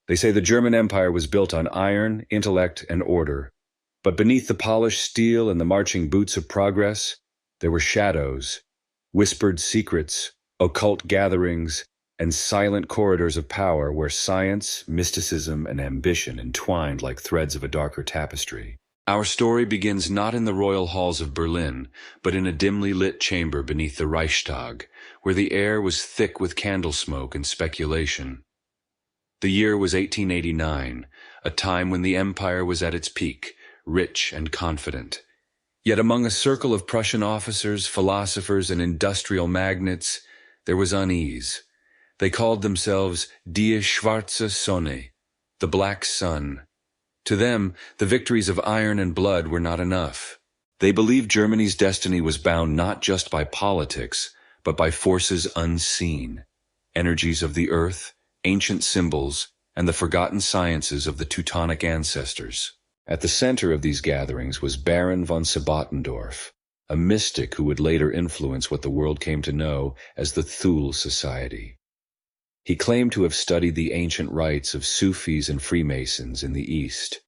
They say the German Empire was built on iron, intellect, and order. But beneath the polished steel and the marching boots of progress, there were shadows, whispered secrets, occult gatherings, and silent corridors of power where science, mysticism, and ambition entwined like threads of a darker tapestry. Our story begins not in the royal halls of Berlin, but in a dimly lit chamber beneath the Reichstag, where the air was thick with candle smoke and speculation. The year was 1889, a time when the empire was at its peak, rich and confident. Yet among a circle of Prussian officers, philosophers, and industrial magnates, there was unease. They called themselves Die Schwarze Sonne, the Black Sun. To them, the victories of iron and blood were not enough. They believed Germany's destiny was bound not just by politics, but by forces unseen, energies of the earth, ancient symbols, and the forgotten sciences of the Teutonic ancestors. At the center of these gatherings was Baron von Sebottendorf, a mystic who would later influence what the world came to know as the Thule Society. He claimed to have studied the ancient rites of Sufis and Freemasons in the East.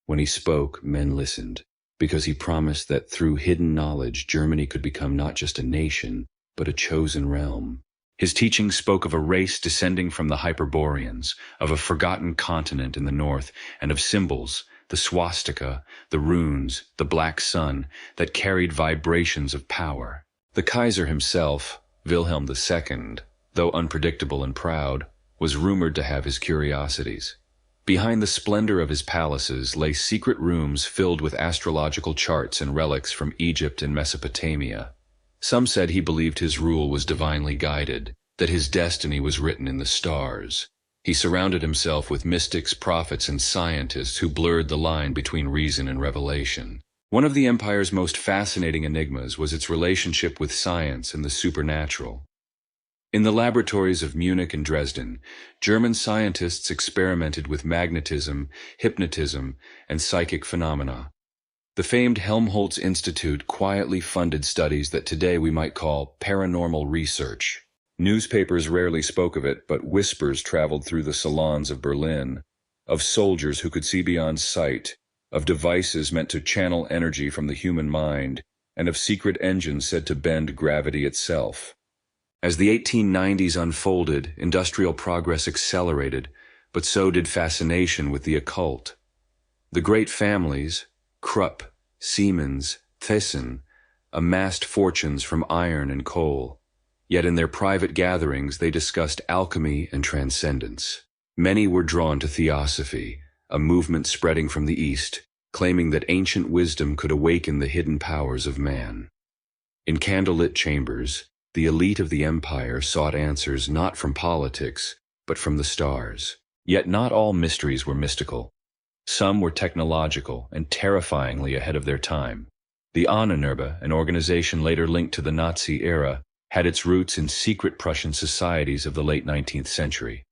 When he spoke, men listened, because he promised that through hidden knowledge, Germany could become not just a nation, but a chosen realm. His teachings spoke of a race descending from the Hyperboreans, of a forgotten continent in the north, and of symbols, the swastika, the runes, the black sun, that carried vibrations of power. The Kaiser himself, Wilhelm II, though unpredictable and proud, was rumored to have his curiosities. Behind the splendor of his palaces lay secret rooms filled with astrological charts and relics from Egypt and Mesopotamia. Some said he believed his rule was divinely guided, that his destiny was written in the stars. He surrounded himself with mystics, prophets, and scientists who blurred the line between reason and revelation. One of the empire's most fascinating enigmas was its relationship with science and the supernatural. In the laboratories of Munich and Dresden, German scientists experimented with magnetism, hypnotism, and psychic phenomena. The famed Helmholtz Institute quietly funded studies that today we might call paranormal research. Newspapers rarely spoke of it, but whispers traveled through the salons of Berlin, of soldiers who could see beyond sight, of devices meant to channel energy from the human mind, and of secret engines said to bend gravity itself. As the 1890s unfolded, industrial progress accelerated, but so did fascination with the occult. The great families, Krupp, Siemens, Thyssen, amassed fortunes from iron and coal. Yet in their private gatherings they discussed alchemy and transcendence. Many were drawn to theosophy, a movement spreading from the East, claiming that ancient wisdom could awaken the hidden powers of man. In candlelit chambers, the elite of the empire sought answers not from politics, but from the stars. Yet not all mysteries were mystical. Some were technological and terrifyingly ahead of their time. The Ahnenerbe, an organization later linked to the Nazi era, had its roots in secret Prussian societies of the late 19th century.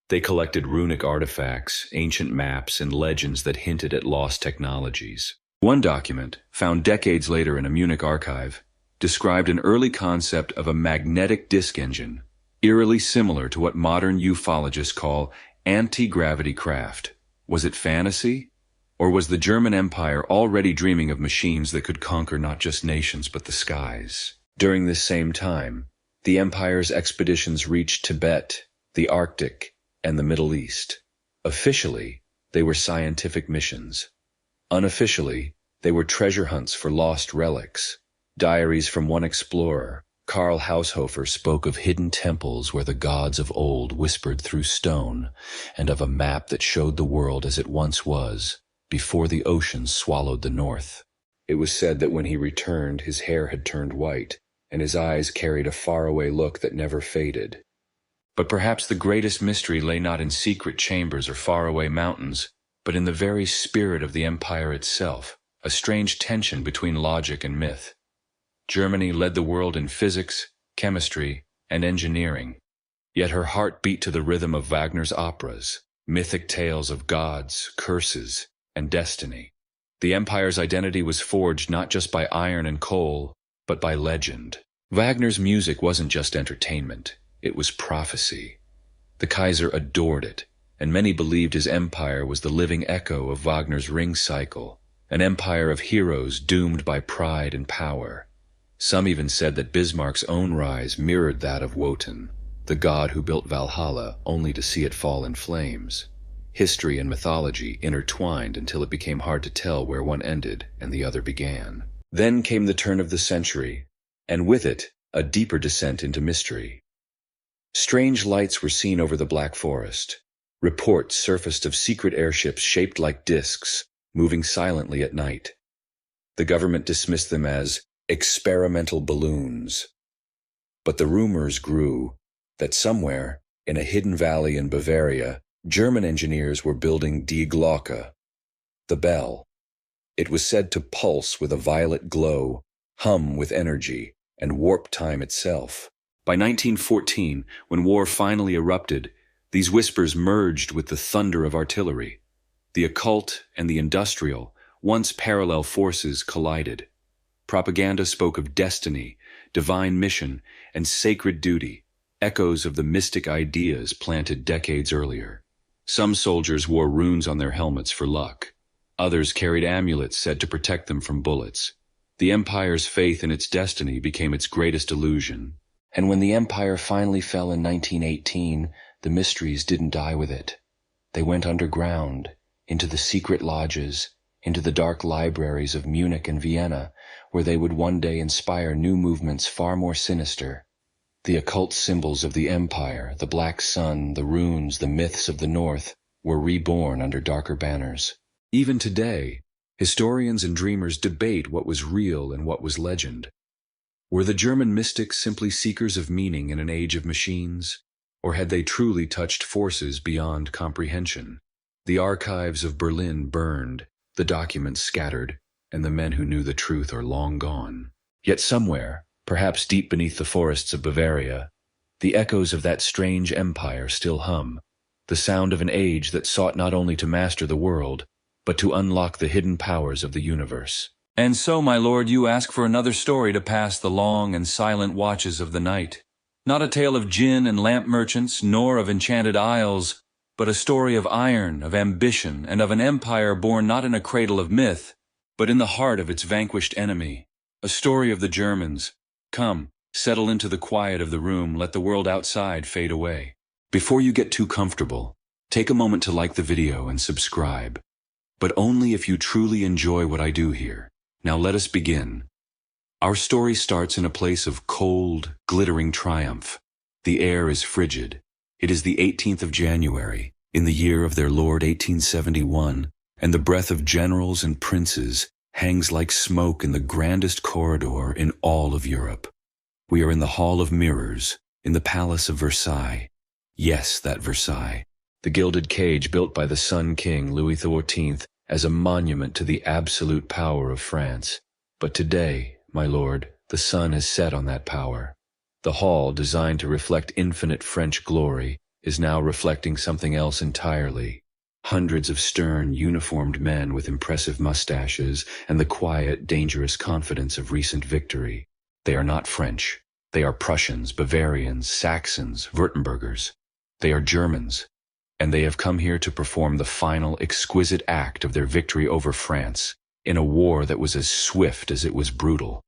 They collected runic artifacts, ancient maps, and legends that hinted at lost technologies. One document, found decades later in a Munich archive, described an early concept of a magnetic disk engine, eerily similar to what modern ufologists call anti-gravity craft. Was it fantasy? Or was the German Empire already dreaming of machines that could conquer not just nations but the skies? During this same time, the empire's expeditions reached Tibet, the Arctic, and the Middle East. Officially, they were scientific missions. Unofficially, they were treasure hunts for lost relics. Diaries from one explorer, Karl Haushofer, spoke of hidden temples where the gods of old whispered through stone, and of a map that showed the world as it once was, before the oceans swallowed the north. It was said that when he returned, his hair had turned white, and his eyes carried a faraway look that never faded. But perhaps the greatest mystery lay not in secret chambers or faraway mountains, but in the very spirit of the empire itself, a strange tension between logic and myth. Germany led the world in physics, chemistry, and engineering, yet her heart beat to the rhythm of Wagner's operas, mythic tales of gods, curses, and destiny. The empire's identity was forged not just by iron and coal, but by legend. Wagner's music wasn't just entertainment, it was prophecy. The Kaiser adored it, and many believed his empire was the living echo of Wagner's Ring cycle, an empire of heroes doomed by pride and power. Some even said that Bismarck's own rise mirrored that of Wotan, the god who built Valhalla only to see it fall in flames. History and mythology intertwined until it became hard to tell where one ended and the other began. Then came the turn of the century, and with it, a deeper descent into mystery. Strange lights were seen over the Black Forest. Reports surfaced of secret airships shaped like discs, moving silently at night. The government dismissed them as experimental balloons. But the rumors grew that somewhere, in a hidden valley in Bavaria, German engineers were building Die Glocke, the bell. It was said to pulse with a violet glow, hum with energy, and warp time itself. By 1914, when war finally erupted, these whispers merged with the thunder of artillery. The occult and the industrial, once parallel forces, collided. Propaganda spoke of destiny, divine mission, and sacred duty, echoes of the mystic ideas planted decades earlier. Some soldiers wore runes on their helmets for luck. Others carried amulets said to protect them from bullets. The empire's faith in its destiny became its greatest illusion. And when the empire finally fell in 1918, the mysteries didn't die with it. They went underground, into the secret lodges, into the dark libraries of Munich and Vienna, where they would one day inspire new movements far more sinister. The occult symbols of the empire, the black sun, the runes, the myths of the north, were reborn under darker banners. Even today, historians and dreamers debate what was real and what was legend. Were the German mystics simply seekers of meaning in an age of machines? Or had they truly touched forces beyond comprehension? The archives of Berlin burned, the documents scattered, and the men who knew the truth are long gone. Yet somewhere, perhaps deep beneath the forests of Bavaria, the echoes of that strange empire still hum, the sound of an age that sought not only to master the world, but to unlock the hidden powers of the universe. And so, my lord, you ask for another story to pass the long and silent watches of the night. Not a tale of gin and lamp merchants, nor of enchanted isles, but a story of iron, of ambition, and of an empire born not in a cradle of myth, but in the heart of its vanquished enemy. A story of the Germans. Come, settle into the quiet of the room, let the world outside fade away. Before you get too comfortable, take a moment to like the video and subscribe. But only if you truly enjoy what I do here. Now let us begin. Our story starts in a place of cold, glittering triumph. The air is frigid. It is the 18th of January, in the year of their Lord 1871, and the breath of generals and princes hangs like smoke in the grandest corridor in all of Europe. We are in the Hall of Mirrors, in the Palace of Versailles. Yes, that Versailles, the gilded cage built by the Sun King Louis XIV as a monument to the absolute power of France. But today, my lord, the sun has set on that power. The hall, designed to reflect infinite French glory, is now reflecting something else entirely. Hundreds of stern, uniformed men with impressive mustaches and the quiet, dangerous confidence of recent victory. They are not French. They are Prussians, Bavarians, Saxons, Württembergers. They are Germans, and they have come here to perform the final, exquisite act of their victory over France, in a war that was as swift as it was brutal.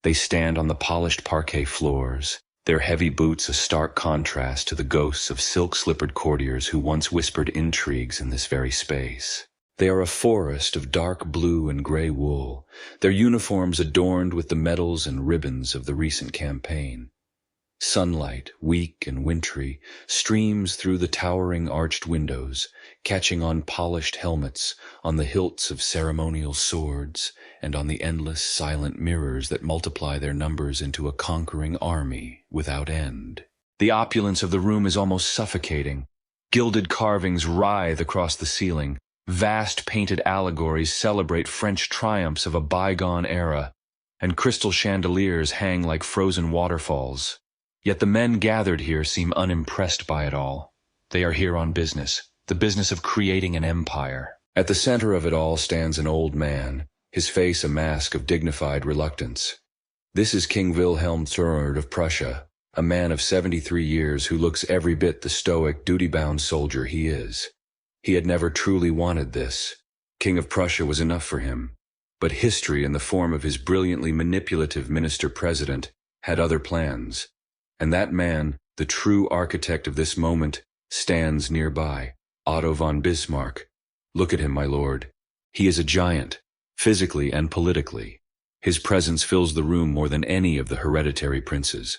They stand on the polished parquet floors, their heavy boots a stark contrast to the ghosts of silk-slippered courtiers who once whispered intrigues in this very space. They are a forest of dark blue and gray wool, their uniforms adorned with the medals and ribbons of the recent campaign. Sunlight, weak and wintry, streams through the towering arched windows, catching on polished helmets, on the hilts of ceremonial swords, and on the endless silent mirrors that multiply their numbers into a conquering army without end. The opulence of the room is almost suffocating. Gilded carvings writhe across the ceiling. Vast painted allegories celebrate French triumphs of a bygone era, and crystal chandeliers hang like frozen waterfalls. Yet the men gathered here seem unimpressed by it all. They are here on business, the business of creating an empire. At the center of it all stands an old man, his face a mask of dignified reluctance. This is King Wilhelm III of Prussia, a man of 73 years who looks every bit the stoic, duty-bound soldier he is. He had never truly wanted this. King of Prussia was enough for him. But history, in the form of his brilliantly manipulative minister-president, had other plans. And that man, the true architect of this moment, stands nearby, Otto von Bismarck. Look at him, my lord. He is a giant, physically and politically. His presence fills the room more than any of the hereditary princes.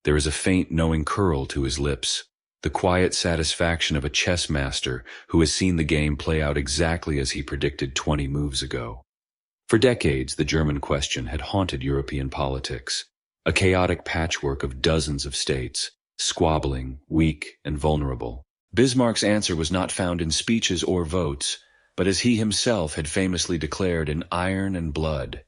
There is a faint, knowing curl to his lips, the quiet satisfaction of a chess master who has seen the game play out exactly as he predicted 20 moves ago. For decades, the German question had haunted European politics, a chaotic patchwork of dozens of states, squabbling, weak, and vulnerable. Bismarck's answer was not found in speeches or votes, but as he himself had famously declared, in iron and blood.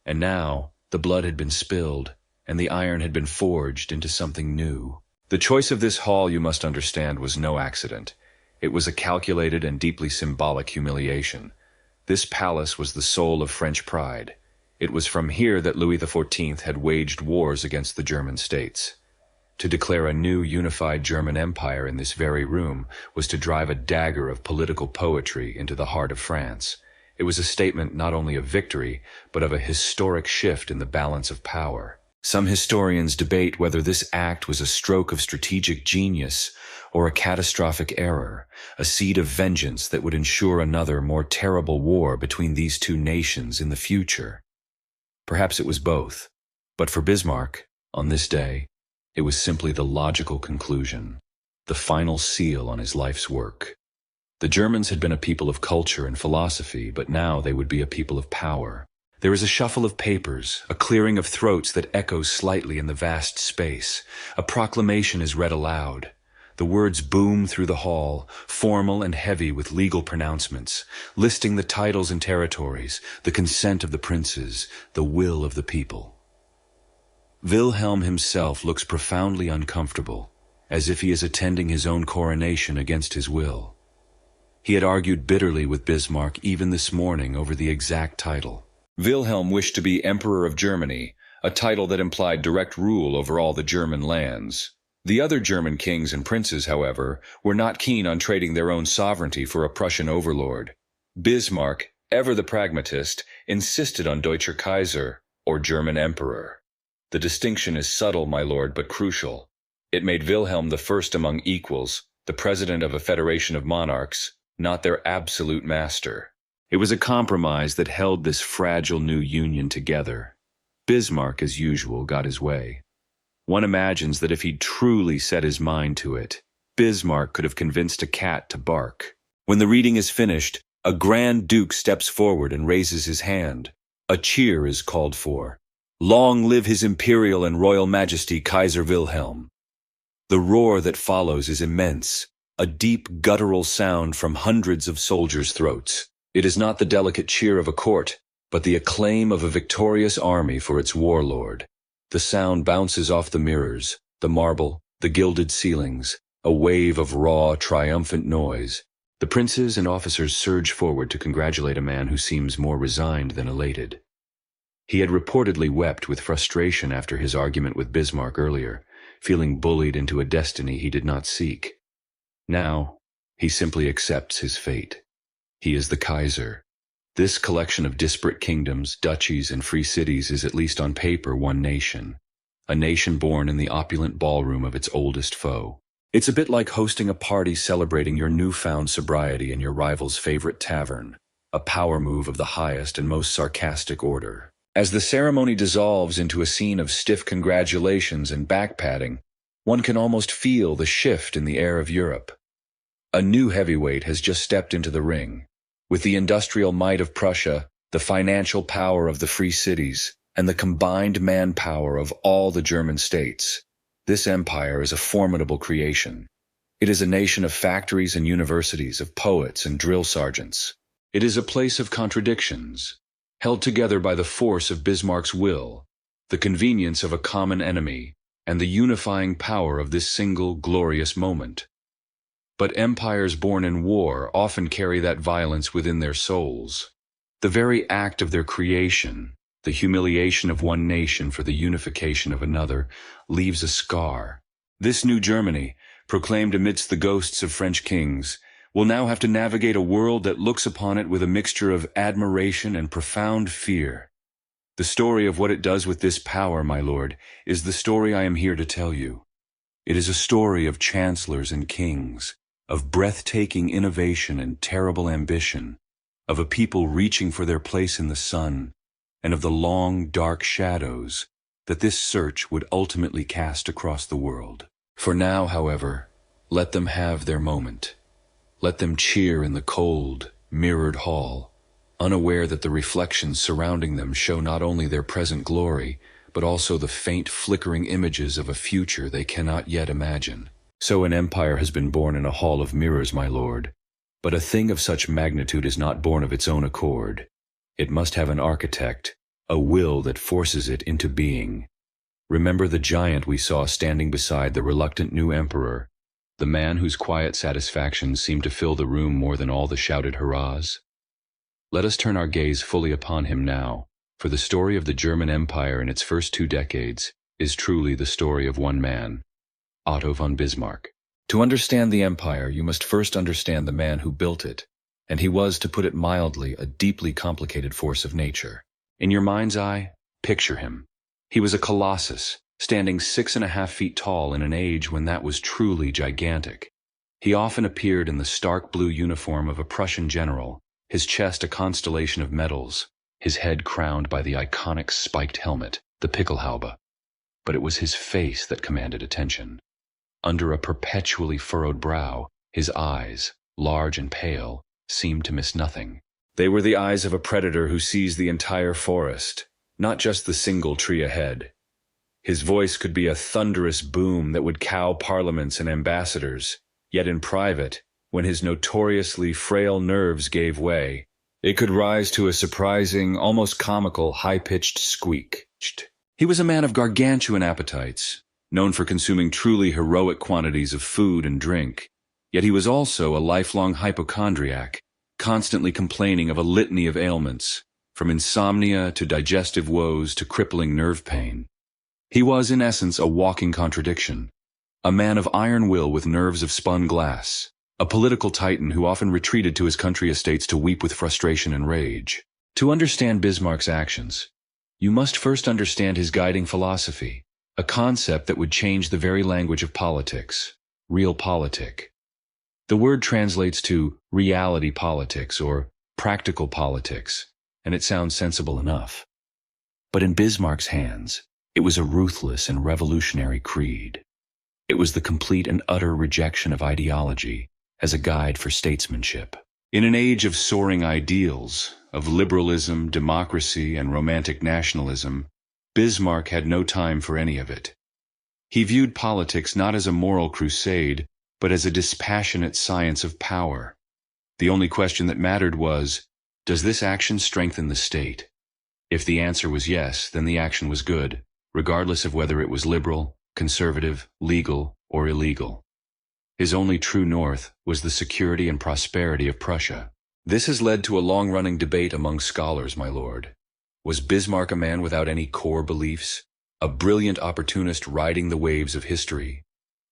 And now, the blood had been spilled, and the iron had been forged into something new. The choice of this hall, you must understand, was no accident. It was a calculated and deeply symbolic humiliation. This palace was the soul of French pride. It was from here that Louis XIV had waged wars against the German states. To declare a new unified German empire in this very room was to drive a dagger of political poetry into the heart of France. It was a statement not only of victory, but of a historic shift in the balance of power. Some historians debate whether this act was a stroke of strategic genius or a catastrophic error, a seed of vengeance that would ensure another, more terrible war between these two nations in the future. Perhaps it was both, but for Bismarck, on this day, it was simply the logical conclusion, the final seal on his life's work. The Germans had been a people of culture and philosophy, but now they would be a people of power. There is a shuffle of papers, a clearing of throats that echoes slightly in the vast space. A proclamation is read aloud. The words boom through the hall, formal and heavy with legal pronouncements, listing the titles and territories, the consent of the princes, the will of the people. Wilhelm himself looks profoundly uncomfortable, as if he is attending his own coronation against his will. He had argued bitterly with Bismarck even this morning over the exact title. Wilhelm wished to be Emperor of Germany, a title that implied direct rule over all the German lands. The other German kings and princes, however, were not keen on trading their own sovereignty for a Prussian overlord. Bismarck, ever the pragmatist, insisted on Deutscher Kaiser, or German Emperor. The distinction is subtle, my lord, but crucial. It made Wilhelm the first among equals, the president of a federation of monarchs, not their absolute master. It was a compromise that held this fragile new union together. Bismarck, as usual, got his way. One imagines that if he'd truly set his mind to it, Bismarck could have convinced a cat to bark. When the reading is finished, a Grand Duke steps forward and raises his hand. A cheer is called for. Long live His Imperial and Royal Majesty Kaiser Wilhelm. The roar that follows is immense, a deep guttural sound from hundreds of soldiers' throats. It is not the delicate cheer of a court, but the acclaim of a victorious army for its warlord. The sound bounces off the mirrors, the marble, the gilded ceilings, a wave of raw, triumphant noise. The princes and officers surge forward to congratulate a man who seems more resigned than elated. He had reportedly wept with frustration after his argument with Bismarck earlier, feeling bullied into a destiny he did not seek. Now, he simply accepts his fate. He is the Kaiser. This collection of disparate kingdoms, duchies, and free cities is at least on paper one nation, a nation born in the opulent ballroom of its oldest foe. It's a bit like hosting a party celebrating your newfound sobriety in your rival's favorite tavern, a power move of the highest and most sarcastic order. As the ceremony dissolves into a scene of stiff congratulations and back-patting, one can almost feel the shift in the air of Europe. A new heavyweight has just stepped into the ring. With the industrial might of Prussia, the financial power of the free cities, and the combined manpower of all the German states, this empire is a formidable creation. It is a nation of factories and universities, of poets and drill sergeants. It is a place of contradictions, held together by the force of Bismarck's will, the convenience of a common enemy, and the unifying power of this single glorious moment. But empires born in war often carry that violence within their souls. The very act of their creation, the humiliation of one nation for the unification of another, leaves a scar. This new Germany, proclaimed amidst the ghosts of French kings, will now have to navigate a world that looks upon it with a mixture of admiration and profound fear. The story of what it does with this power, my lord, is the story I am here to tell you. It is a story of chancellors and kings, of breathtaking innovation and terrible ambition, of a people reaching for their place in the sun, and of the long, dark shadows that this search would ultimately cast across the world. For now, however, let them have their moment. Let them cheer in the cold, mirrored hall, unaware that the reflections surrounding them show not only their present glory, but also the faint flickering images of a future they cannot yet imagine. So an empire has been born in a hall of mirrors, my lord, but a thing of such magnitude is not born of its own accord. It must have an architect, a will that forces it into being. Remember the giant we saw standing beside the reluctant new emperor, the man whose quiet satisfaction seemed to fill the room more than all the shouted hurrahs? Let us turn our gaze fully upon him now, for the story of the German Empire in its first 2 decades is truly the story of one man, Otto von Bismarck. To understand the empire, you must first understand the man who built it, and he was, to put it mildly, a deeply complicated force of nature. In your mind's eye, picture him. He was a colossus, standing 6.5 feet tall in an age when that was truly gigantic. He often appeared in the stark blue uniform of a Prussian general, his chest a constellation of medals, his head crowned by the iconic spiked helmet, the Pickelhaube. But it was his face that commanded attention. Under a perpetually furrowed brow, his eyes, large and pale, seemed to miss nothing. They were the eyes of a predator who sees the entire forest, not just the single tree ahead. His voice could be a thunderous boom that would cow parliaments and ambassadors, yet in private, when his notoriously frail nerves gave way, it could rise to a surprising, almost comical, high-pitched squeak. He was a man of gargantuan appetites, known for consuming truly heroic quantities of food and drink, yet he was also a lifelong hypochondriac, constantly complaining of a litany of ailments, from insomnia to digestive woes to crippling nerve pain. He was, in essence, a walking contradiction, a man of iron will with nerves of spun glass, a political titan who often retreated to his country estates to weep with frustration and rage. To understand Bismarck's actions, you must first understand his guiding philosophy, a concept that would change the very language of politics, realpolitik. The word translates to reality politics or practical politics, and it sounds sensible enough. But in Bismarck's hands, it was a ruthless and revolutionary creed. It was the complete and utter rejection of ideology as a guide for statesmanship. In an age of soaring ideals, of liberalism, democracy, and romantic nationalism, Bismarck had no time for any of it. He viewed politics not as a moral crusade, but as a dispassionate science of power. The only question that mattered was, does this action strengthen the state? If the answer was yes, then the action was good, regardless of whether it was liberal, conservative, legal, or illegal. His only true north was the security and prosperity of Prussia. This has led to a long-running debate among scholars, my lord. Was Bismarck a man without any core beliefs, a brilliant opportunist riding the waves of history?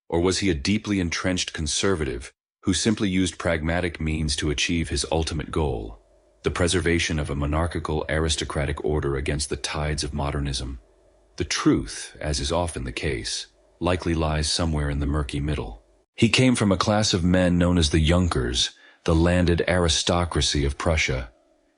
Or was he a deeply entrenched conservative who simply used pragmatic means to achieve his ultimate goal, the preservation of a monarchical aristocratic order against the tides of modernism? The truth, as is often the case, likely lies somewhere in the murky middle. He came from a class of men known as the Junkers, the landed aristocracy of Prussia.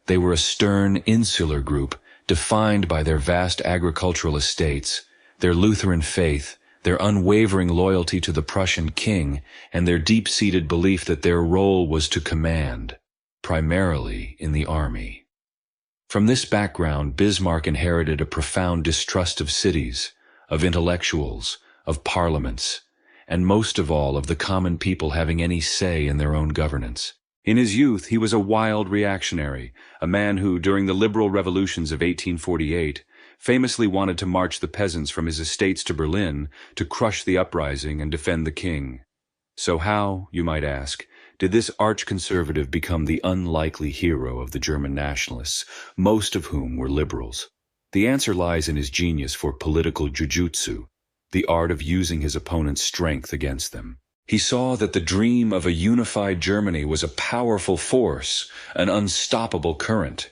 They were a stern, insular group, defined by their vast agricultural estates, their Lutheran faith, their unwavering loyalty to the Prussian king, and their deep-seated belief that their role was to command, primarily in the army. From this background, Bismarck inherited a profound distrust of cities, of intellectuals, of parliaments, and most of all of the common people having any say in their own governance. In his youth, he was a wild reactionary, a man who, during the liberal revolutions of 1848, famously wanted to march the peasants from his estates to Berlin to crush the uprising and defend the king. So how, you might ask, did this arch-conservative become the unlikely hero of the German nationalists, most of whom were liberals? The answer lies in his genius for political jujutsu, the art of using his opponent's strength against them. He saw that the dream of a unified Germany was a powerful force, an unstoppable current.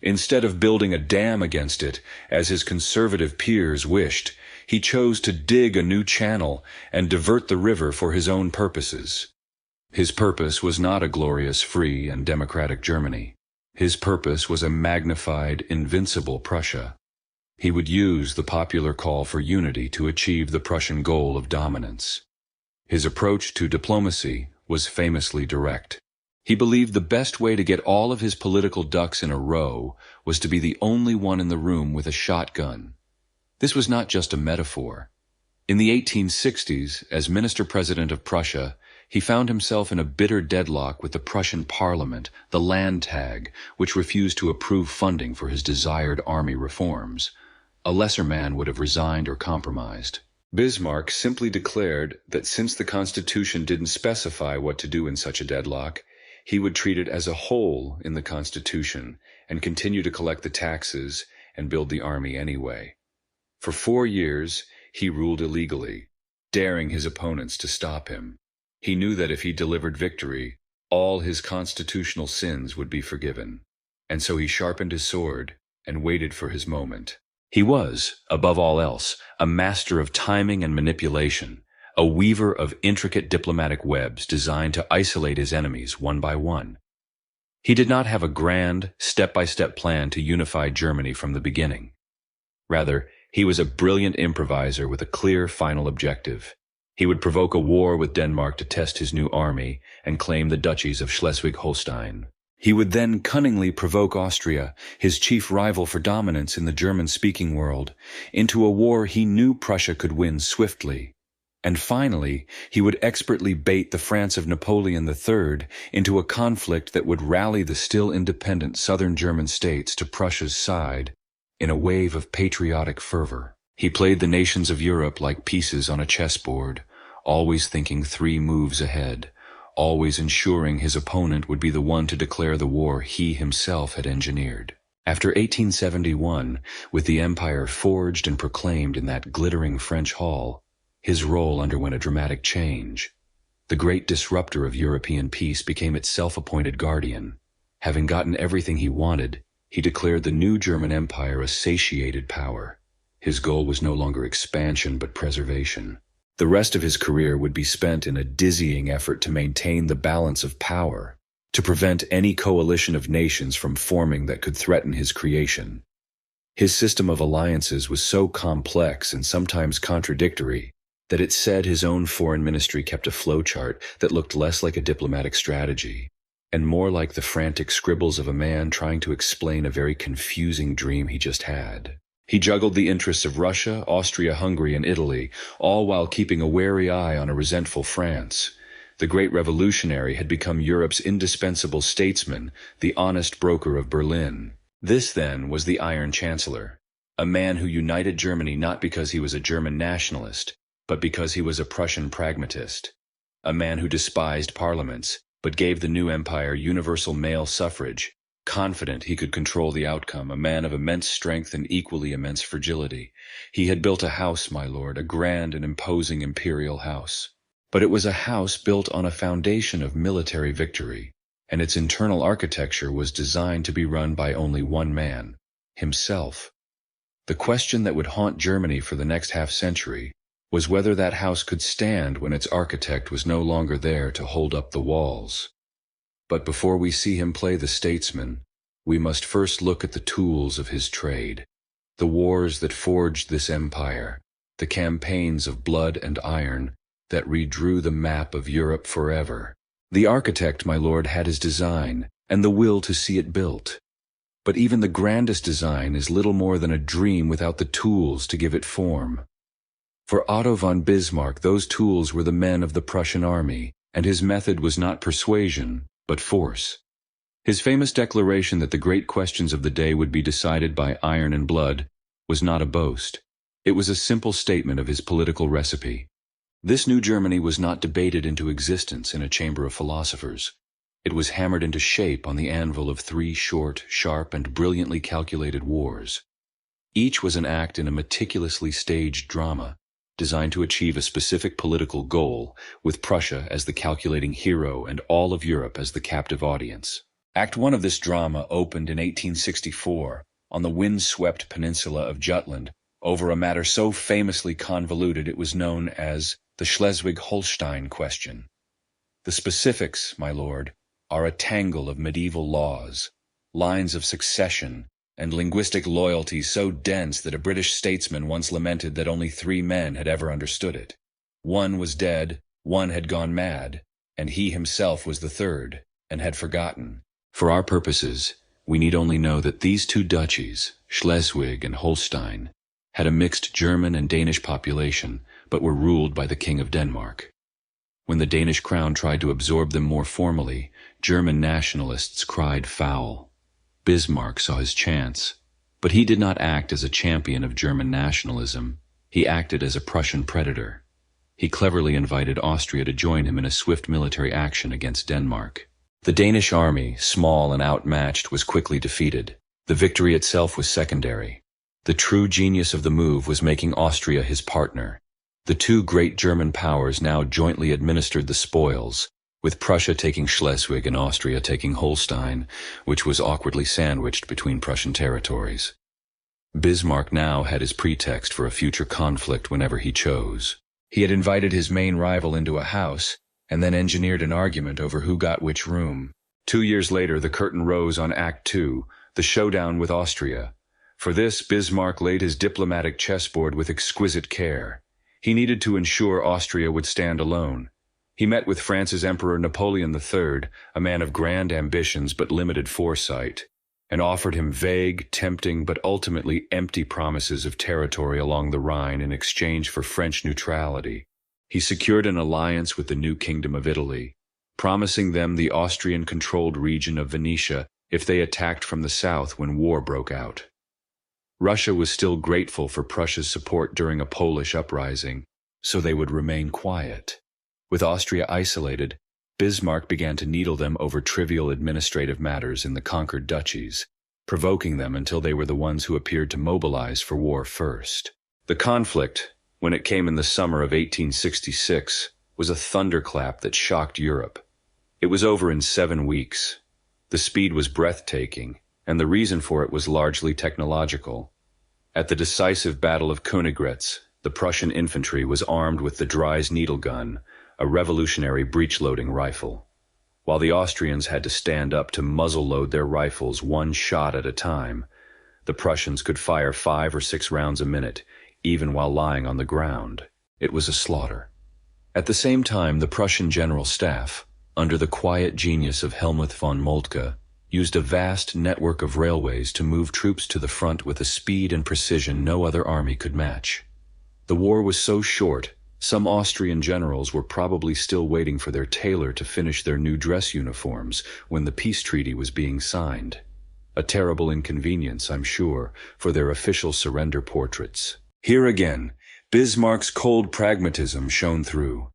Instead of building a dam against it, as his conservative peers wished, he chose to dig a new channel and divert the river for his own purposes. His purpose was not a glorious, free, and democratic Germany. His purpose was a magnified, invincible Prussia. He would use the popular call for unity to achieve the Prussian goal of dominance. His approach to diplomacy was famously direct. He believed the best way to get all of his political ducks in a row was to be the only one in the room with a shotgun. This was not just a metaphor. In the 1860s, as Minister-President of Prussia, he found himself in a bitter deadlock with the Prussian Parliament, the Landtag, which refused to approve funding for his desired army reforms. A lesser man would have resigned or compromised. Bismarck simply declared that since the Constitution didn't specify what to do in such a deadlock, he would treat it as a hole in the Constitution and continue to collect the taxes and build the army anyway. For 4 years, he ruled illegally, daring his opponents to stop him. He knew that if he delivered victory, all his constitutional sins would be forgiven. And so he sharpened his sword and waited for his moment. He was, above all else, a master of timing and manipulation, a weaver of intricate diplomatic webs designed to isolate his enemies one by one. He did not have a grand, step-by-step plan to unify Germany from the beginning. Rather, he was a brilliant improviser with a clear final objective. He would provoke a war with Denmark to test his new army and claim the duchies of Schleswig-Holstein. He would then cunningly provoke Austria, his chief rival for dominance in the German-speaking world, into a war he knew Prussia could win swiftly. And finally, he would expertly bait the France of Napoleon III into a conflict that would rally the still independent southern German states to Prussia's side in a wave of patriotic fervor. He played the nations of Europe like pieces on a chessboard, always thinking 3 moves ahead, always ensuring his opponent would be the one to declare the war he himself had engineered. After 1871, with the empire forged and proclaimed in that glittering French hall, his role underwent a dramatic change. The great disruptor of European peace became its self-appointed guardian. Having gotten everything he wanted, he declared the new German Empire a satiated power. His goal was no longer expansion but preservation. The rest of his career would be spent in a dizzying effort to maintain the balance of power, to prevent any coalition of nations from forming that could threaten his creation. His system of alliances was so complex and sometimes contradictory that it said his own foreign ministry kept a flowchart that looked less like a diplomatic strategy and more like the frantic scribbles of a man trying to explain a very confusing dream he just had. He juggled the interests of Russia, Austria, Hungary, and Italy, all while keeping a wary eye on a resentful France. The great revolutionary had become Europe's indispensable statesman, the honest broker of Berlin. This, then, was the Iron Chancellor, a man who united Germany not because he was a German nationalist, but because he was a Prussian pragmatist, a man who despised parliaments, but gave the new empire universal male suffrage, confident he could control the outcome, a man of immense strength and equally immense fragility. He had built a house, my lord, a grand and imposing imperial house. But it was a house built on a foundation of military victory, and its internal architecture was designed to be run by only one man, himself. The question that would haunt Germany for the next half-century was whether that house could stand when its architect was no longer there to hold up the walls. But before we see him play the statesman, we must first look at the tools of his trade, the wars that forged this empire, the campaigns of blood and iron that redrew the map of Europe forever. The architect, my lord, had his design and the will to see it built. But even the grandest design is little more than a dream without the tools to give it form. For Otto von Bismarck, those tools were the men of the Prussian army, and his method was not persuasion, but force. His famous declaration that the great questions of the day would be decided by iron and blood was not a boast. It was a simple statement of his political recipe. This new Germany was not debated into existence in a chamber of philosophers. It was hammered into shape on the anvil of 3 short, sharp, and brilliantly calculated wars. Each was an act in a meticulously staged drama, designed to achieve a specific political goal, with Prussia as the calculating hero and all of Europe as the captive audience. Act 1 of this drama opened in 1864 on the wind-swept peninsula of Jutland over a matter so famously convoluted it was known as the Schleswig-Holstein question. The specifics, my lord, are a tangle of medieval laws, lines of succession, and linguistic loyalty so dense that a British statesman once lamented that only 3 men had ever understood it. One was dead, one had gone mad, and he himself was the third, and had forgotten. For our purposes, we need only know that these 2 duchies, Schleswig and Holstein, had a mixed German and Danish population, but were ruled by the King of Denmark. When the Danish crown tried to absorb them more formally, German nationalists cried foul. Bismarck saw his chance, but he did not act as a champion of German nationalism. He acted as a Prussian predator. He cleverly invited Austria to join him in a swift military action against Denmark. The Danish army, small and outmatched, was quickly defeated. The victory itself was secondary. The true genius of the move was making Austria his partner. The 2 great German powers now jointly administered the spoils, with Prussia taking Schleswig and Austria taking Holstein, which was awkwardly sandwiched between Prussian territories. Bismarck now had his pretext for a future conflict whenever he chose. He had invited his main rival into a house, and then engineered an argument over who got which room. 2 years later, the curtain rose on Act 2, the showdown with Austria. For this, Bismarck laid his diplomatic chessboard with exquisite care. He needed to ensure Austria would stand alone. He met with France's Emperor Napoleon III, a man of grand ambitions but limited foresight, and offered him vague, tempting, but ultimately empty promises of territory along the Rhine in exchange for French neutrality. He secured an alliance with the new Kingdom of Italy, promising them the Austrian-controlled region of Venetia if they attacked from the south when war broke out. Russia was still grateful for Prussia's support during a Polish uprising, so they would remain quiet. With Austria isolated, Bismarck began to needle them over trivial administrative matters in the conquered duchies, provoking them until they were the ones who appeared to mobilize for war first. The conflict, when it came in the summer of 1866, was a thunderclap that shocked Europe. It was over in 7 weeks. The speed was breathtaking, and the reason for it was largely technological. At the decisive Battle of Königgrätz, the Prussian infantry was armed with the Dries needle gun, a revolutionary breech-loading rifle, while the Austrians had to stand up to muzzle-load their rifles 1 shot at a time. The Prussians could fire 5 or 6 rounds a minute, even while lying on the ground. It was a slaughter. At the same time, the Prussian General Staff, under the quiet genius of Helmuth von Moltke, used a vast network of railways to move troops to the front with a speed and precision no other army could match. The war was so short, some Austrian generals were probably still waiting for their tailor to finish their new dress uniforms when the peace treaty was being signed. A terrible inconvenience, I'm sure, for their official surrender portraits. Here again, Bismarck's cold pragmatism shone through.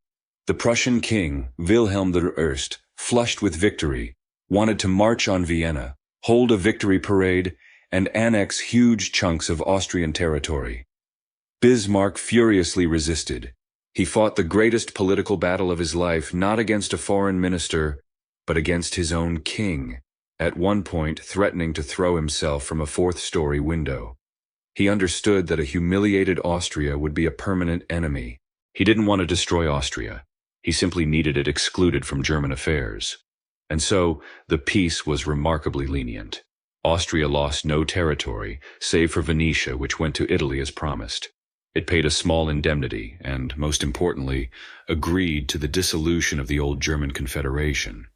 The Prussian king, Wilhelm I, flushed with victory, wanted to march on Vienna, hold a victory parade, and annex huge chunks of Austrian territory. Bismarck furiously resisted. He fought the greatest political battle of his life not against a foreign minister, but against his own king, at one point threatening to throw himself from a 4th-story window. He understood that a humiliated Austria would be a permanent enemy. He didn't want to destroy Austria. He simply needed it excluded from German affairs. And so, the peace was remarkably lenient. Austria lost no territory, save for Venetia, which went to Italy as promised. It paid a small indemnity and, most importantly, agreed to the dissolution of the old German Confederation.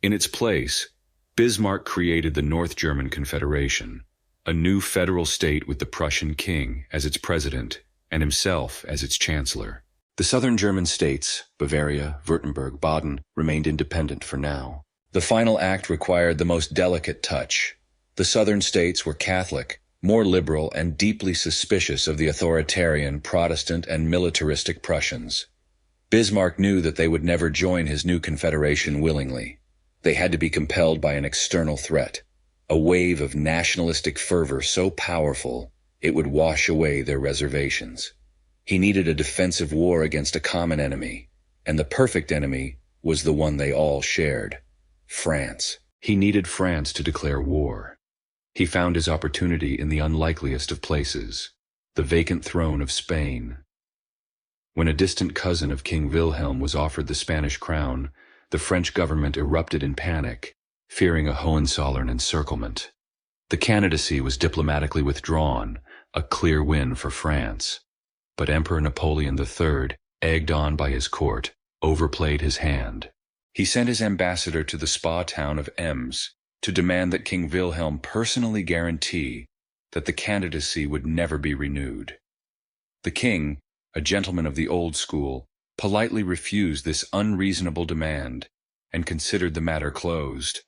In its place, Bismarck created the North German Confederation, a new federal state with the Prussian king as its president and himself as its chancellor. The southern German states, Bavaria, Württemberg, Baden, remained independent for now. The final act required the most delicate touch. The southern states were Catholic, more liberal, and deeply suspicious of the authoritarian, Protestant, and militaristic Prussians. Bismarck knew that they would never join his new confederation willingly. They had to be compelled by an external threat, a wave of nationalistic fervor so powerful it would wash away their reservations. He needed a defensive war against a common enemy, and the perfect enemy was the one they all shared: France. He needed France to declare war. He found his opportunity in the unlikeliest of places, the vacant throne of Spain. When a distant cousin of King Wilhelm was offered the Spanish crown, the French government erupted in panic, fearing a Hohenzollern encirclement. The candidacy was diplomatically withdrawn, a clear win for France. But Emperor Napoleon III, egged on by his court, overplayed his hand. He sent his ambassador to the spa town of Ems to demand that King Wilhelm personally guarantee that the candidacy would never be renewed. The king, a gentleman of the old school, politely refused this unreasonable demand and considered the matter closed.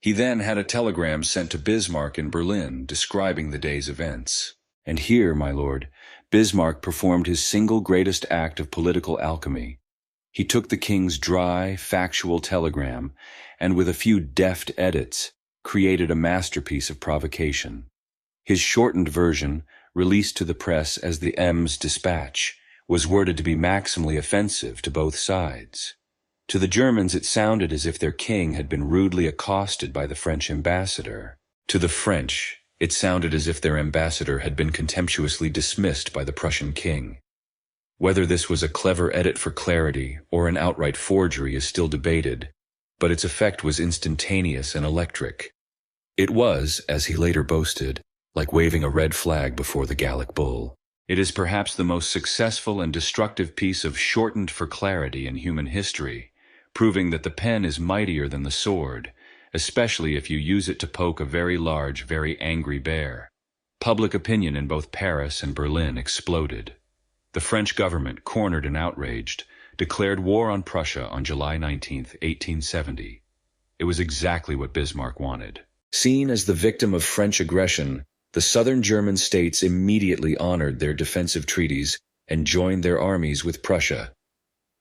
He then had a telegram sent to Bismarck in Berlin describing the day's events. And here, my lord, Bismarck performed his single greatest act of political alchemy. He took the king's dry, factual telegram and, with a few deft edits, created a masterpiece of provocation. His shortened version, released to the press as the Ems Dispatch, was worded to be maximally offensive to both sides. To the Germans it sounded as if their king had been rudely accosted by the French ambassador. To the French, it sounded as if their ambassador had been contemptuously dismissed by the Prussian king. Whether this was a clever edit for clarity or an outright forgery is still debated, but its effect was instantaneous and electric. It was, as he later boasted, like waving a red flag before the Gallic bull. It is perhaps the most successful and destructive piece of shortened for clarity in human history, proving that the pen is mightier than the sword, especially if you use it to poke a very large, very angry bear. Public opinion in both Paris and Berlin exploded. The French government, cornered and outraged, declared war on Prussia on July 19, 1870. It was exactly what Bismarck wanted. Seen as the victim of French aggression, the southern German states immediately honored their defensive treaties and joined their armies with Prussia.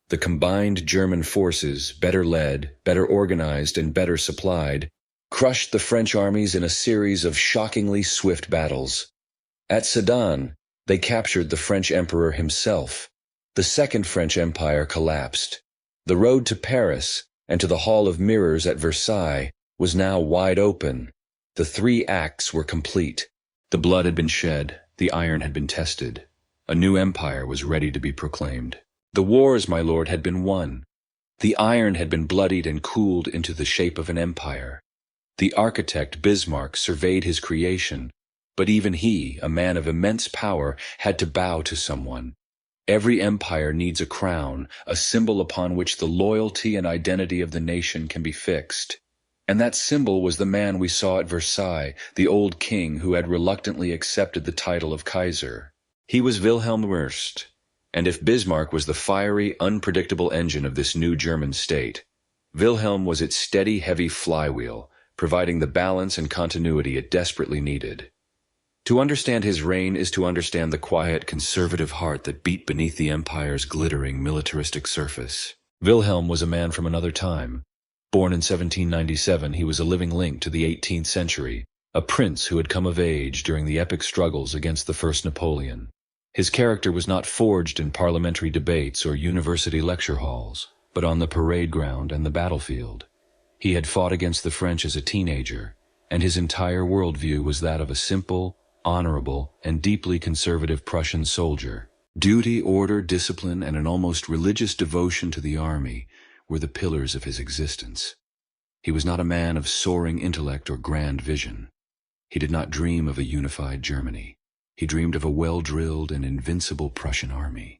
The combined German forces, better led, better organized, and better supplied, crushed the French armies in a series of shockingly swift battles. At Sedan, they captured the French emperor himself. The Second French Empire collapsed. The road to Paris and to the Hall of Mirrors at Versailles was now wide open. The three acts were complete. The blood had been shed, the iron had been tested. A new empire was ready to be proclaimed. The wars, my lord, had been won. The iron had been bloodied and cooled into the shape of an empire. The architect Bismarck surveyed his creation, but even he, a man of immense power, had to bow to someone. Every empire needs a crown, a symbol upon which the loyalty and identity of the nation can be fixed. And that symbol was the man we saw at Versailles, the old king who had reluctantly accepted the title of Kaiser. He was Wilhelm I, and if Bismarck was the fiery, unpredictable engine of this new German state, Wilhelm was its steady, heavy flywheel, providing the balance and continuity it desperately needed. To understand his reign is to understand the quiet, conservative heart that beat beneath the empire's glittering, militaristic surface. Wilhelm was a man from another time. Born in 1797, he was a living link to the 18th century, a prince who had come of age during the epic struggles against the First Napoleon. His character was not forged in parliamentary debates or university lecture halls, but on the parade ground and the battlefield. He had fought against the French as a teenager, and his entire worldview was that of a simple, honorable, and deeply conservative Prussian soldier. Duty, order, discipline, and an almost religious devotion to the army were the pillars of his existence. He was not a man of soaring intellect or grand vision. He did not dream of a unified Germany. He dreamed of a well-drilled and invincible Prussian army.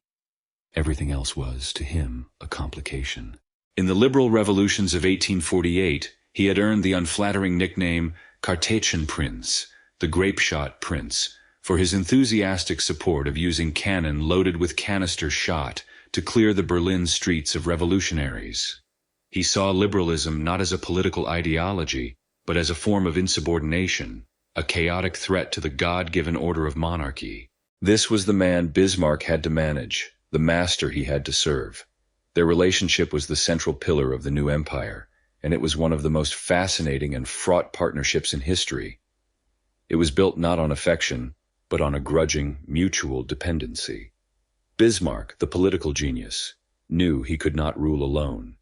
Everything else was, to him, a complication. In the liberal revolutions of 1848, he had earned the unflattering nickname Kartätschenprinz, the grape-shot prince, for his enthusiastic support of using cannon loaded with canister shot to clear the Berlin streets of revolutionaries. He saw liberalism not as a political ideology, but as a form of insubordination, a chaotic threat to the God-given order of monarchy. This was the man Bismarck had to manage, the master he had to serve. Their relationship was the central pillar of the new empire, and it was one of the most fascinating and fraught partnerships in history. It was built not on affection, but on a grudging, mutual dependency. Bismarck, the political genius, knew he could not rule alone.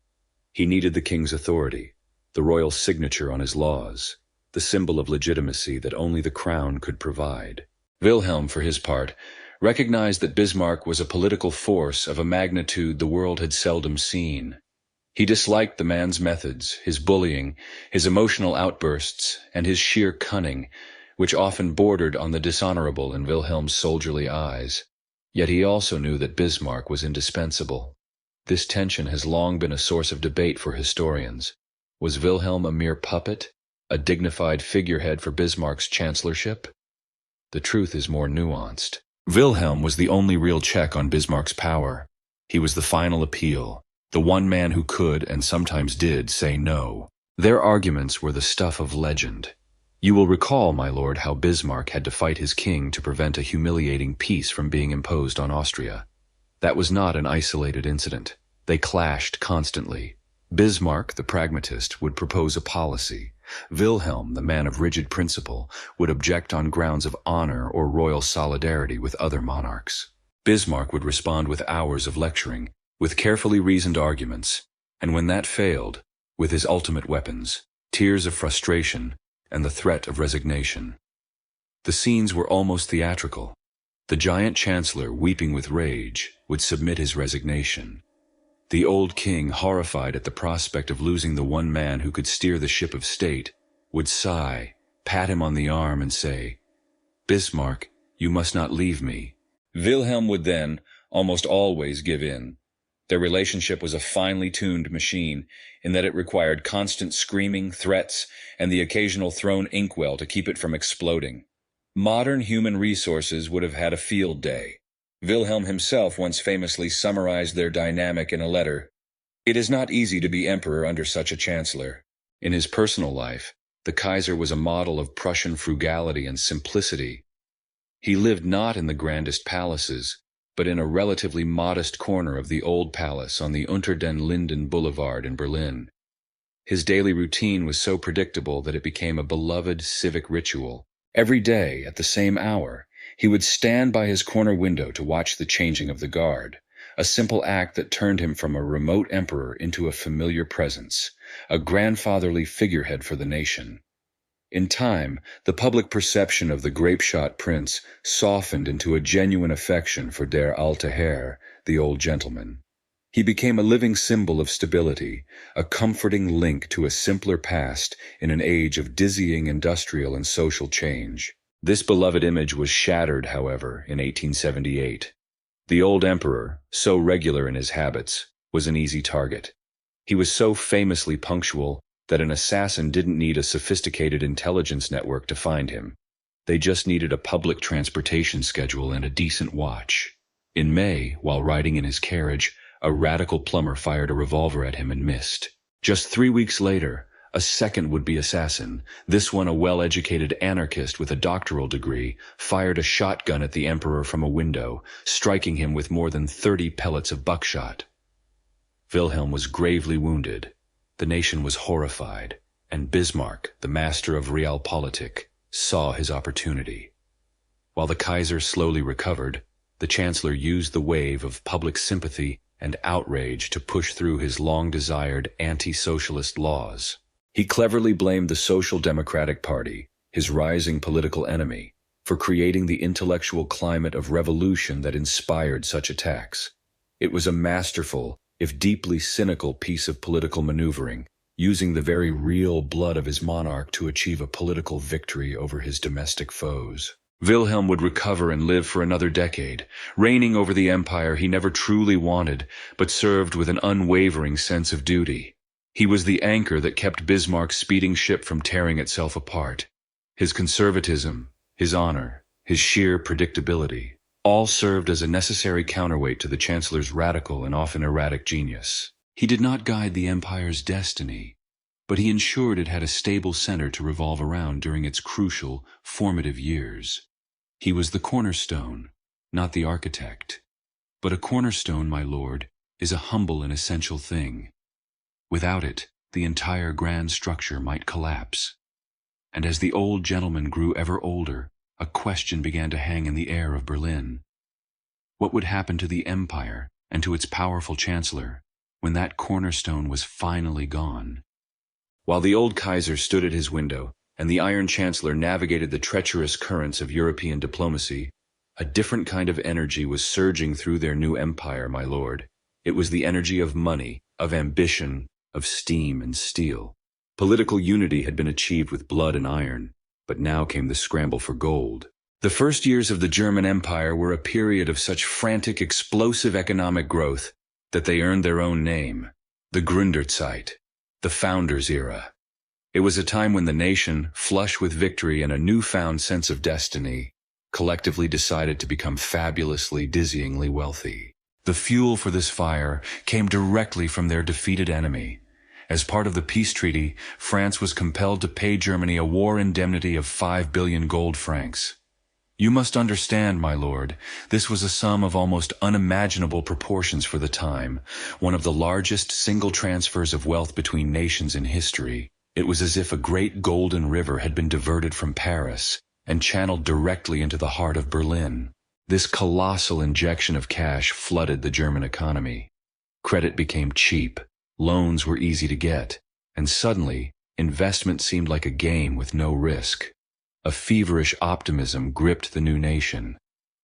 He needed the king's authority, the royal signature on his laws, the symbol of legitimacy that only the crown could provide. Wilhelm, for his part, recognized that Bismarck was a political force of a magnitude the world had seldom seen. He disliked the man's methods, his bullying, his emotional outbursts, and his sheer cunning, which often bordered on the dishonorable in Wilhelm's soldierly eyes. Yet he also knew that Bismarck was indispensable. This tension has long been a source of debate for historians. Was Wilhelm a mere puppet, a dignified figurehead for Bismarck's chancellorship? The truth is more nuanced. Wilhelm was the only real check on Bismarck's power. He was the final appeal, the one man who could, and sometimes did, say no. Their arguments were the stuff of legend. You will recall, my lord, how Bismarck had to fight his king to prevent a humiliating peace from being imposed on Austria. That was not an isolated incident. They clashed constantly. Bismarck, the pragmatist, would propose a policy. Wilhelm, the man of rigid principle, would object on grounds of honor or royal solidarity with other monarchs. Bismarck would respond with hours of lecturing, with carefully reasoned arguments, and when that failed, with his ultimate weapons, tears of frustration and the threat of resignation. The scenes were almost theatrical. The giant chancellor, weeping with rage, would submit his resignation. The old king, horrified at the prospect of losing the one man who could steer the ship of state, would sigh, pat him on the arm and say, "Bismarck, you must not leave me." Wilhelm would then, almost always, give in. Their relationship was a finely tuned machine, in that it required constant screaming, threats, and the occasional thrown inkwell to keep it from exploding. Modern human resources would have had a field day. Wilhelm himself once famously summarized their dynamic in a letter. "It is not easy to be emperor under such a chancellor." In his personal life, the Kaiser was a model of Prussian frugality and simplicity. He lived not in the grandest palaces, but in a relatively modest corner of the old palace on the Unter den Linden Boulevard in Berlin. His daily routine was so predictable that it became a beloved civic ritual. Every day, at the same hour, he would stand by his corner window to watch the changing of the guard, a simple act that turned him from a remote emperor into a familiar presence, a grandfatherly figurehead for the nation. In time, the public perception of the grape-shot prince softened into a genuine affection for der alte Herr, the old gentleman. He became a living symbol of stability, a comforting link to a simpler past in an age of dizzying industrial and social change. This beloved image was shattered, however, in 1878. The old emperor, so regular in his habits, was an easy target. He was so famously punctual that an assassin didn't need a sophisticated intelligence network to find him. They just needed a public transportation schedule and a decent watch. In May, while riding in his carriage, a radical plumber fired a revolver at him and missed. Just 3 weeks later, a second would-be assassin, this one a well-educated anarchist with a doctoral degree, fired a shotgun at the emperor from a window, striking him with more than 30 pellets of buckshot. Wilhelm was gravely wounded. The nation was horrified, and Bismarck, the master of realpolitik, saw his opportunity. While the Kaiser slowly recovered, the Chancellor used the wave of public sympathy and outrage to push through his long-desired anti-socialist laws. He cleverly blamed the Social Democratic Party, his rising political enemy, for creating the intellectual climate of revolution that inspired such attacks. It was a masterful, if deeply cynical piece of political maneuvering, using the very real blood of his monarch to achieve a political victory over his domestic foes. Wilhelm would recover and live for another decade, reigning over the empire he never truly wanted, but served with an unwavering sense of duty. He was the anchor that kept Bismarck's speeding ship from tearing itself apart. His conservatism, his honor, his sheer predictability, all served as a necessary counterweight to the Chancellor's radical and often erratic genius. He did not guide the empire's destiny, but he ensured it had a stable center to revolve around during its crucial, formative years. He was the cornerstone, not the architect. But a cornerstone, my lord, is a humble and essential thing. Without it, the entire grand structure might collapse. And as the old gentleman grew ever older, a question began to hang in the air of Berlin. What would happen to the empire and to its powerful chancellor when that cornerstone was finally gone? While the old Kaiser stood at his window and the Iron Chancellor navigated the treacherous currents of European diplomacy, a different kind of energy was surging through their new empire, my lord. It was the energy of money, of ambition, of steam and steel. Political unity had been achieved with blood and iron, but now came the scramble for gold. The first years of the German Empire were a period of such frantic, explosive economic growth that they earned their own name, the Gründerzeit, the Founders' Era. It was a time when the nation, flush with victory and a newfound sense of destiny, collectively decided to become fabulously, dizzyingly wealthy. The fuel for this fire came directly from their defeated enemy. As part of the peace treaty, France was compelled to pay Germany a war indemnity of 5 billion gold francs. You must understand, my lord, this was a sum of almost unimaginable proportions for the time, one of the largest single transfers of wealth between nations in history. It was as if a great golden river had been diverted from Paris and channeled directly into the heart of Berlin. This colossal injection of cash flooded the German economy. Credit became cheap, loans were easy to get, and suddenly, investment seemed like a game with no risk. A feverish optimism gripped the new nation.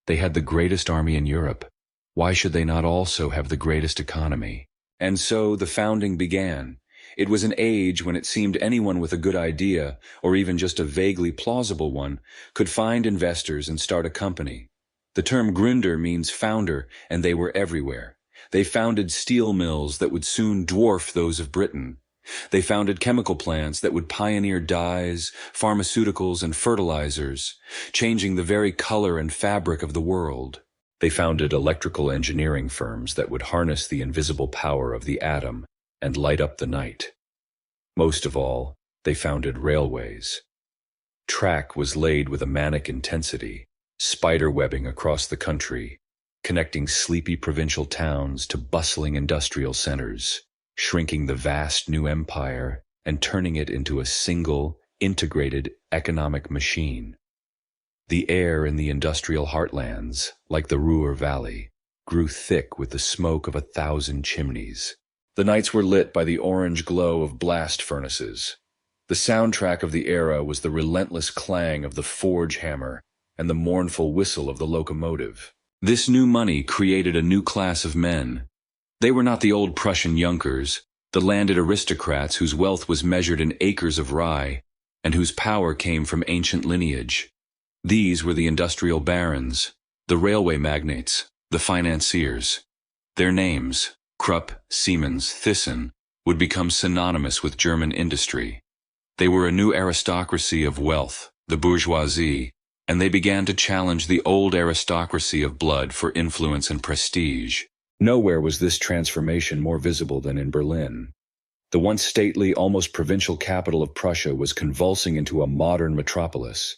They had the greatest army in Europe. Why should they not also have the greatest economy? And so the founding began. It was an age when it seemed anyone with a good idea, or even just a vaguely plausible one, could find investors and start a company. The term Gründer means founder, and they were everywhere. They founded steel mills that would soon dwarf those of Britain. They founded chemical plants that would pioneer dyes, pharmaceuticals, and fertilizers, changing the very color and fabric of the world. They founded electrical engineering firms that would harness the invisible power of the atom and light up the night. Most of all, they founded railways. Track was laid with a manic intensity, spider webbing across the country, connecting sleepy provincial towns to bustling industrial centers, shrinking the vast new empire and turning it into a single, integrated economic machine. The air in the industrial heartlands, like the Ruhr Valley, grew thick with the smoke of 1,000 chimneys. The nights were lit by the orange glow of blast furnaces. The soundtrack of the era was the relentless clang of the forge hammer and the mournful whistle of the locomotive. This new money created a new class of men. They were not the old Prussian Junkers, the landed aristocrats whose wealth was measured in acres of rye, and whose power came from ancient lineage. These were the industrial barons, the railway magnates, the financiers. Their names, Krupp, Siemens, Thyssen, would become synonymous with German industry. They were a new aristocracy of wealth, the bourgeoisie, and they began to challenge the old aristocracy of blood for influence and prestige. Nowhere was this transformation more visible than in Berlin. The once stately, almost provincial capital of Prussia was convulsing into a modern metropolis.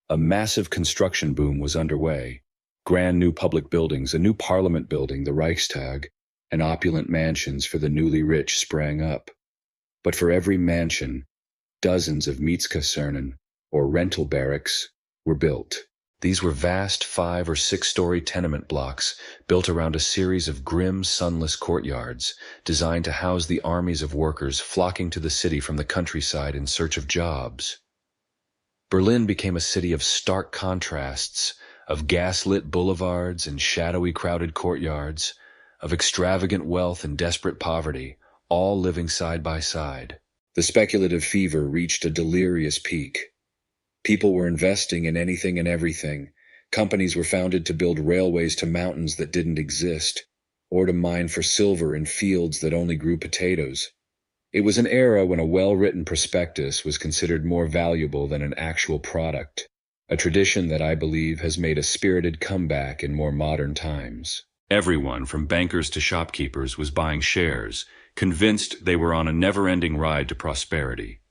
A massive construction boom was underway. Grand new public buildings, a new parliament building, the Reichstag, and opulent mansions for the newly rich sprang up. But for every mansion, dozens of Mietskasernen, or rental barracks, were built. These were vast 5- or 6-story tenement blocks built around a series of grim, sunless courtyards designed to house the armies of workers flocking to the city from the countryside in search of jobs. Berlin became a city of stark contrasts, of gas-lit boulevards and shadowy crowded courtyards, of extravagant wealth and desperate poverty, all living side by side. The speculative fever reached a delirious peak. People were investing in anything and everything. Companies were founded to build railways to mountains that didn't exist, or to mine for silver in fields that only grew potatoes. It was an era when a well-written prospectus was considered more valuable than an actual product, a tradition that I believe has made a spirited comeback in more modern times. Everyone, from bankers to shopkeepers, was buying shares, convinced they were on a never-ending ride to prosperity.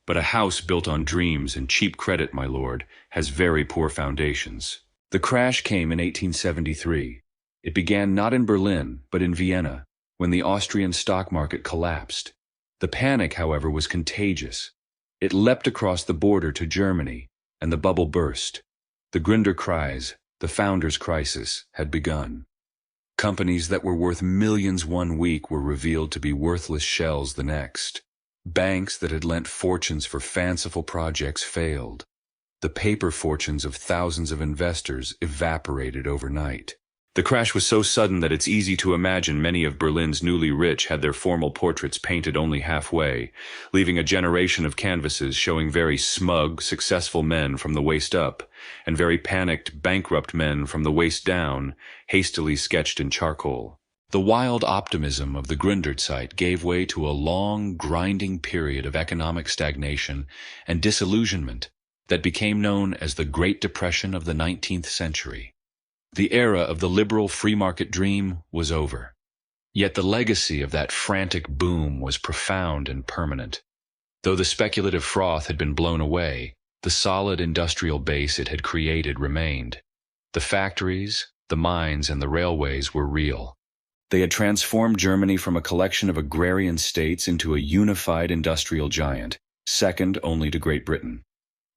But a house built on dreams and cheap credit, my lord, has very poor foundations. The crash came in 1873. It began not in Berlin, but in Vienna, when the Austrian stock market collapsed. The panic, however, was contagious. It leapt across the border to Germany, and the bubble burst. The Gründerkreis, The founders' crisis had begun. Companies that were worth millions one week were revealed to be worthless shells the next. Banks that had lent fortunes for fanciful projects failed. The paper fortunes of thousands of investors evaporated overnight. The crash was so sudden that it's easy to imagine many of Berlin's newly rich had their formal portraits painted only halfway, leaving a generation of canvases showing very smug, successful men from the waist up, and very panicked, bankrupt men from the waist down, hastily sketched in charcoal. The wild optimism of the Gründerzeit gave way to a long, grinding period of economic stagnation and disillusionment that became known as the Great Depression of the 19th century. The era of the liberal free market dream was over. Yet the legacy of that frantic boom was profound and permanent. Though the speculative froth had been blown away, the solid industrial base it had created remained. The factories, the mines, and the railways were real. They had transformed Germany from a collection of agrarian states into a unified industrial giant, second only to Great Britain.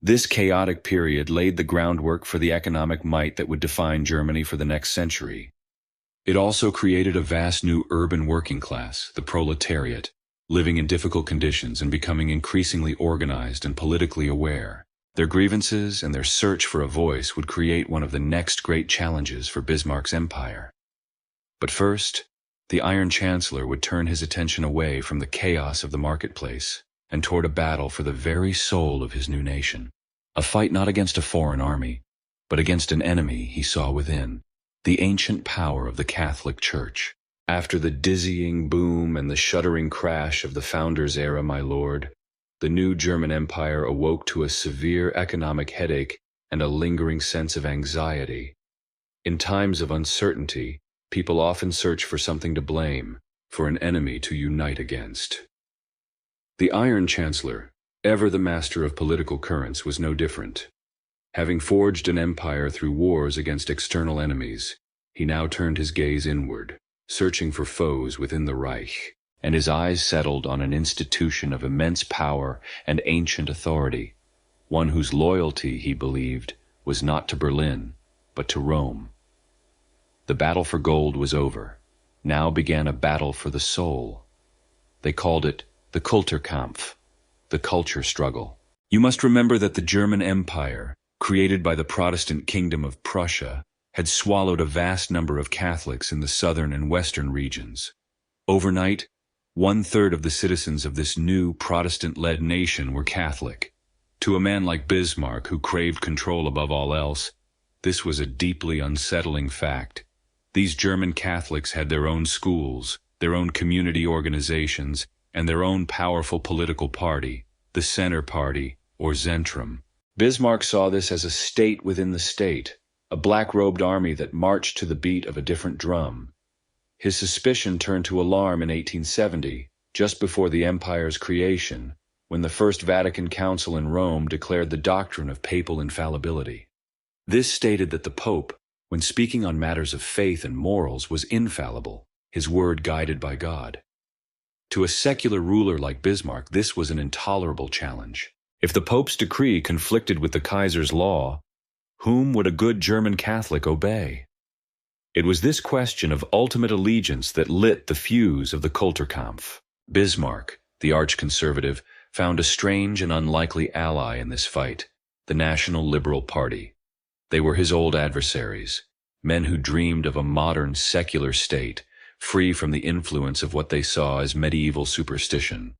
This chaotic period laid the groundwork for the economic might that would define Germany for the next century. It also created a vast new urban working class, the proletariat, living in difficult conditions and becoming increasingly organized and politically aware. Their grievances and their search for a voice would create one of the next great challenges for Bismarck's empire. But first, the Iron Chancellor would turn his attention away from the chaos of the marketplace and toward a battle for the very soul of his new nation. A fight not against a foreign army, but against an enemy he saw within, the ancient power of the Catholic Church. After the dizzying boom and the shuddering crash of the Founders' era, my lord, the new German Empire awoke to a severe economic headache and a lingering sense of anxiety. In times of uncertainty, people often search for something to blame, for an enemy to unite against. The Iron Chancellor, ever the master of political currents, was no different. Having forged an empire through wars against external enemies, he now turned his gaze inward, searching for foes within the Reich, and his eyes settled on an institution of immense power and ancient authority, one whose loyalty, he believed, was not to Berlin, but to Rome. The battle for gold was over. Now began a battle for the soul. They called it the Kulturkampf, the culture struggle. You must remember that the German Empire, created by the Protestant Kingdom of Prussia, had swallowed a vast number of Catholics in the southern and western regions. Overnight, 1/3 of the citizens of this new Protestant-led nation were Catholic. To a man like Bismarck, who craved control above all else, this was a deeply unsettling fact. These German Catholics had their own schools, their own community organizations, and their own powerful political party, the Center Party, or Zentrum. Bismarck saw this as a state within the state, a black-robed army that marched to the beat of a different drum. His suspicion turned to alarm in 1870, just before the empire's creation, when the First Vatican Council in Rome declared the doctrine of papal infallibility. This stated that the Pope, when speaking on matters of faith and morals, was infallible, his word guided by God. To a secular ruler like Bismarck, this was an intolerable challenge. If the Pope's decree conflicted with the Kaiser's law, whom would a good German Catholic obey? It was this question of ultimate allegiance that lit the fuse of the Kulturkampf. Bismarck, the arch-conservative, found a strange and unlikely ally in this fight, the National Liberal Party. They were his old adversaries, men who dreamed of a modern secular state, free from the influence of what they saw as medieval superstition.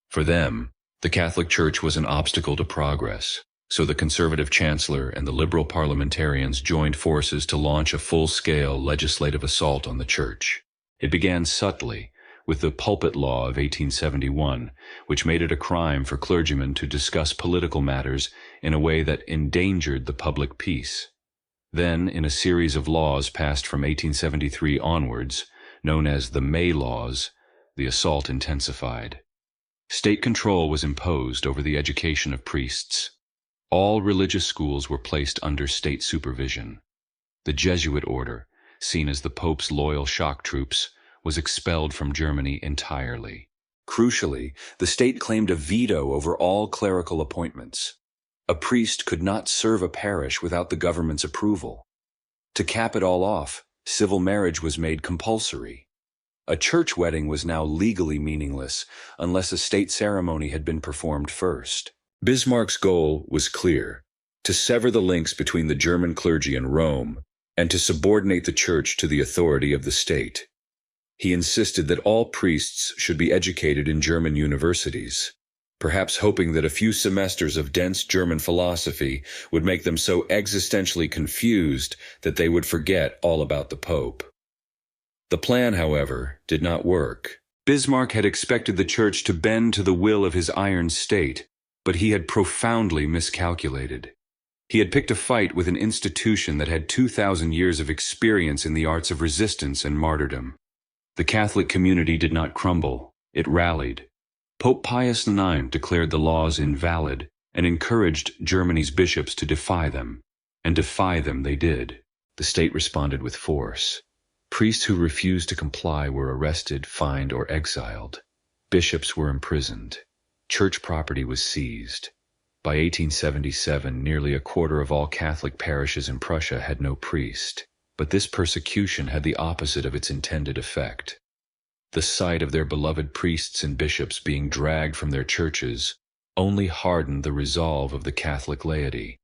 For them, the Catholic Church was an obstacle to progress, so the conservative chancellor and the liberal parliamentarians joined forces to launch a full-scale legislative assault on the Church. It began subtly, with the Pulpit Law of 1871, which made it a crime for clergymen to discuss political matters in a way that endangered the public peace. Then, in a series of laws passed from 1873 onwards, known as the May Laws, the assault intensified. State control was imposed over the education of priests. All religious schools were placed under state supervision. The Jesuit order, seen as the Pope's loyal shock troops, was expelled from Germany entirely. Crucially, the state claimed a veto over all clerical appointments. A priest could not serve a parish without the government's approval. To cap it all off, civil marriage was made compulsory. A church wedding was now legally meaningless unless a state ceremony had been performed first. Bismarck's goal was clear: to sever the links between the German clergy and Rome, and to subordinate the church to the authority of the state. He insisted that all priests should be educated in German universities, perhaps hoping that a few semesters of dense German philosophy would make them so existentially confused that they would forget all about the Pope. The plan, however, did not work. Bismarck had expected the church to bend to the will of his iron state, but he had profoundly miscalculated. He had picked a fight with an institution that had 2,000 years of experience in the arts of resistance and martyrdom. The Catholic community did not crumble, it rallied. Pope Pius IX declared the laws invalid and encouraged Germany's bishops to defy them, and defy them they did. The state responded with force. Priests who refused to comply were arrested, fined, or exiled. Bishops were imprisoned. Church property was seized. By 1877, nearly a quarter of all Catholic parishes in Prussia had no priest. But this persecution had the opposite of its intended effect. The sight of their beloved priests and bishops being dragged from their churches only hardened the resolve of the Catholic laity.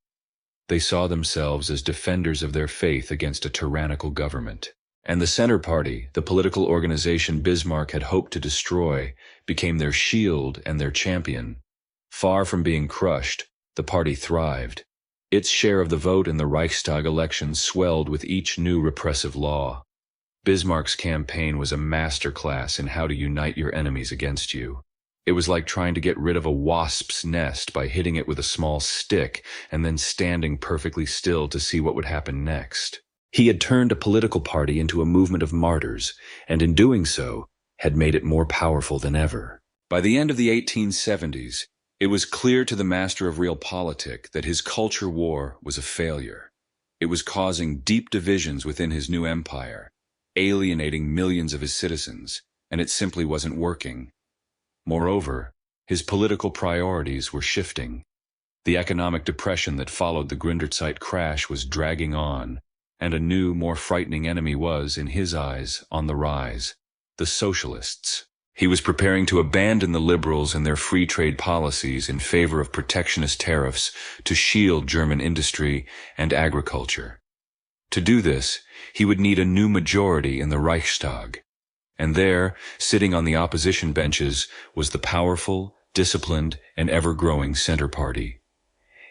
They saw themselves as defenders of their faith against a tyrannical government. And the Center Party, the political organization Bismarck had hoped to destroy, became their shield and their champion. Far from being crushed, the party thrived. Its share of the vote in the Reichstag elections swelled with each new repressive law. Bismarck's campaign was a masterclass in how to unite your enemies against you. It was like trying to get rid of a wasp's nest by hitting it with a small stick and then standing perfectly still to see what would happen next. He had turned a political party into a movement of martyrs, and in doing so, had made it more powerful than ever. By the end of the 1870s, it was clear to the master of realpolitik that his culture war was a failure. It was causing deep divisions within his new empire, alienating millions of his citizens, and it simply wasn't working. Moreover, his political priorities were shifting. The economic depression that followed the Gründerzeit crash was dragging on, and a new, more frightening enemy was, in his eyes, on the rise: the socialists. He was preparing to abandon the liberals and their free trade policies in favor of protectionist tariffs to shield German industry and agriculture. To do this, he would need a new majority in the Reichstag. And there, sitting on the opposition benches, was the powerful, disciplined, and ever-growing Center Party.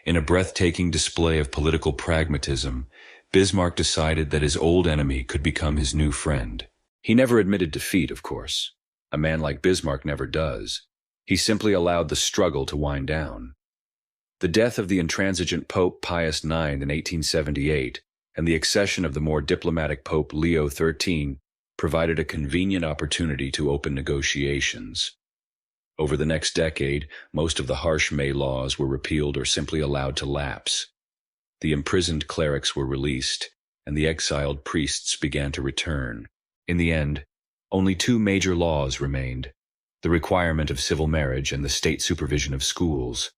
In a breathtaking display of political pragmatism, Bismarck decided that his old enemy could become his new friend. He never admitted defeat, of course. A man like Bismarck never does. He simply allowed the struggle to wind down. The death of the intransigent Pope Pius IX in 1878 and the accession of the more diplomatic Pope Leo XIII provided a convenient opportunity to open negotiations. Over the next decade, most of the harsh May laws were repealed or simply allowed to lapse. The imprisoned clerics were released, and the exiled priests began to return. In the end, only two major laws remained: the requirement of civil marriage and the state supervision of schools,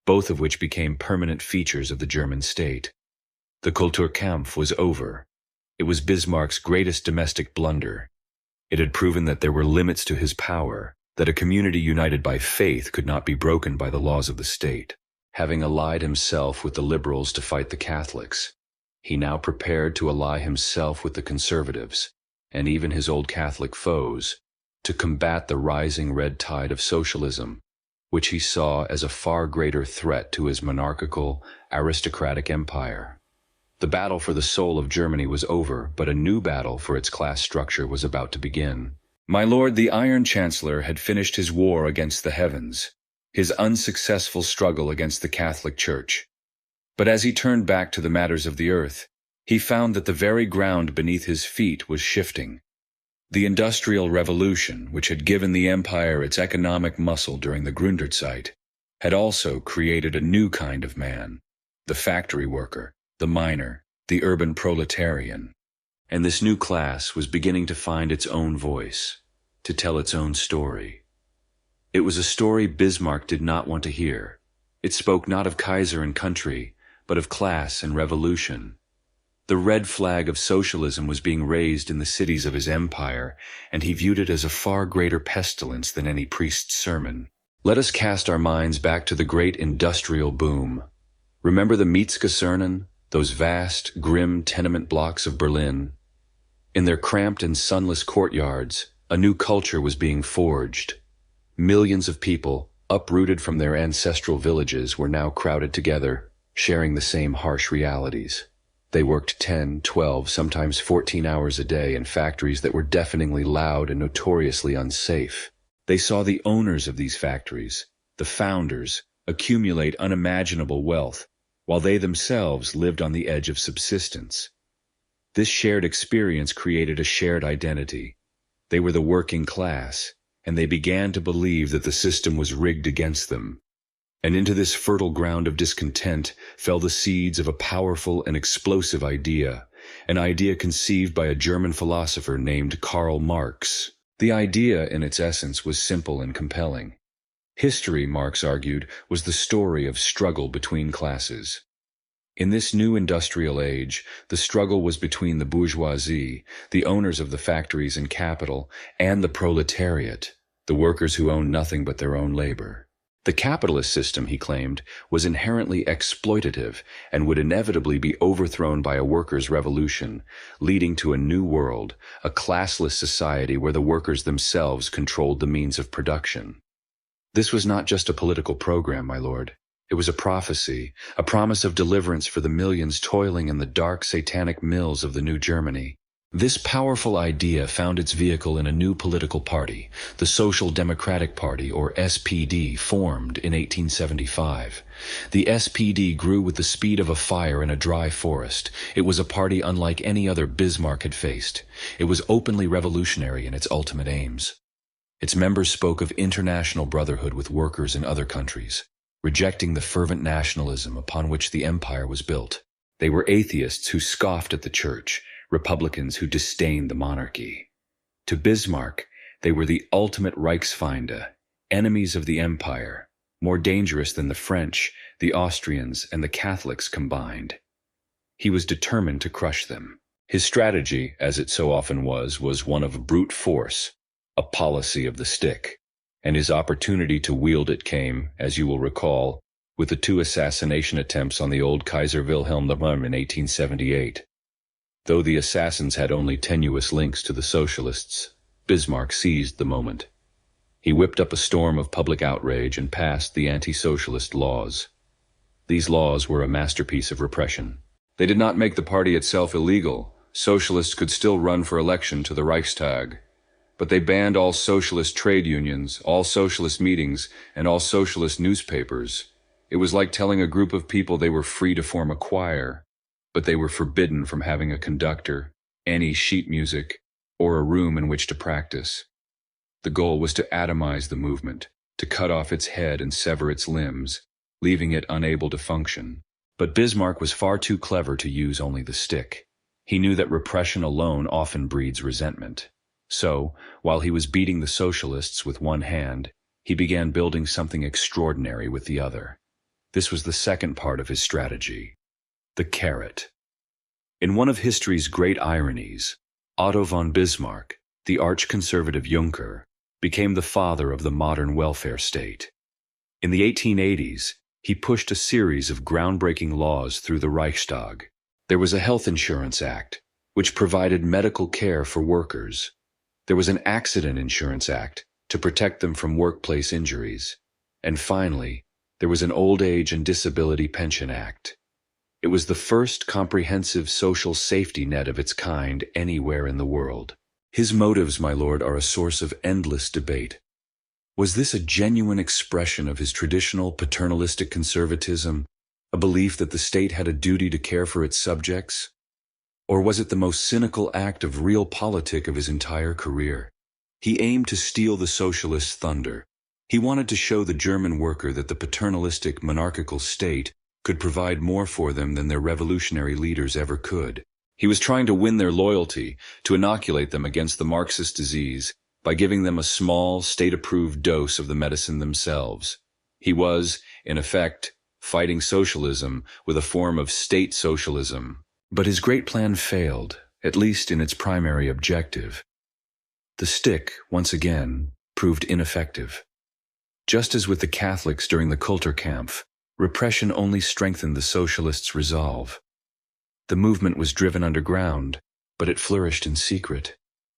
both of which became permanent features of the German state. The Kulturkampf was over. It was Bismarck's greatest domestic blunder. It had proven that there were limits to his power, that a community united by faith could not be broken by the laws of the state. Having allied himself with the liberals to fight the Catholics, he now prepared to ally himself with the conservatives, and even his old Catholic foes, to combat the rising red tide of socialism, which he saw as a far greater threat to his monarchical, aristocratic empire. The battle for the soul of Germany was over, but a new battle for its class structure was about to begin. My lord, the Iron Chancellor, had finished his war against the heavens, his unsuccessful struggle against the Catholic Church. But as he turned back to the matters of the earth, he found that the very ground beneath his feet was shifting. The Industrial Revolution, which had given the empire its economic muscle during the Gründerzeit, had also created a new kind of man: the factory worker, the miner, the urban proletarian. And this new class was beginning to find its own voice, to tell its own story. It was a story Bismarck did not want to hear. It spoke not of Kaiser and country, but of class and revolution. The red flag of socialism was being raised in the cities of his empire, and he viewed it as a far greater pestilence than any priest's sermon. Let us cast our minds back to the great industrial boom. Remember the Mietskasernen, those vast, grim tenement blocks of Berlin? In their cramped and sunless courtyards, a new culture was being forged. Millions of people, uprooted from their ancestral villages, were now crowded together, sharing the same harsh realities. They worked 10, 12, sometimes 14 hours a day in factories that were deafeningly loud and notoriously unsafe. They saw the owners of these factories, the founders, accumulate unimaginable wealth, while they themselves lived on the edge of subsistence. This shared experience created a shared identity. They were the working class, and they began to believe that the system was rigged against them. And into this fertile ground of discontent fell the seeds of a powerful and explosive idea, an idea conceived by a German philosopher named Karl Marx. The idea, in its essence, was simple and compelling. History, Marx argued, was the story of struggle between classes. In this new industrial age, the struggle was between the bourgeoisie, the owners of the factories and capital, and the proletariat, the workers who owned nothing but their own labor. The capitalist system, he claimed, was inherently exploitative and would inevitably be overthrown by a workers' revolution, leading to a new world, a classless society where the workers themselves controlled the means of production. This was not just a political program, my lord. It was a prophecy, a promise of deliverance for the millions toiling in the dark satanic mills of the New Germany. This powerful idea found its vehicle in a new political party, the Social Democratic Party, or SPD, formed in 1875. The SPD grew with the speed of a fire in a dry forest. It was a party unlike any other Bismarck had faced. It was openly revolutionary in its ultimate aims. Its members spoke of international brotherhood with workers in other countries, rejecting the fervent nationalism upon which the empire was built. They were atheists who scoffed at the church, Republicans who disdained the monarchy. To Bismarck, they were the ultimate Reichsfeinde, enemies of the empire, more dangerous than the French, the Austrians, and the Catholics combined. He was determined to crush them. His strategy, as it so often was one of brute force, a policy of the stick, and his opportunity to wield it came, as you will recall, with the 2 assassination attempts on the old Kaiser Wilhelm II in 1878. Though the assassins had only tenuous links to the socialists, Bismarck seized the moment. He whipped up a storm of public outrage and passed the anti-socialist laws. These laws were a masterpiece of repression. They did not make the party itself illegal. Socialists could still run for election to the Reichstag. But they banned all socialist trade unions, all socialist meetings, and all socialist newspapers. It was like telling a group of people they were free to form a choir, but they were forbidden from having a conductor, any sheet music, or a room in which to practice. The goal was to atomize the movement, to cut off its head and sever its limbs, leaving it unable to function. But Bismarck was far too clever to use only the stick. He knew that repression alone often breeds resentment. So, while he was beating the socialists with one hand, he began building something extraordinary with the other. This was the second part of his strategy. The carrot. In one of history's great ironies, Otto von Bismarck, the arch-conservative Junker, became the father of the modern welfare state. In the 1880s, he pushed a series of groundbreaking laws through the Reichstag. There was a Health Insurance Act, which provided medical care for workers. There was an Accident Insurance Act to protect them from workplace injuries. And finally, there was an Old Age and Disability Pension Act. It was the first comprehensive social safety net of its kind anywhere in the world. His motives, my lord, are a source of endless debate. Was this a genuine expression of his traditional paternalistic conservatism, a belief that the state had a duty to care for its subjects? Or was it the most cynical act of realpolitik of his entire career? He aimed to steal the socialist thunder. He wanted to show the German worker that the paternalistic monarchical state could provide more for them than their revolutionary leaders ever could. He was trying to win their loyalty, to inoculate them against the Marxist disease, by giving them a small, state-approved dose of the medicine themselves. He was, in effect, fighting socialism with a form of state socialism. But his great plan failed, at least in its primary objective. The stick, once again, proved ineffective. Just as with the Catholics during the Kulturkampf, repression only strengthened the socialists' resolve. The movement was driven underground, but it flourished in secret.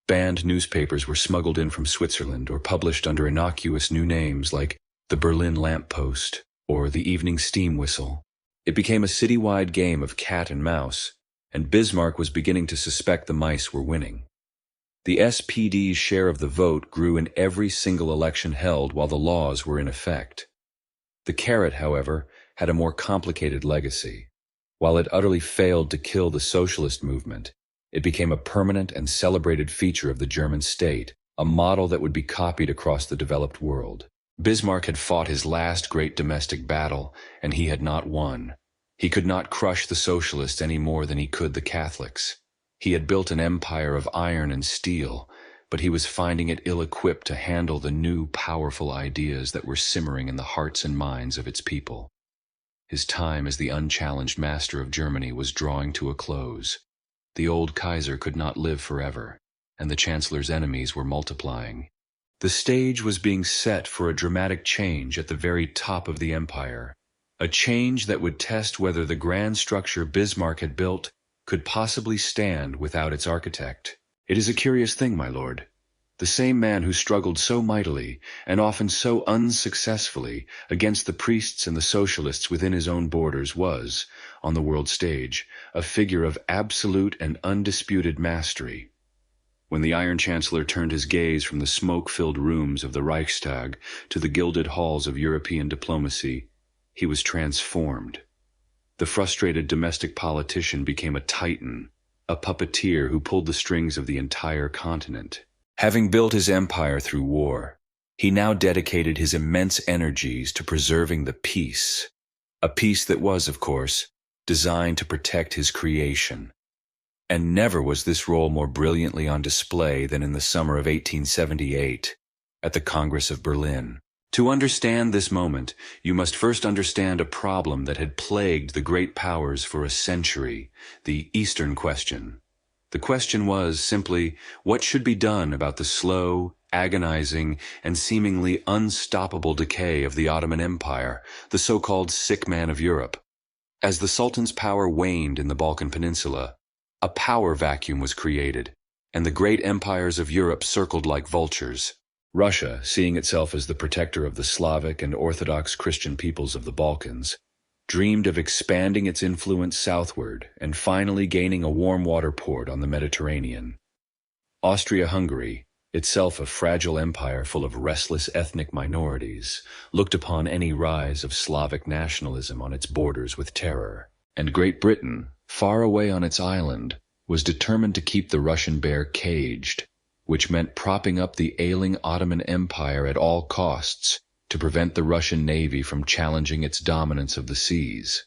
Banned newspapers were smuggled in from Switzerland or published under innocuous new names like the Berlin Lamp Post or the Evening Steam Whistle. It became a citywide game of cat and mouse, and Bismarck was beginning to suspect the mice were winning. The SPD's share of the vote grew in every single election held while the laws were in effect. The carrot, however, had a more complicated legacy. While it utterly failed to kill the socialist movement, it became a permanent and celebrated feature of the German state, a model that would be copied across the developed world. Bismarck had fought his last great domestic battle, and he had not won. He could not crush the socialists any more than he could the Catholics. He had built an empire of iron and steel, but he was finding it ill-equipped to handle the new, powerful ideas that were simmering in the hearts and minds of its people. His time as the unchallenged master of Germany was drawing to a close. The old Kaiser could not live forever, and the Chancellor's enemies were multiplying. The stage was being set for a dramatic change at the very top of the empire, a change that would test whether the grand structure Bismarck had built could possibly stand without its architect. It is a curious thing, my lord. The same man who struggled so mightily, and often so unsuccessfully, against the priests and the socialists within his own borders was, on the world stage, a figure of absolute and undisputed mastery. When the Iron Chancellor turned his gaze from the smoke-filled rooms of the Reichstag to the gilded halls of European diplomacy, he was transformed. The frustrated domestic politician became a titan, a puppeteer who pulled the strings of the entire continent. Having built his empire through war, he now dedicated his immense energies to preserving the peace, a peace that was, of course, designed to protect his creation. And never was this role more brilliantly on display than in the summer of 1878, at the Congress of Berlin. To understand this moment, you must first understand a problem that had plagued the great powers for a century, the Eastern question. The question was simply, what should be done about the slow, agonizing, and seemingly unstoppable decay of the Ottoman Empire, the so-called sick man of Europe? As the Sultan's power waned in the Balkan Peninsula, a power vacuum was created, and the great empires of Europe circled like vultures. Russia, seeing itself as the protector of the Slavic and Orthodox Christian peoples of the Balkans, dreamed of expanding its influence southward and finally gaining a warm water port on the Mediterranean. Austria-Hungary, itself a fragile empire full of restless ethnic minorities, looked upon any rise of Slavic nationalism on its borders with terror. And Great Britain, far away on its island, was determined to keep the Russian bear caged, which meant propping up the ailing Ottoman Empire at all costs to prevent the Russian navy from challenging its dominance of the seas.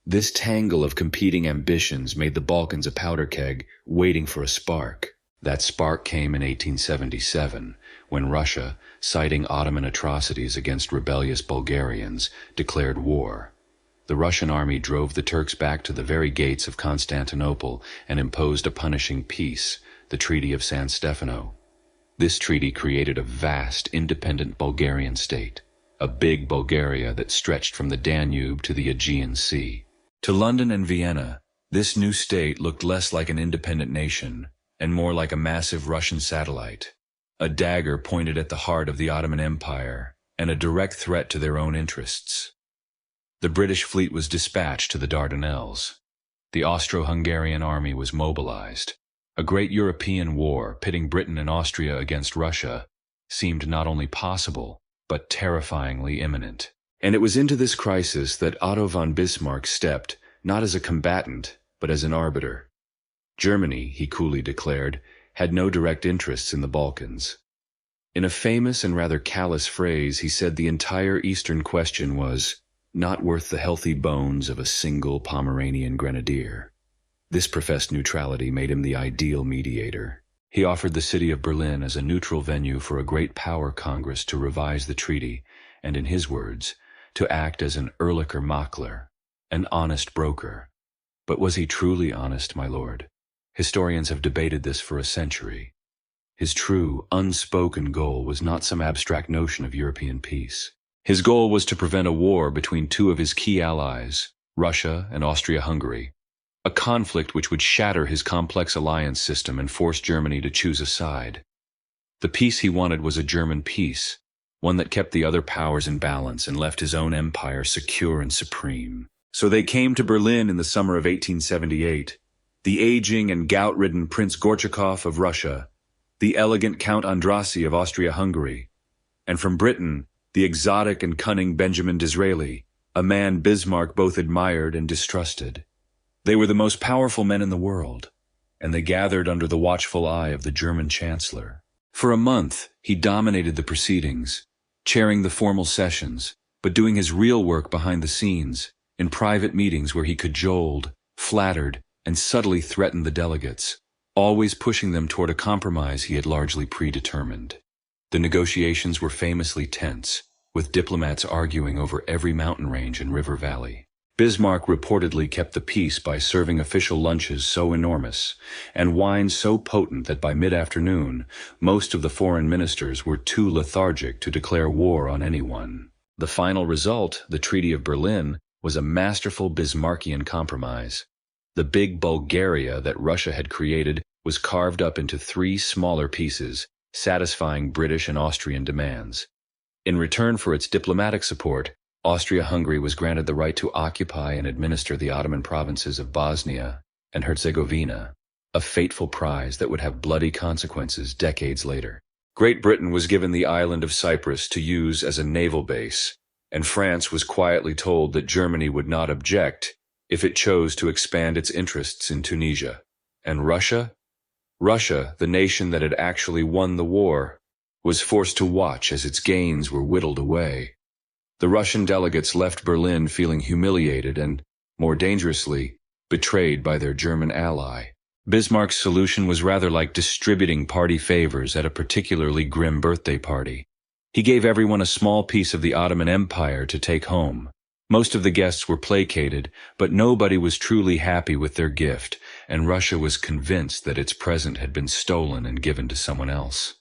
This tangle of competing ambitions made the Balkans a powder keg waiting for a spark. That spark came in 1877, when Russia, citing Ottoman atrocities against rebellious Bulgarians, declared war. The Russian army drove the Turks back to the very gates of Constantinople and imposed a punishing peace, the Treaty of San Stefano. This treaty created a vast, independent Bulgarian state, a big Bulgaria that stretched from the Danube to the Aegean Sea. To London and Vienna, this new state looked less like an independent nation and more like a massive Russian satellite, a dagger pointed at the heart of the Ottoman Empire and a direct threat to their own interests. The British fleet was dispatched to the Dardanelles. The Austro-Hungarian army was mobilized. A great European war, pitting Britain and Austria against Russia, seemed not only possible, but terrifyingly imminent. And it was into this crisis that Otto von Bismarck stepped, not as a combatant, but as an arbiter. Germany, he coolly declared, had no direct interests in the Balkans. In a famous and rather callous phrase, he said the entire Eastern question was not worth the healthy bones of a single Pomeranian grenadier. This professed neutrality made him the ideal mediator. He offered the city of Berlin as a neutral venue for a great power congress to revise the treaty, and in his words, to act as an Ehrlicher Makler, an honest broker. But was he truly honest, my lord? Historians have debated this for a century. His true, unspoken goal was not some abstract notion of European peace. His goal was to prevent a war between two of his key allies, Russia and Austria-Hungary, a conflict which would shatter his complex alliance system and force Germany to choose a side. The peace he wanted was a German peace, one that kept the other powers in balance and left his own empire secure and supreme. So they came to Berlin in the summer of 1878, the aging and gout-ridden Prince Gorchakov of Russia, the elegant Count Andrassy of Austria-Hungary, and from Britain, the exotic and cunning Benjamin Disraeli, a man Bismarck both admired and distrusted. They were the most powerful men in the world, and they gathered under the watchful eye of the German Chancellor. For a month, he dominated the proceedings, chairing the formal sessions, but doing his real work behind the scenes, in private meetings where he cajoled, flattered, and subtly threatened the delegates, always pushing them toward a compromise he had largely predetermined. The negotiations were famously tense, with diplomats arguing over every mountain range and river valley. Bismarck reportedly kept the peace by serving official lunches so enormous, and wine so potent that by mid-afternoon, most of the foreign ministers were too lethargic to declare war on anyone. The final result, the Treaty of Berlin, was a masterful Bismarckian compromise. The big Bulgaria that Russia had created was carved up into 3 smaller pieces, satisfying British and Austrian demands. In return for its diplomatic support, Austria-Hungary was granted the right to occupy and administer the Ottoman provinces of Bosnia and Herzegovina, a fateful prize that would have bloody consequences decades later. Great Britain was given the island of Cyprus to use as a naval base, and France was quietly told that Germany would not object if it chose to expand its interests in Tunisia. And Russia? Russia, the nation that had actually won the war, was forced to watch as its gains were whittled away. The Russian delegates left Berlin feeling humiliated and, more dangerously, betrayed by their German ally. Bismarck's solution was rather like distributing party favors at a particularly grim birthday party. He gave everyone a small piece of the Ottoman Empire to take home. Most of the guests were placated, but nobody was truly happy with their gift, and Russia was convinced that its present had been stolen and given to someone else.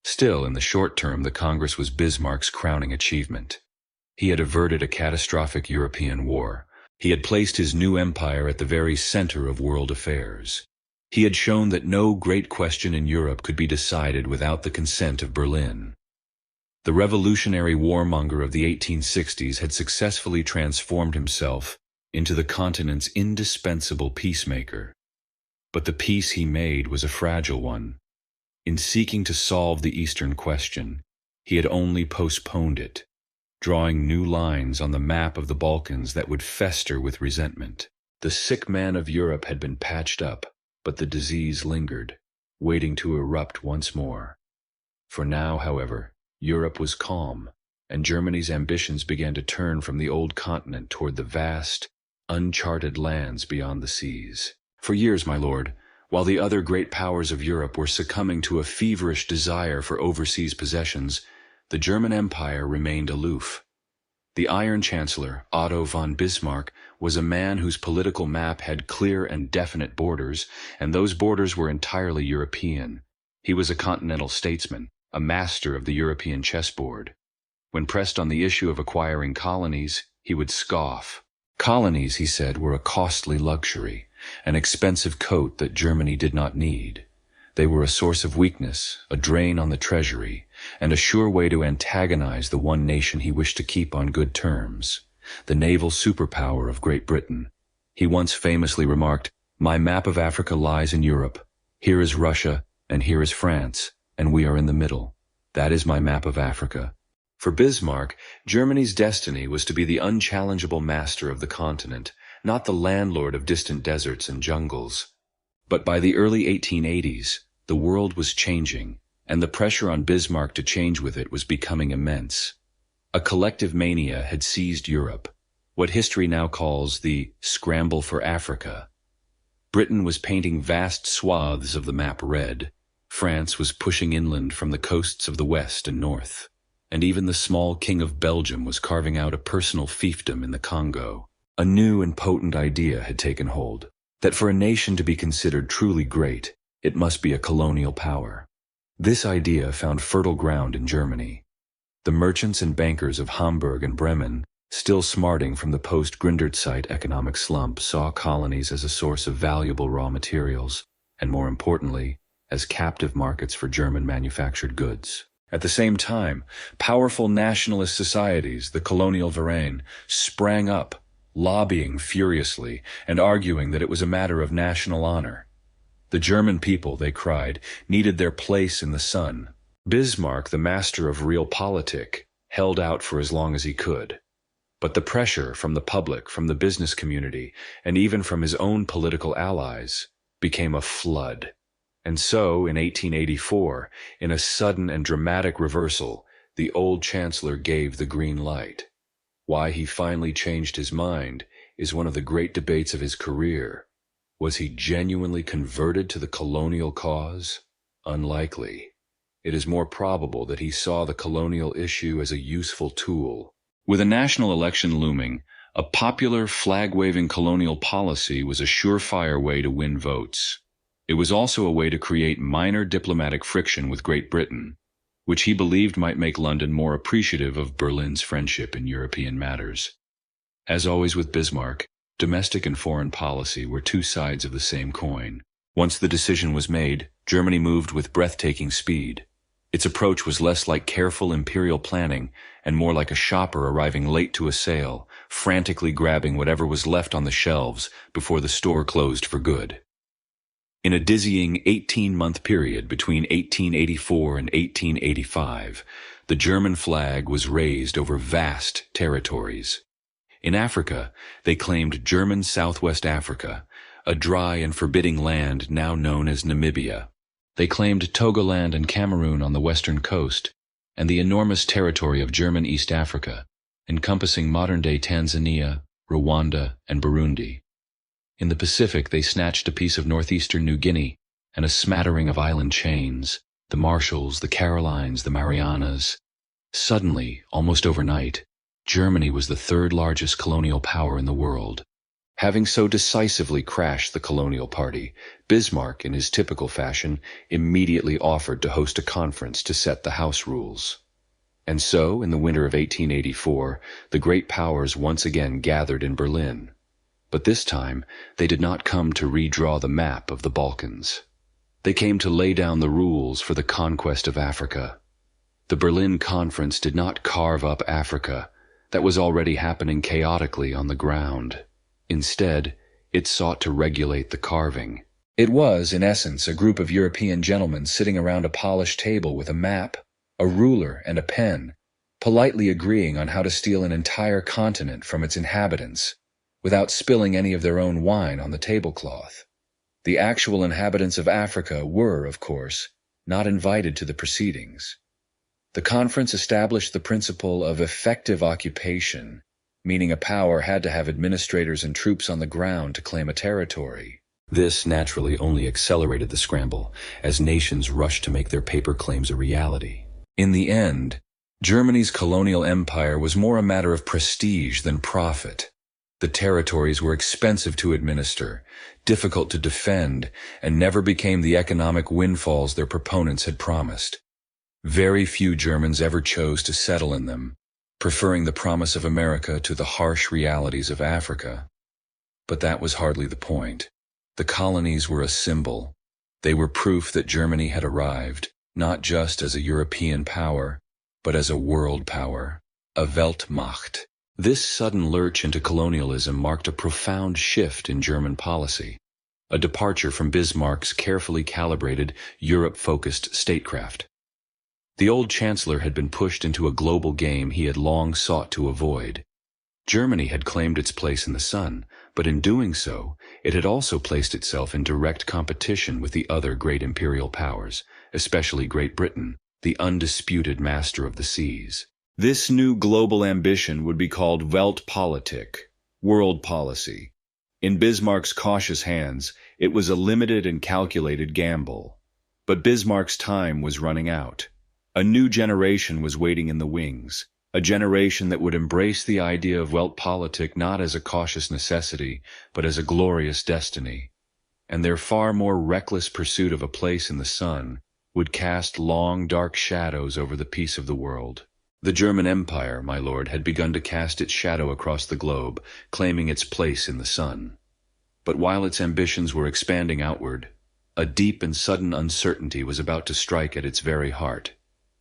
Still, in the short term, the Congress was Bismarck's crowning achievement. He had averted a catastrophic European war. He had placed his new empire at the very center of world affairs. He had shown that no great question in Europe could be decided without the consent of Berlin. The revolutionary warmonger of the 1860s had successfully transformed himself into the continent's indispensable peacemaker. But the peace he made was a fragile one. In seeking to solve the Eastern question, he had only postponed it, drawing new lines on the map of the Balkans that would fester with resentment. The sick man of Europe had been patched up, but the disease lingered, waiting to erupt once more. For now, however, Europe was calm, and Germany's ambitions began to turn from the old continent toward the vast, uncharted lands beyond the seas. For years, my lord, while the other great powers of Europe were succumbing to a feverish desire for overseas possessions, the German Empire remained aloof. The Iron Chancellor, Otto von Bismarck, was a man whose political map had clear and definite borders, and those borders were entirely European. He was a continental statesman, a master of the European chessboard. When pressed on the issue of acquiring colonies, he would scoff. Colonies, he said, were a costly luxury, an expensive coat that Germany did not need. They were a source of weakness, a drain on the treasury, and a sure way to antagonize the one nation he wished to keep on good terms, the naval superpower of Great Britain. He once famously remarked, "My map of Africa lies in Europe. Here is Russia, and here is France, and we are in the middle. That is my map of Africa." For Bismarck, Germany's destiny was to be the unchallengeable master of the continent, not the landlord of distant deserts and jungles. But by the early 1880s, the world was changing, and the pressure on Bismarck to change with it was becoming immense. A collective mania had seized Europe, what history now calls the scramble for Africa. Britain was painting vast swaths of the map red. France was pushing inland from the coasts of the west and north, and even the small King of Belgium was carving out a personal fiefdom in the Congo. A new and potent idea had taken hold, that for a nation to be considered truly great, it must be a colonial power. This idea found fertile ground in Germany. The merchants and bankers of Hamburg and Bremen, still smarting from the post-Gründerzeit economic slump, saw colonies as a source of valuable raw materials, and more importantly, as captive markets for German manufactured goods. At the same time, powerful nationalist societies, the colonial Verein, sprang up, lobbying furiously and arguing that it was a matter of national honor. The German people, they cried, needed their place in the sun. Bismarck, the master of realpolitik, held out for as long as he could. But the pressure from the public, from the business community, and even from his own political allies, became a flood. And so, in 1884, in a sudden and dramatic reversal, the old chancellor gave the green light. Why he finally changed his mind is one of the great debates of his career. Was he genuinely converted to the colonial cause? Unlikely. It is more probable that he saw the colonial issue as a useful tool. With a national election looming, a popular flag-waving colonial policy was a surefire way to win votes. It was also a way to create minor diplomatic friction with Great Britain, which he believed might make London more appreciative of Berlin's friendship in European matters. As always with Bismarck, domestic and foreign policy were two sides of the same coin. Once the decision was made, Germany moved with breathtaking speed. Its approach was less like careful imperial planning and more like a shopper arriving late to a sale, frantically grabbing whatever was left on the shelves before the store closed for good. In a dizzying 18-month period between 1884 and 1885, the German flag was raised over vast territories. In Africa, they claimed German Southwest Africa, a dry and forbidding land now known as Namibia. They claimed Togoland and Cameroon on the western coast, and the enormous territory of German East Africa, encompassing modern-day Tanzania, Rwanda, and Burundi. In the Pacific, they snatched a piece of northeastern New Guinea and a smattering of island chains, the Marshalls, the Carolines, the Marianas. Suddenly, almost overnight, Germany was the third largest colonial power in the world. Having so decisively crashed the colonial party, Bismarck, in his typical fashion, immediately offered to host a conference to set the house rules. And so, in the winter of 1884, the great powers once again gathered in Berlin. But this time, they did not come to redraw the map of the Balkans. They came to lay down the rules for the conquest of Africa. The Berlin Conference did not carve up Africa. That was already happening chaotically on the ground. Instead, it sought to regulate the carving. It was, in essence, a group of European gentlemen sitting around a polished table with a map, a ruler, and a pen, politely agreeing on how to steal an entire continent from its inhabitants, without spilling any of their own wine on the tablecloth. The actual inhabitants of Africa were, of course, not invited to the proceedings. The conference established the principle of effective occupation, meaning a power had to have administrators and troops on the ground to claim a territory. This naturally only accelerated the scramble, as nations rushed to make their paper claims a reality. In the end, Germany's colonial empire was more a matter of prestige than profit. The territories were expensive to administer, difficult to defend, and never became the economic windfalls their proponents had promised. Very few Germans ever chose to settle in them, preferring the promise of America to the harsh realities of Africa. But that was hardly the point. The colonies were a symbol. They were proof that Germany had arrived, not just as a European power, but as a world power, a Weltmacht. This sudden lurch into colonialism marked a profound shift in German policy, a departure from Bismarck's carefully calibrated, Europe-focused statecraft. The old chancellor had been pushed into a global game he had long sought to avoid. Germany had claimed its place in the sun, but in doing so, it had also placed itself in direct competition with the other great imperial powers, especially Great Britain, the undisputed master of the seas. This new global ambition would be called Weltpolitik, world policy. In Bismarck's cautious hands, it was a limited and calculated gamble. But Bismarck's time was running out. A new generation was waiting in the wings, a generation that would embrace the idea of Weltpolitik not as a cautious necessity, but as a glorious destiny. And their far more reckless pursuit of a place in the sun would cast long, dark shadows over the peace of the world. The German Empire, my lord, had begun to cast its shadow across the globe, claiming its place in the sun. But while its ambitions were expanding outward, a deep and sudden uncertainty was about to strike at its very heart.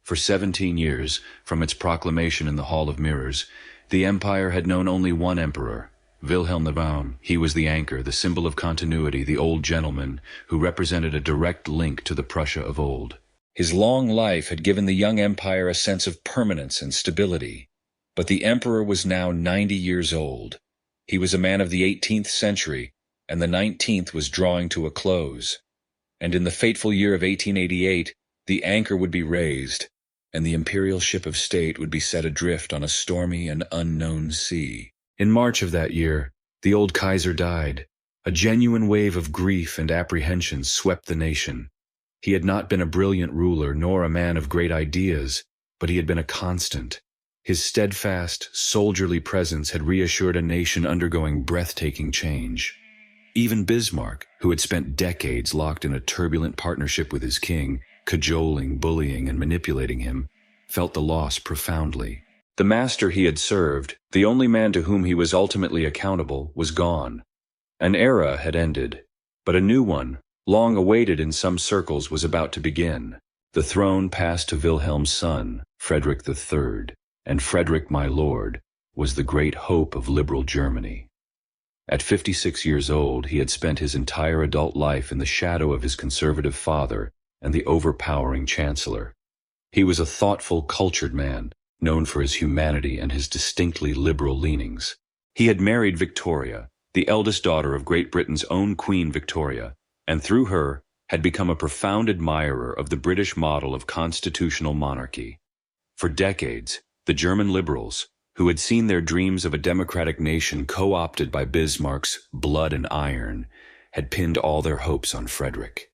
For 17 years, from its proclamation in the Hall of Mirrors, the empire had known only one emperor, Wilhelm II. He was the anchor, the symbol of continuity, the old gentleman who represented a direct link to the Prussia of old. His long life had given the young empire a sense of permanence and stability. But the emperor was now 90 years old. He was a man of the 18th century, and the 19th was drawing to a close. And in the fateful year of 1888, the anchor would be raised, and the imperial ship of state would be set adrift on a stormy and unknown sea. In March of that year, the old Kaiser died. A genuine wave of grief and apprehension swept the nation. He had not been a brilliant ruler nor a man of great ideas, but he had been a constant. His steadfast, soldierly presence had reassured a nation undergoing breathtaking change. Even Bismarck, who had spent decades locked in a turbulent partnership with his king, cajoling, bullying, and manipulating him, felt the loss profoundly. The master he had served, the only man to whom he was ultimately accountable, was gone. An era had ended, but a new one, long awaited in some circles, was about to begin. The throne passed to Wilhelm's son, Frederick III, and Frederick, my lord, was the great hope of liberal Germany. At 56 years old, he had spent his entire adult life in the shadow of his conservative father and the overpowering chancellor. He was a thoughtful, cultured man, known for his humanity and his distinctly liberal leanings. He had married Victoria, the eldest daughter of Great Britain's own Queen Victoria, and through her had become a profound admirer of the British model of constitutional monarchy. For decades, the German liberals, who had seen their dreams of a democratic nation co-opted by Bismarck's blood and iron, had pinned all their hopes on Frederick.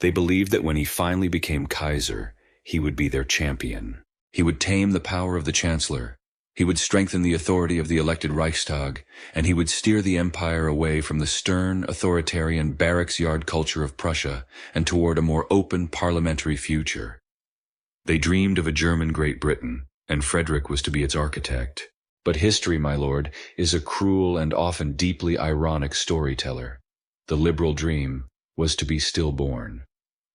They believed that when he finally became Kaiser, he would be their champion. He would tame the power of the Chancellor, he would strengthen the authority of the elected Reichstag, and he would steer the empire away from the stern, authoritarian barracks yard culture of Prussia and toward a more open parliamentary future. They dreamed of a German Great Britain, and Frederick was to be its architect. But history, my lord, is a cruel and often deeply ironic storyteller. The liberal dream was to be stillborn.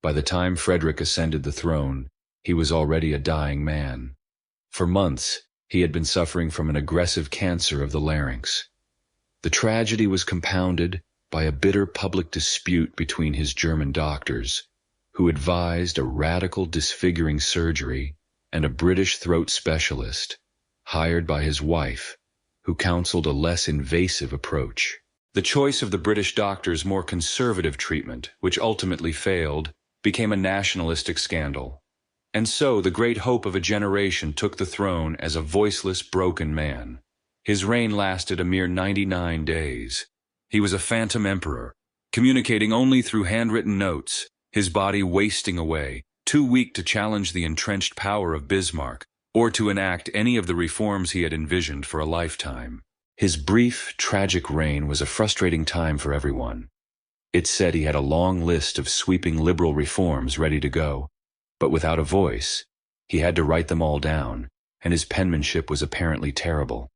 By the time Frederick ascended the throne, he was already a dying man. For months, he had been suffering from an aggressive cancer of the larynx. The tragedy was compounded by a bitter public dispute between his German doctors, who advised a radical disfiguring surgery, and a British throat specialist, hired by his wife, who counseled a less invasive approach. The choice of the British doctor's more conservative treatment, which ultimately failed, became a nationalistic scandal. And so the great hope of a generation took the throne as a voiceless, broken man. His reign lasted a mere 99 days. He was a phantom emperor, communicating only through handwritten notes, his body wasting away, too weak to challenge the entrenched power of Bismarck, or to enact any of the reforms he had envisioned for a lifetime. His brief, tragic reign was a frustrating time for everyone. It said he had a long list of sweeping liberal reforms ready to go, but without a voice. He had to write them all down, and his penmanship was apparently terrible.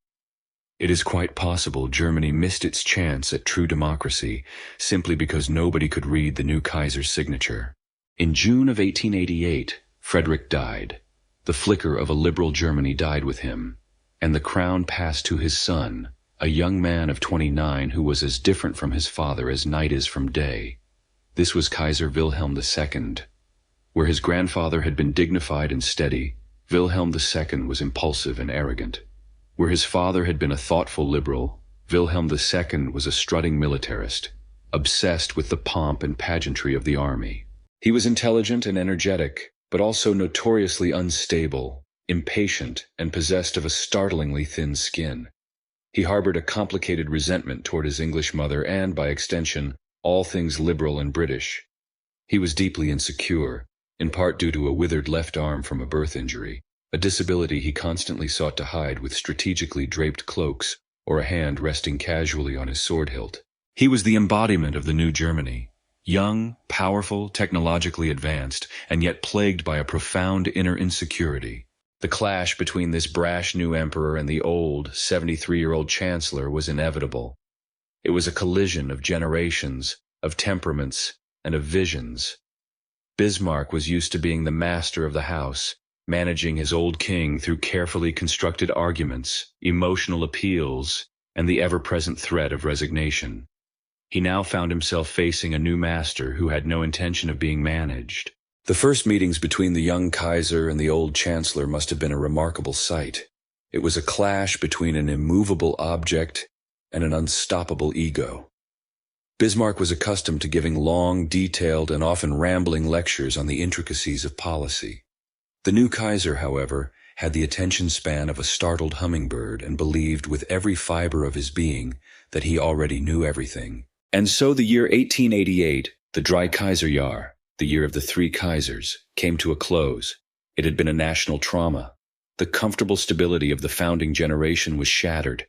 It is quite possible Germany missed its chance at true democracy simply because nobody could read the new Kaiser's signature. In June of 1888, Frederick died. The flicker of a liberal Germany died with him, and the crown passed to his son, a young man of 29 who was as different from his father as night is from day. This was Kaiser Wilhelm II. Where his grandfather had been dignified and steady, Wilhelm II was impulsive and arrogant. Where his father had been a thoughtful liberal, Wilhelm II was a strutting militarist, obsessed with the pomp and pageantry of the army. He was intelligent and energetic, but also notoriously unstable, impatient, and possessed of a startlingly thin skin. He harbored a complicated resentment toward his English mother and, by extension, all things liberal and British. He was deeply insecure, in part due to a withered left arm from a birth injury. a disability he constantly sought to hide with strategically draped cloaks or a hand resting casually on his sword hilt. He was the embodiment of the new Germany, young, powerful, technologically advanced, and yet plagued by a profound inner insecurity. The clash between this brash new emperor and the old, 73-year-old chancellor was inevitable. It was a collision of generations, of temperaments, and of visions. Bismarck was used to being the master of the house, managing his old king through carefully constructed arguments, emotional appeals, and the ever-present threat of resignation. He now found himself facing a new master who had no intention of being managed. The first meetings between the young Kaiser and the old chancellor must have been a remarkable sight. It was a clash between an immovable object and an unstoppable ego. Bismarck was accustomed to giving long, detailed, and often rambling lectures on the intricacies of policy. The new Kaiser, however, had the attention span of a startled hummingbird and believed with every fiber of his being that he already knew everything. And so the year 1888, the Drei Kaiserjahr, the year of the three Kaisers, came to a close. It had been a national trauma. The comfortable stability of the founding generation was shattered.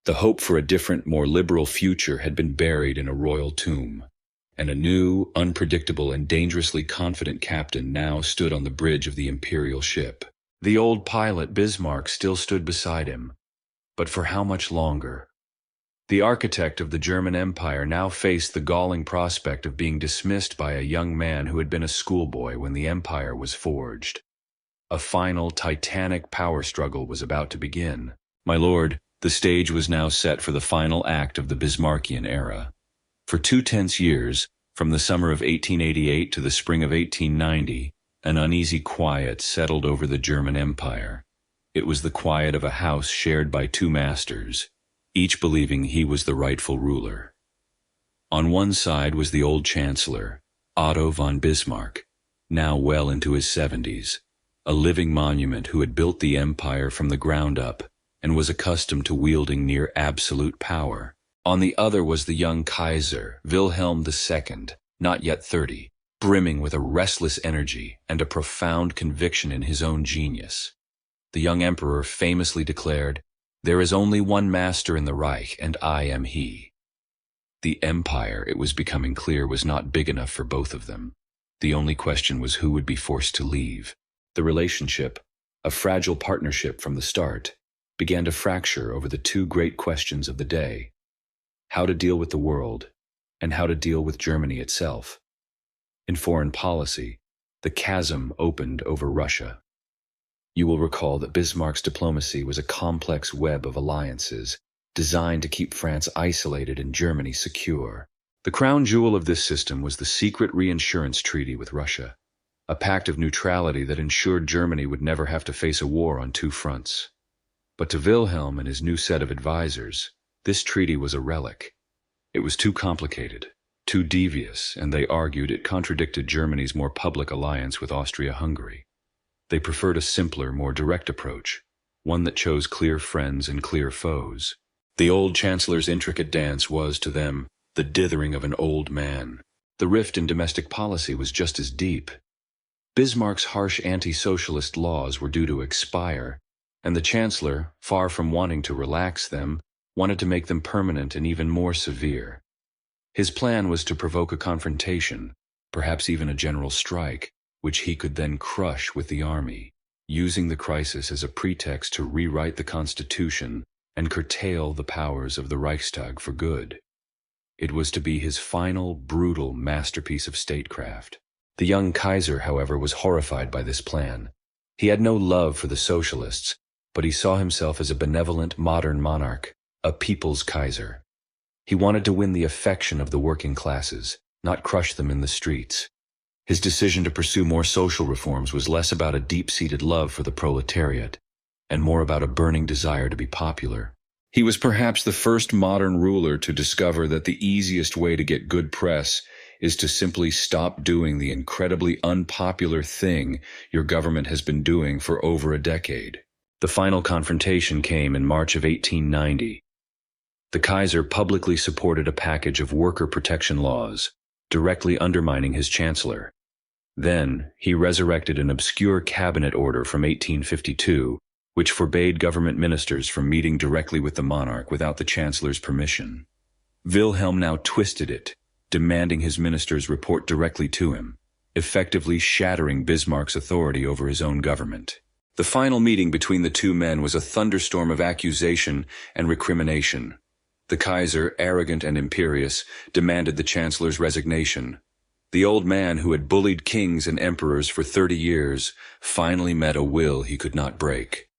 The hope for a different, more liberal future had been buried in a royal tomb. And a new, unpredictable, and dangerously confident captain now stood on the bridge of the imperial ship. The old pilot, Bismarck, still stood beside him. But for how much longer? The architect of the German Empire now faced the galling prospect of being dismissed by a young man who had been a schoolboy when the empire was forged. A final, titanic power struggle was about to begin. My lord, the stage was now set for the final act of the Bismarckian era. For 2 tense years, from the summer of 1888 to the spring of 1890, an uneasy quiet settled over the German Empire. It was the quiet of a house shared by two masters, each believing he was the rightful ruler. On one side was the old chancellor, Otto von Bismarck, now well into his 70s, a living monument who had built the empire from the ground up and was accustomed to wielding near absolute power. On the other was the young Kaiser, Wilhelm II, not yet 30, brimming with a restless energy and a profound conviction in his own genius. The young emperor famously declared, "There is only one master in the Reich, and I am he." The empire, it was becoming clear, was not big enough for both of them. The only question was who would be forced to leave. The relationship, a fragile partnership from the start, began to fracture over the two great questions of the day: how to deal with the world, and how to deal with Germany itself. In foreign policy, the chasm opened over Russia. You will recall that Bismarck's diplomacy was a complex web of alliances designed to keep France isolated and Germany secure. The crown jewel of this system was the secret reinsurance treaty with Russia, a pact of neutrality that ensured Germany would never have to face a war on two fronts. But to Wilhelm and his new set of advisors, this treaty was a relic. It was too complicated, too devious, and they argued it contradicted Germany's more public alliance with Austria-Hungary. They preferred a simpler, more direct approach, one that chose clear friends and clear foes. The old chancellor's intricate dance was, to them, the dithering of an old man. The rift in domestic policy was just as deep. Bismarck's harsh anti-socialist laws were due to expire, and the chancellor, far from wanting to relax them, wanted to make them permanent and even more severe. His plan was to provoke a confrontation, perhaps even a general strike, which he could then crush with the army, using the crisis as a pretext to rewrite the constitution and curtail the powers of the Reichstag for good. It was to be his final, brutal masterpiece of statecraft. The young Kaiser, however, was horrified by this plan. He had no love for the socialists, but he saw himself as a benevolent modern monarch, a people's Kaiser. He wanted to win the affection of the working classes, not crush them in the streets. His decision to pursue more social reforms was less about a deep-seated love for the proletariat, and more about a burning desire to be popular. He was perhaps the first modern ruler to discover that the easiest way to get good press is to simply stop doing the incredibly unpopular thing your government has been doing for over a decade. The final confrontation came in March of 1890. The Kaiser publicly supported a package of worker protection laws, directly undermining his chancellor. Then, he resurrected an obscure cabinet order from 1852, which forbade government ministers from meeting directly with the monarch without the chancellor's permission. Wilhelm now twisted it, demanding his ministers report directly to him, effectively shattering Bismarck's authority over his own government. The final meeting between the two men was a thunderstorm of accusation and recrimination. The Kaiser, arrogant and imperious, demanded the chancellor's resignation. The old man who had bullied kings and emperors for 30 years finally met a will he could not break.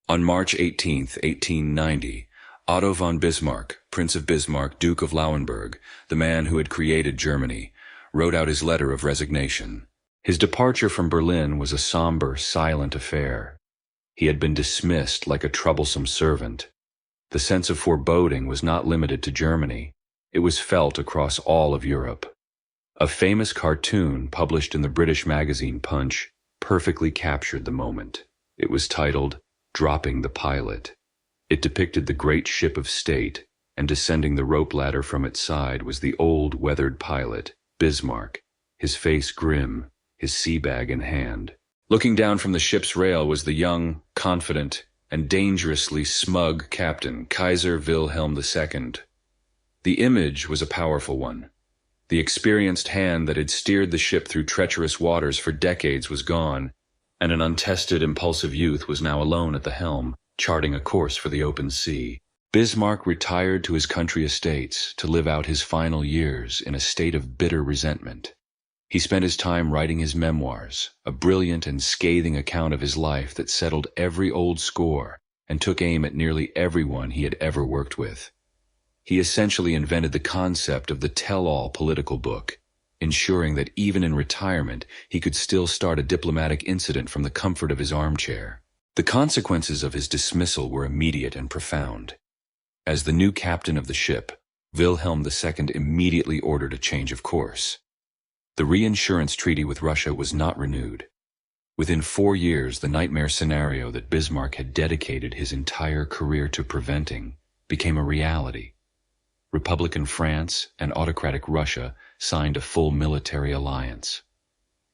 On March 18, 1890, Otto von Bismarck, Prince of Bismarck, Duke of Lauenburg, the man who had created Germany, wrote out his letter of resignation. His departure from Berlin was a somber, silent affair. He had been dismissed like a troublesome servant. The sense of foreboding was not limited to Germany. It was felt across all of Europe. A famous cartoon published in the British magazine Punch perfectly captured the moment. It was titled, "Dropping the Pilot." It depicted the great ship of state, and descending the rope ladder from its side was the old, weathered pilot, Bismarck, his face grim, his sea bag in hand. Looking down from the ship's rail was the young, confident, and dangerously smug captain, Kaiser Wilhelm II. The image was a powerful one. The experienced hand that had steered the ship through treacherous waters for decades was gone, and an untested, impulsive youth was now alone at the helm, charting a course for the open sea. Bismarck retired to his country estates to live out his final years in a state of bitter resentment. He spent his time writing his memoirs, a brilliant and scathing account of his life that settled every old score and took aim at nearly everyone he had ever worked with. He essentially invented the concept of the tell-all political book, ensuring that even in retirement he could still start a diplomatic incident from the comfort of his armchair. The consequences of his dismissal were immediate and profound. As the new captain of the ship, Wilhelm II immediately ordered a change of course. The reinsurance treaty with Russia was not renewed. Within 4 years, the nightmare scenario that Bismarck had dedicated his entire career to preventing became a reality. Republican France and autocratic Russia signed a full military alliance.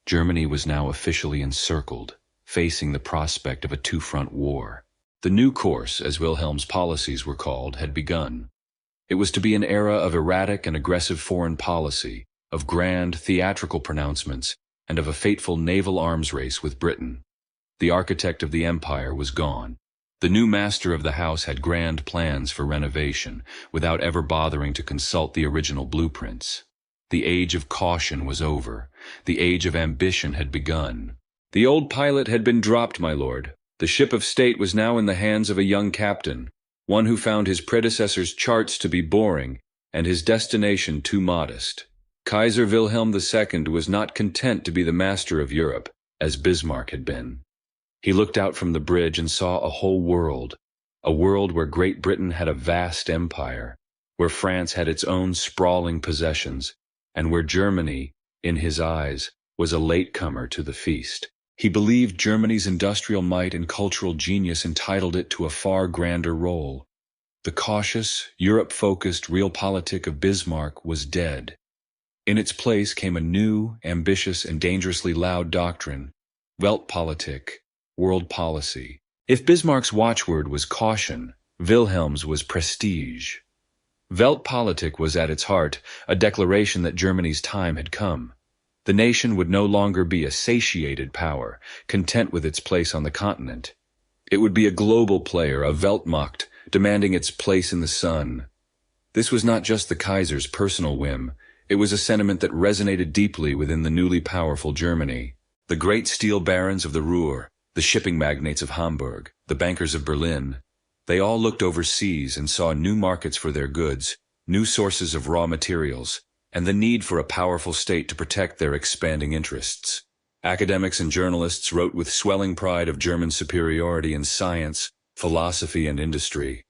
Germany was now officially encircled, facing the prospect of a two-front war. The new course, as Wilhelm's policies were called, had begun. It was to be an era of erratic and aggressive foreign policy, of grand theatrical pronouncements, and of a fateful naval arms race with Britain. The architect of the empire was gone. The new master of the house had grand plans for renovation, without ever bothering to consult the original blueprints. The age of caution was over. The age of ambition had begun. The old pilot had been dropped, my lord. The ship of state was now in the hands of a young captain, one who found his predecessor's charts to be boring and his destination too modest. Kaiser Wilhelm II was not content to be the master of Europe, as Bismarck had been. He looked out from the bridge and saw a whole world, a world where Great Britain had a vast empire, where France had its own sprawling possessions, and where Germany, in his eyes, was a latecomer to the feast. He believed Germany's industrial might and cultural genius entitled it to a far grander role. The cautious, Europe-focused realpolitik of Bismarck was dead. In its place came a new, ambitious, and dangerously loud doctrine, Weltpolitik, world policy. If Bismarck's watchword was caution, Wilhelm's was prestige. Weltpolitik was at its heart a declaration that Germany's time had come. The nation would no longer be a satiated power, content with its place on the continent. It would be a global player, a Weltmacht, demanding its place in the sun. This was not just the Kaiser's personal whim. It was a sentiment that resonated deeply within the newly powerful Germany. The great steel barons of the Ruhr, the shipping magnates of Hamburg, the bankers of Berlin, they all looked overseas and saw new markets for their goods, new sources of raw materials, and the need for a powerful state to protect their expanding interests. Academics and journalists wrote with swelling pride of German superiority in science, philosophy, and industry.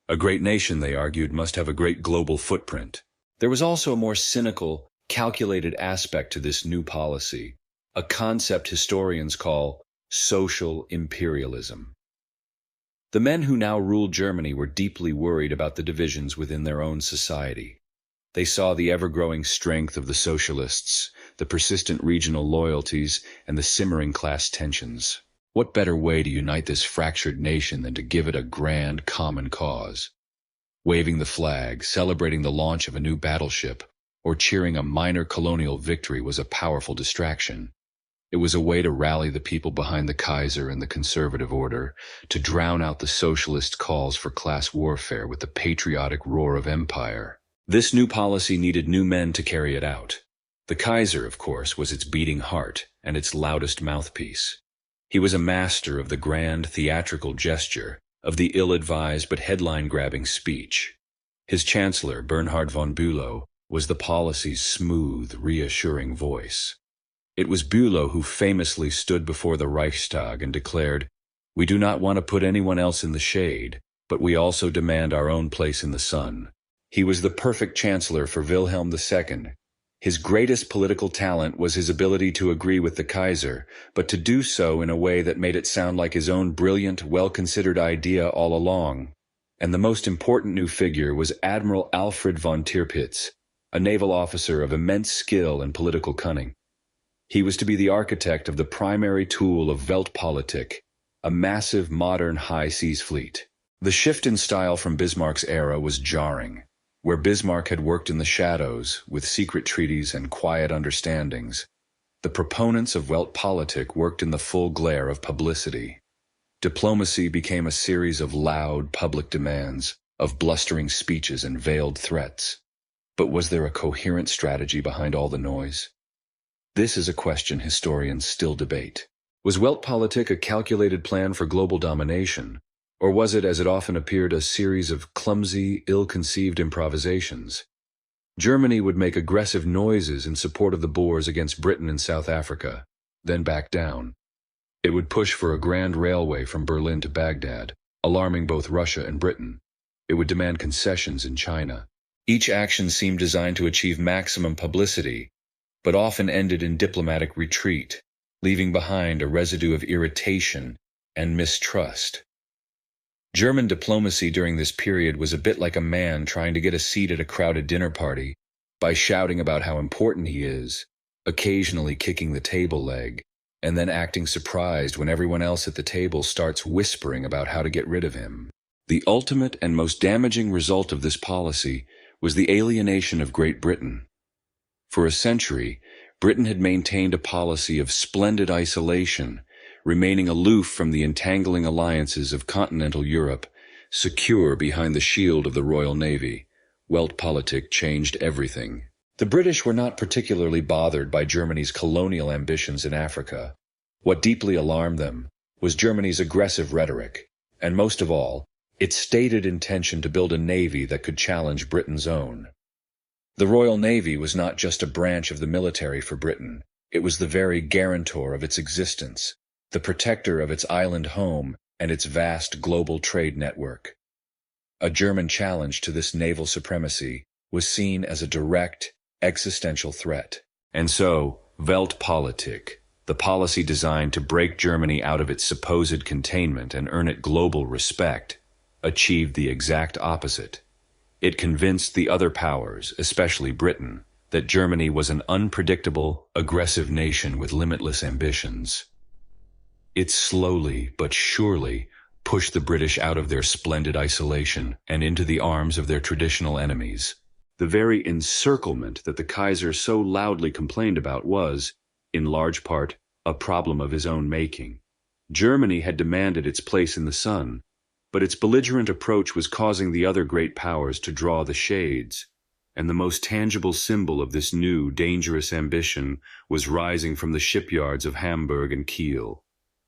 A great nation, they argued, must have a great global footprint. There was also a more cynical, calculated aspect to this new policy, a concept historians call social imperialism. The men who now ruled Germany were deeply worried about the divisions within their own society. They saw the ever-growing strength of the socialists, the persistent regional loyalties, and the simmering class tensions. What better way to unite this fractured nation than to give it a grand common cause? Waving the flag, celebrating the launch of a new battleship, or cheering a minor colonial victory was a powerful distraction. It was a way to rally the people behind the Kaiser and the conservative order, to drown out the socialist calls for class warfare with the patriotic roar of empire. This new policy needed new men to carry it out. The Kaiser, of course, was its beating heart and its loudest mouthpiece. He was a master of the grand theatrical gesture, of the ill-advised but headline-grabbing speech. His chancellor, Bernhard von Bülow, was the policy's smooth, reassuring voice. It was Bülow who famously stood before the Reichstag and declared, "We do not want to put anyone else in the shade, but we also demand our own place in the sun." He was the perfect chancellor for Wilhelm II. His greatest political talent was his ability to agree with the Kaiser, but to do so in a way that made it sound like his own brilliant, well-considered idea all along. And the most important new figure was Admiral Alfred von Tirpitz, a naval officer of immense skill and political cunning. He was to be the architect of the primary tool of Weltpolitik, a massive modern high seas fleet. The shift in style from Bismarck's era was jarring. Where Bismarck had worked in the shadows, with secret treaties and quiet understandings, the proponents of Weltpolitik worked in the full glare of publicity. Diplomacy became a series of loud public demands, of blustering speeches and veiled threats. But was there a coherent strategy behind all the noise? This is a question historians still debate. Was Weltpolitik a calculated plan for global domination? Or was it, as it often appeared, a series of clumsy, ill-conceived improvisations? Germany would make aggressive noises in support of the Boers against Britain in South Africa, then back down. It would push for a grand railway from Berlin to Baghdad, alarming both Russia and Britain. It would demand concessions in China. Each action seemed designed to achieve maximum publicity, but often ended in diplomatic retreat, leaving behind a residue of irritation and mistrust. German diplomacy during this period was a bit like a man trying to get a seat at a crowded dinner party by shouting about how important he is, occasionally kicking the table leg, and then acting surprised when everyone else at the table starts whispering about how to get rid of him. The ultimate and most damaging result of this policy was the alienation of Great Britain. For a century, Britain had maintained a policy of splendid isolation, remaining aloof from the entangling alliances of continental Europe, secure behind the shield of the Royal Navy. Weltpolitik changed everything. The British were not particularly bothered by Germany's colonial ambitions in Africa. What deeply alarmed them was Germany's aggressive rhetoric, and most of all, its stated intention to build a navy that could challenge Britain's own. The Royal Navy was not just a branch of the military for Britain. It was the very guarantor of its existence, the protector of its island home and its vast global trade network. A German challenge to this naval supremacy was seen as a direct, existential threat. And so, Weltpolitik, the policy designed to break Germany out of its supposed containment and earn it global respect, achieved the exact opposite. It convinced the other powers, especially Britain, that Germany was an unpredictable, aggressive nation with limitless ambitions. It slowly but surely pushed the British out of their splendid isolation and into the arms of their traditional enemies. The very encirclement that the Kaiser so loudly complained about was, in large part, a problem of his own making. Germany had demanded its place in the sun, but its belligerent approach was causing the other great powers to draw the shades, and the most tangible symbol of this new, dangerous ambition was rising from the shipyards of Hamburg and Kiel,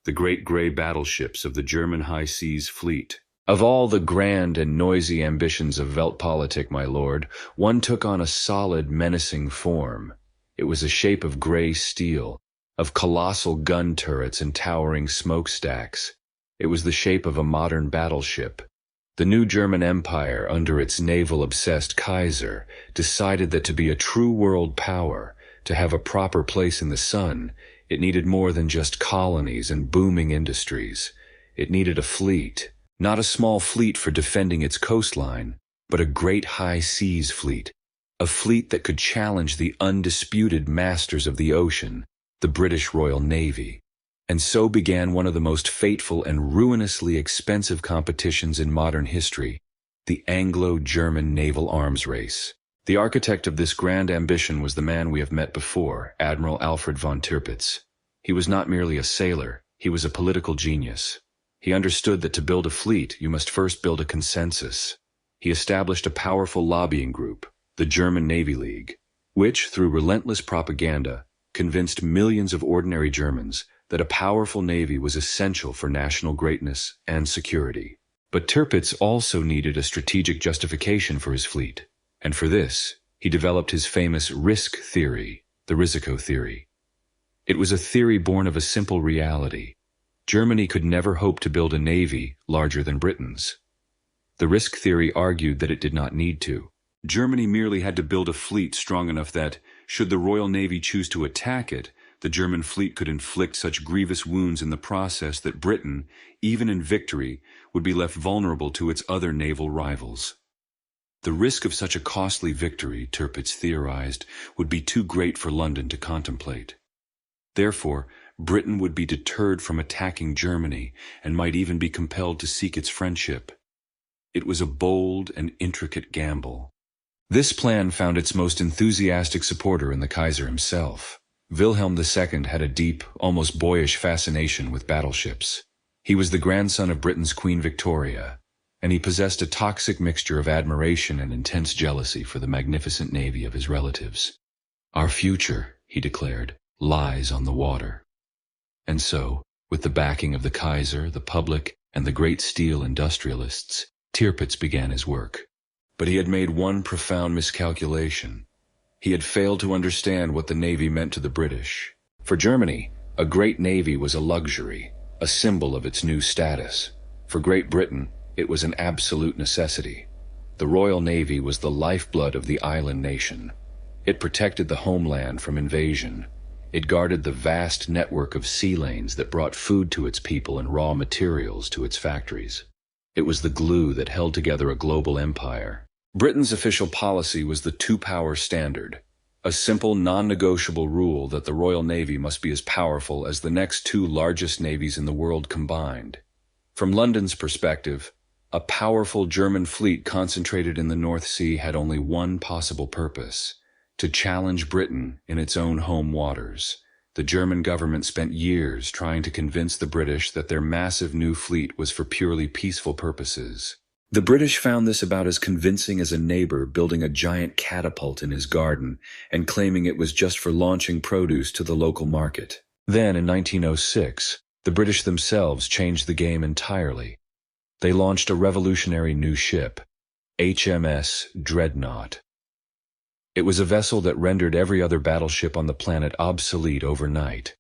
the great gray battleships of the German high seas fleet. Of all the grand and noisy ambitions of Weltpolitik, my lord, one took on a solid, menacing form. It was a shape of gray steel, of colossal gun turrets and towering smokestacks. It was the shape of a modern battleship. The new German Empire, under its naval-obsessed Kaiser, decided that to be a true world power, to have a proper place in the sun, it needed more than just colonies and booming industries. It needed a fleet, not a small fleet for defending its coastline, but a great high seas fleet, a fleet that could challenge the undisputed masters of the ocean, the British Royal Navy. And so began one of the most fateful and ruinously expensive competitions in modern history, the Anglo-German naval arms race. The architect of this grand ambition was the man we have met before, Admiral Alfred von Tirpitz. He was not merely a sailor, he was a political genius. He understood that to build a fleet, you must first build a consensus. He established a powerful lobbying group, the German Navy League, which, through relentless propaganda, convinced millions of ordinary Germans that a powerful navy was essential for national greatness and security. But Tirpitz also needed a strategic justification for his fleet, and for this, he developed his famous risk theory, the Risiko theory. It was a theory born of a simple reality. Germany could never hope to build a navy larger than Britain's. The risk theory argued that it did not need to. Germany merely had to build a fleet strong enough that, should the Royal Navy choose to attack it, the German fleet could inflict such grievous wounds in the process that Britain, even in victory, would be left vulnerable to its other naval rivals. The risk of such a costly victory, Tirpitz theorized, would be too great for London to contemplate. Therefore, Britain would be deterred from attacking Germany and might even be compelled to seek its friendship. It was a bold and intricate gamble. This plan found its most enthusiastic supporter in the Kaiser himself. Wilhelm II had a deep, almost boyish fascination with battleships. He was the grandson of Britain's Queen Victoria, and he possessed a toxic mixture of admiration and intense jealousy for the magnificent navy of his relatives. "Our future," he declared, "lies on the water." And so, with the backing of the Kaiser, the public, and the great steel industrialists, Tirpitz began his work. But he had made one profound miscalculation. He had failed to understand what the navy meant to the British. For Germany, a great navy was a luxury, a symbol of its new status. For Great Britain, it was an absolute necessity. The Royal Navy was the lifeblood of the island nation. It protected the homeland from invasion. It guarded the vast network of sea lanes that brought food to its people and raw materials to its factories. It was the glue that held together a global empire. Britain's official policy was the two-power standard, a simple, non-negotiable rule that the Royal Navy must be as powerful as the next two largest navies in the world combined. From London's perspective, a powerful German fleet concentrated in the North Sea had only one possible purpose: to challenge Britain in its own home waters. The German government spent years trying to convince the British that their massive new fleet was for purely peaceful purposes. The British found this about as convincing as a neighbor building a giant catapult in his garden and claiming it was just for launching produce to the local market. Then, in 1906, the British themselves changed the game entirely. They launched a revolutionary new ship, HMS Dreadnought. It was a vessel that rendered every other battleship on the planet obsolete overnight.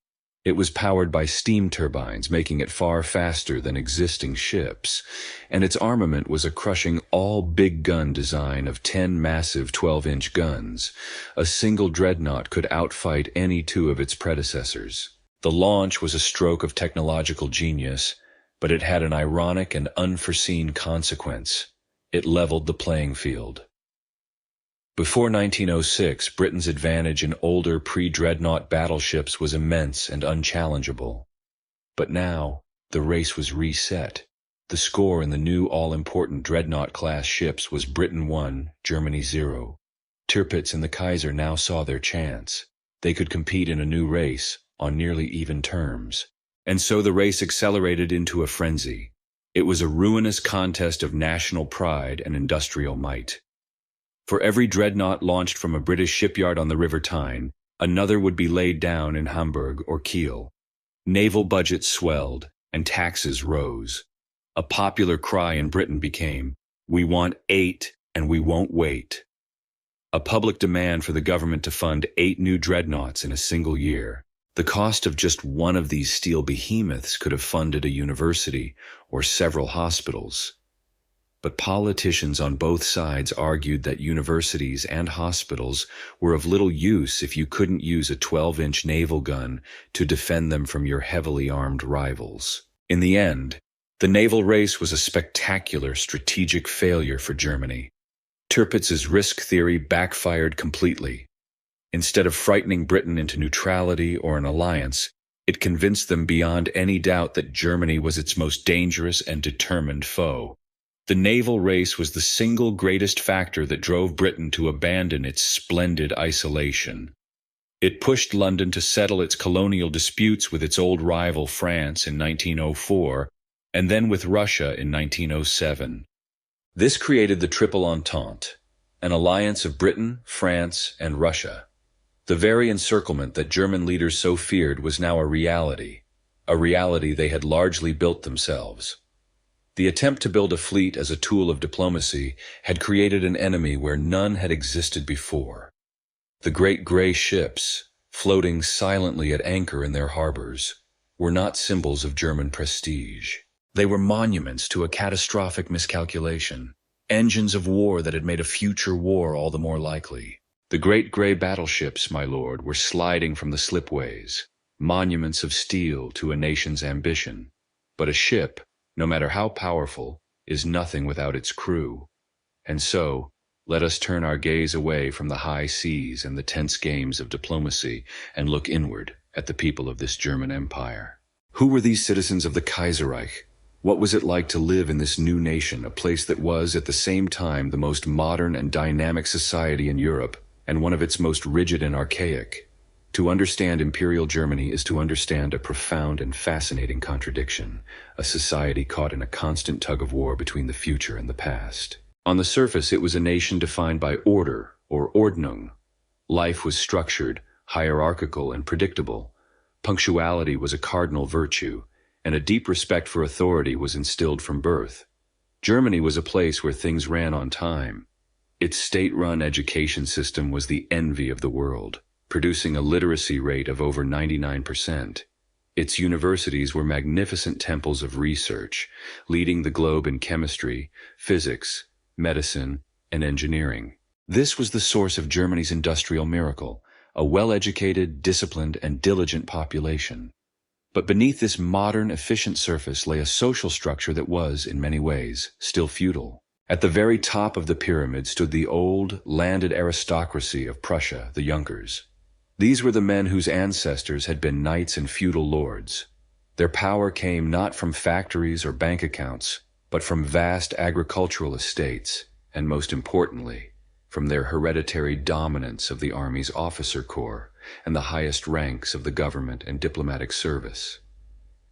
It was powered by steam turbines, making it far faster than existing ships, and its armament was a crushing all-big gun design of 10 massive 12-inch guns. A single dreadnought could outfight any two of its predecessors. The launch was a stroke of technological genius, but it had an ironic and unforeseen consequence. It leveled the playing field. Before 1906, Britain's advantage in older pre-dreadnought battleships was immense and unchallengeable. But now, the race was reset. The score in the new all-important dreadnought-class ships was Britain 1, Germany 0. Tirpitz and the Kaiser now saw their chance. They could compete in a new race, on nearly even terms. And so the race accelerated into a frenzy. It was a ruinous contest of national pride and industrial might. For every dreadnought launched from a British shipyard on the River Tyne, another would be laid down in Hamburg or Kiel. Naval budgets swelled, and taxes rose. A popular cry in Britain became, "We want 8, and we won't wait." A public demand for the government to fund 8 new dreadnoughts in a single year. The cost of just one of these steel behemoths could have funded a university or several hospitals. But politicians on both sides argued that universities and hospitals were of little use if you couldn't use a 12-inch naval gun to defend them from your heavily armed rivals. In the end, the naval race was a spectacular strategic failure for Germany. Tirpitz's risk theory backfired completely. Instead of frightening Britain into neutrality or an alliance, it convinced them beyond any doubt that Germany was its most dangerous and determined foe. The naval race was the single greatest factor that drove Britain to abandon its splendid isolation. It pushed London to settle its colonial disputes with its old rival France in 1904, and then with Russia in 1907. This created the Triple Entente, an alliance of Britain, France, and Russia. The very encirclement that German leaders so feared was now a reality they had largely built themselves. The attempt to build a fleet as a tool of diplomacy had created an enemy where none had existed before. The great gray ships, floating silently at anchor in their harbors, were not symbols of German prestige. They were monuments to a catastrophic miscalculation, engines of war that had made a future war all the more likely. The great gray battleships, my lord, were sliding from the slipways, monuments of steel to a nation's ambition. But a ship, no matter how powerful, is nothing without its crew. And so, let us turn our gaze away from the high seas and the tense games of diplomacy and look inward at the people of this German Empire. Who were these citizens of the Kaiserreich? What was it like to live in this new nation, a place that was at the same time the most modern and dynamic society in Europe, and one of its most rigid and archaic? To understand Imperial Germany is to understand a profound and fascinating contradiction, a society caught in a constant tug-of-war between the future and the past. On the surface, it was a nation defined by order, or Ordnung. Life was structured, hierarchical, and predictable. Punctuality was a cardinal virtue, and a deep respect for authority was instilled from birth. Germany was a place where things ran on time. Its state-run education system was the envy of the world, producing a literacy rate of over 99%. Its universities were magnificent temples of research, leading the globe in chemistry, physics, medicine, and engineering. This was the source of Germany's industrial miracle, a well-educated, disciplined, and diligent population. But beneath this modern, efficient surface lay a social structure that was, in many ways, still feudal. At the very top of the pyramid stood the old, landed aristocracy of Prussia, the Junkers. These were the men whose ancestors had been knights and feudal lords. Their power came not from factories or bank accounts, but from vast agricultural estates, and most importantly, from their hereditary dominance of the army's officer corps and the highest ranks of the government and diplomatic service.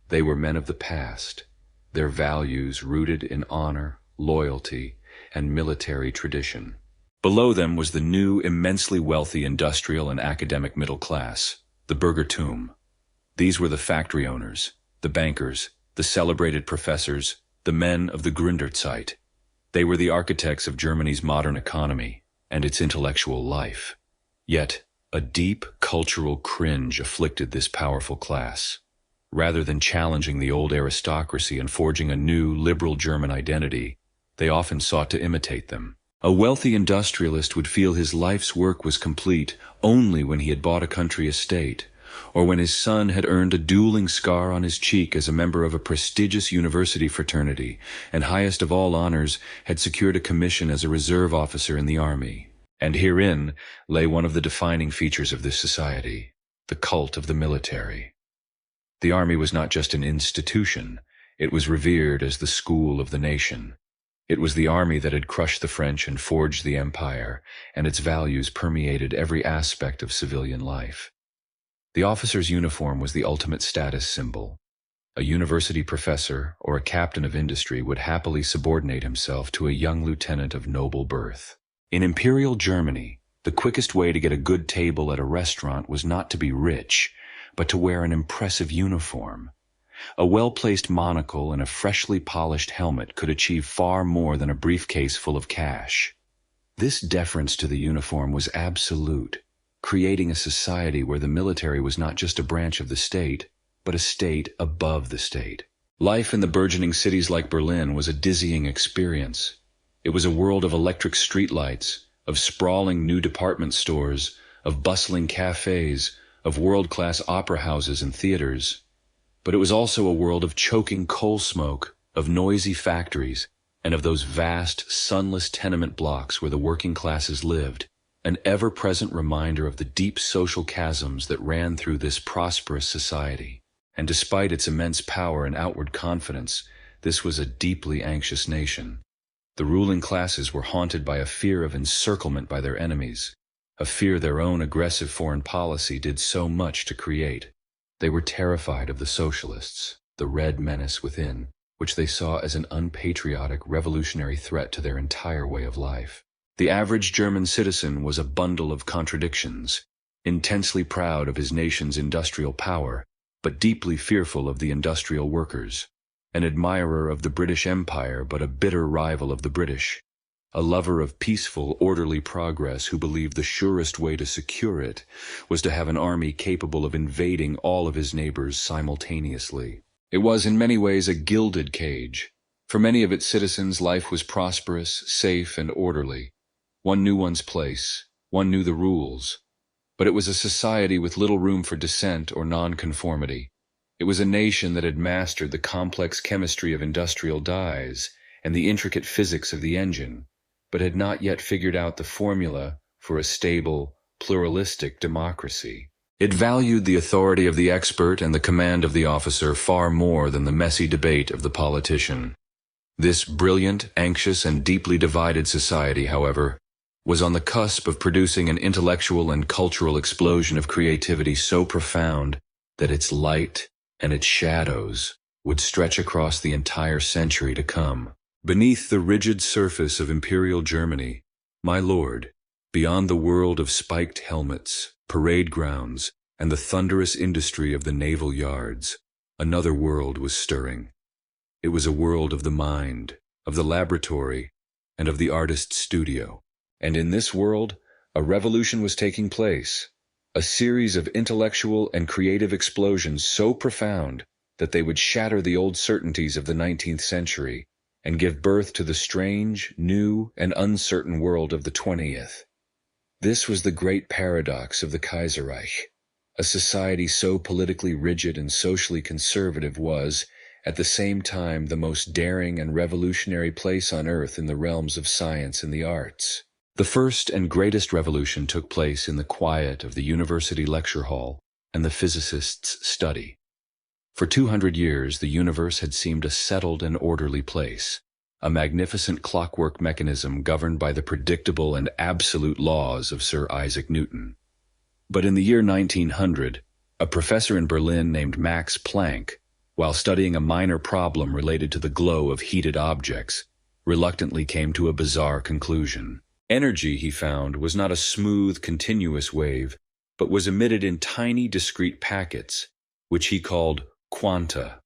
They were men of the past, their values rooted in honor, loyalty, and military tradition. Below them was the new, immensely wealthy industrial and academic middle class, the Bürgertum. These were the factory owners, the bankers, the celebrated professors, the men of the Gründerzeit. They were the architects of Germany's modern economy and its intellectual life. Yet, a deep cultural cringe afflicted this powerful class. Rather than challenging the old aristocracy and forging a new, liberal German identity, they often sought to imitate them. A wealthy industrialist would feel his life's work was complete only when he had bought a country estate, or when his son had earned a dueling scar on his cheek as a member of a prestigious university fraternity, and highest of all honors, had secured a commission as a reserve officer in the army. And herein lay one of the defining features of this society, the cult of the military. The army was not just an institution, it was revered as the school of the nation. It was the army that had crushed the French and forged the empire, and its values permeated every aspect of civilian life. The officer's uniform was the ultimate status symbol. A university professor or a captain of industry would happily subordinate himself to a young lieutenant of noble birth. In Imperial Germany, the quickest way to get a good table at a restaurant was not to be rich, but to wear an impressive uniform. A well-placed monocle and a freshly polished helmet could achieve far more than a briefcase full of cash. This deference to the uniform was absolute, creating a society where the military was not just a branch of the state, but a state above the state. Life in the burgeoning cities like Berlin was a dizzying experience. It was a world of electric streetlights, of sprawling new department stores, of bustling cafes, of world-class opera houses and theaters. But it was also a world of choking coal smoke, of noisy factories, and of those vast, sunless tenement blocks where the working classes lived, an ever-present reminder of the deep social chasms that ran through this prosperous society. And despite its immense power and outward confidence, this was a deeply anxious nation. The ruling classes were haunted by a fear of encirclement by their enemies, a fear their own aggressive foreign policy did so much to create. They were terrified of the socialists, the red menace within, which they saw as an unpatriotic revolutionary threat to their entire way of life. The average German citizen was a bundle of contradictions, intensely proud of his nation's industrial power, but deeply fearful of the industrial workers, an admirer of the British Empire but a bitter rival of the British, a lover of peaceful, orderly progress who believed the surest way to secure it was to have an army capable of invading all of his neighbors simultaneously. It was in many ways a gilded cage. For many of its citizens, life was prosperous, safe, and orderly. One knew one's place, one knew the rules. But it was a society with little room for dissent or nonconformity. It was a nation that had mastered the complex chemistry of industrial dyes and the intricate physics of the engine, but had not yet figured out the formula for a stable, pluralistic democracy. It valued the authority of the expert and the command of the officer far more than the messy debate of the politician. This brilliant, anxious, and deeply divided society, however, was on the cusp of producing an intellectual and cultural explosion of creativity so profound that its light and its shadows would stretch across the entire century to come. Beneath the rigid surface of Imperial Germany, my lord, beyond the world of spiked helmets, parade grounds, and the thunderous industry of the naval yards, another world was stirring. It was a world of the mind, of the laboratory, and of the artist's studio. And in this world, a revolution was taking place, a series of intellectual and creative explosions so profound that they would shatter the old certainties of the 19th century and give birth to the strange, new, and uncertain world of the 20th. This was the great paradox of the Kaiserreich. A society so politically rigid and socially conservative was, at the same time, the most daring and revolutionary place on earth in the realms of science and the arts. The first and greatest revolution took place in the quiet of the university lecture hall and the physicist's study. For 200 years, the universe had seemed a settled and orderly place, a magnificent clockwork mechanism governed by the predictable and absolute laws of Sir Isaac Newton. But in the year 1900, a professor in Berlin named Max Planck, while studying a minor problem related to the glow of heated objects, reluctantly came to a bizarre conclusion. Energy, he found, was not a smooth, continuous wave, but was emitted in tiny, discrete packets, which he called quanta.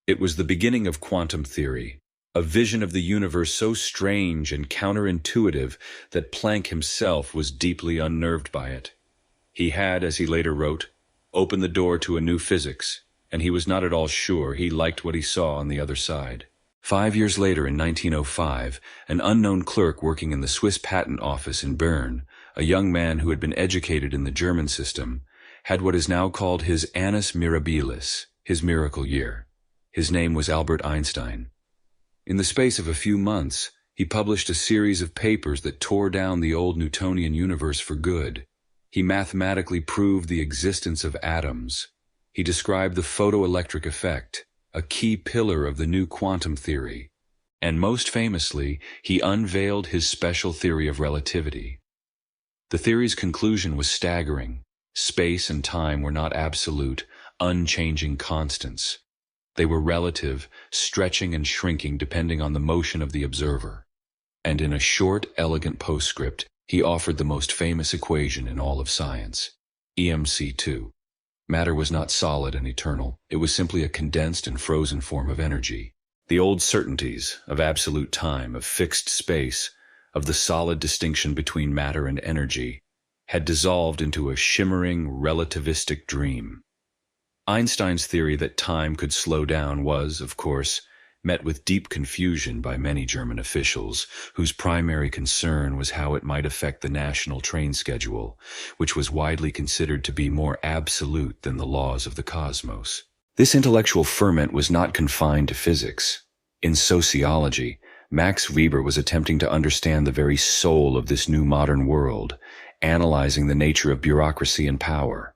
It was the beginning of quantum theory, a vision of the universe so strange and counterintuitive that Planck himself was deeply unnerved by it. He had, as he later wrote, opened the door to a new physics, and he was not at all sure he liked what he saw on the other side. 5 years later, in 1905, an unknown clerk working in the Swiss Patent Office in Bern, a young man who had been educated in the German system, had what is now called his annus mirabilis, his miracle year. His name was Albert Einstein. In the space of a few months, he published a series of papers that tore down the old Newtonian universe for good. He mathematically proved the existence of atoms. He described the photoelectric effect, a key pillar of the new quantum theory. And most famously, he unveiled his special theory of relativity. The theory's conclusion was staggering. Space and time were not absolute, unchanging constants. They were relative, stretching and shrinking depending on the motion of the observer. And in a short, elegant postscript, he offered the most famous equation in all of science, EMC2. Matter was not solid and eternal. It was simply a condensed and frozen form of energy. The old certainties of absolute time, of fixed space, of the solid distinction between matter and energy, had dissolved into a shimmering, relativistic dream. Einstein's theory that time could slow down was, of course, met with deep confusion by many German officials, whose primary concern was how it might affect the national train schedule, which was widely considered to be more absolute than the laws of the cosmos. This intellectual ferment was not confined to physics. In sociology, Max Weber was attempting to understand the very soul of this new modern world, analyzing the nature of bureaucracy and power.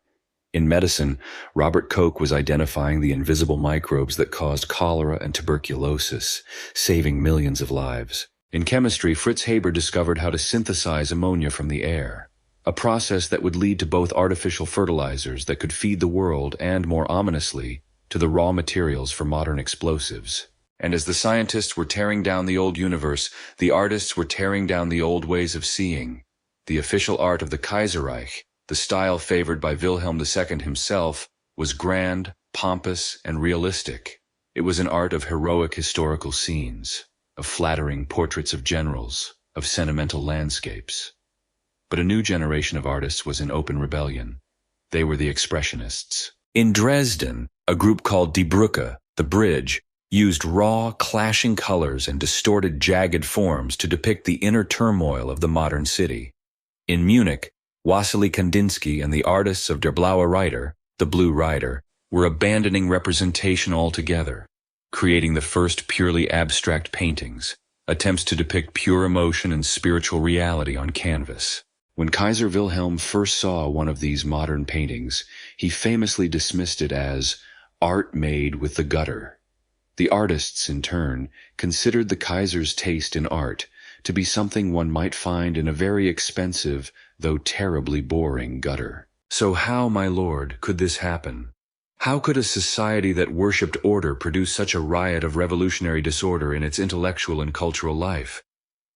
In medicine, Robert Koch was identifying the invisible microbes that caused cholera and tuberculosis, saving millions of lives. In chemistry, Fritz Haber discovered how to synthesize ammonia from the air, a process that would lead to both artificial fertilizers that could feed the world and, more ominously, to the raw materials for modern explosives. And as the scientists were tearing down the old universe, the artists were tearing down the old ways of seeing. The official art of the Kaiserreich, the style favored by Wilhelm II himself, was grand, pompous, and realistic. It was an art of heroic historical scenes, of flattering portraits of generals, of sentimental landscapes. But a new generation of artists was in open rebellion. They were the Expressionists. In Dresden, a group called Die Brücke, the Bridge, used raw, clashing colors and distorted, jagged forms to depict the inner turmoil of the modern city. In Munich, Wassily Kandinsky and the artists of Der Blaue Reiter, the Blue Rider, were abandoning representation altogether, creating the first purely abstract paintings, attempts to depict pure emotion and spiritual reality on canvas. When Kaiser Wilhelm first saw one of these modern paintings, he famously dismissed it as art made with the gutter. The artists, in turn, considered the Kaiser's taste in art to be something one might find in a very expensive, though terribly boring gutter. So how, my lord, could this happen? How could a society that worshipped order produce such a riot of revolutionary disorder in its intellectual and cultural life?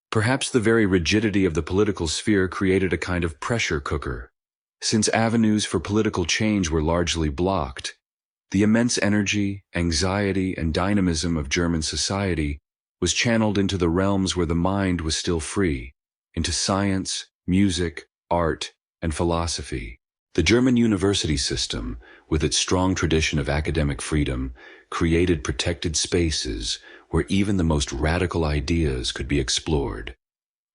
Perhaps the very rigidity of the political sphere created a kind of pressure cooker. Since avenues for political change were largely blocked, the immense energy, anxiety, and dynamism of German society was channeled into the realms where the mind was still free, into science, music, art, and philosophy. The German university system, with its strong tradition of academic freedom, created protected spaces where even the most radical ideas could be explored.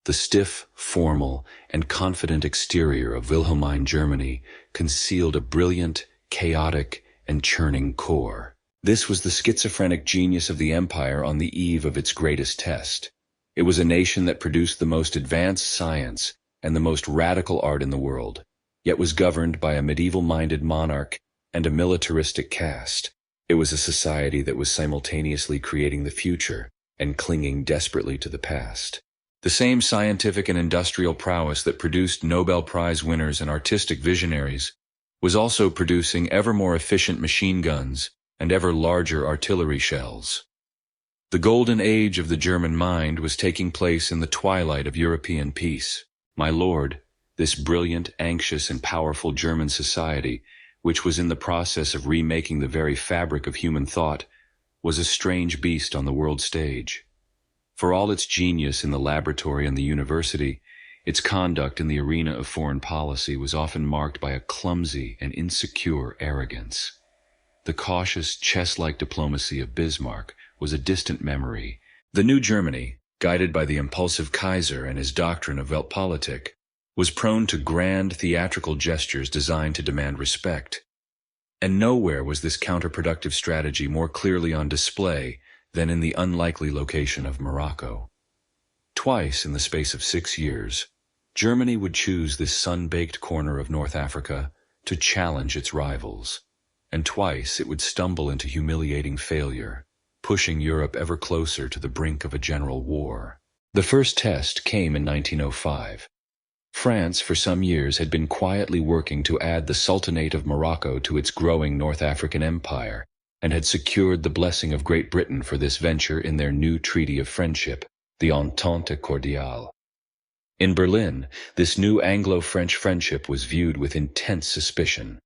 The stiff, formal, and confident exterior of Wilhelmine Germany concealed a brilliant, chaotic, and churning core. This was the schizophrenic genius of the empire on the eve of its greatest test. It was a nation that produced the most advanced science and the most radical art in the world, yet was governed by a medieval-minded monarch and a militaristic caste. It was a society that was simultaneously creating the future and clinging desperately to the past. The same scientific and industrial prowess that produced Nobel Prize winners and artistic visionaries was also producing ever more efficient machine guns and ever larger artillery shells. The golden age of the German mind was taking place in the twilight of European peace. My lord, this brilliant, anxious, and powerful German society, which was in the process of remaking the very fabric of human thought, was a strange beast on the world stage. For all its genius in the laboratory and the university, its conduct in the arena of foreign policy was often marked by a clumsy and insecure arrogance. The cautious, chess-like diplomacy of Bismarck was a distant memory. The new Germany, guided by the impulsive Kaiser and his doctrine of Weltpolitik, was prone to grand theatrical gestures designed to demand respect. And nowhere was this counterproductive strategy more clearly on display than in the unlikely location of Morocco. Twice in the space of 6 years, Germany would choose this sun-baked corner of North Africa to challenge its rivals, and twice it would stumble into humiliating failure, pushing Europe ever closer to the brink of a general war. The first test came in 1905. France, for some years, had been quietly working to add the Sultanate of Morocco to its growing North African empire, and had secured the blessing of Great Britain for this venture in their new treaty of friendship, the Entente Cordiale. In Berlin, this new Anglo-French friendship was viewed with intense suspicion.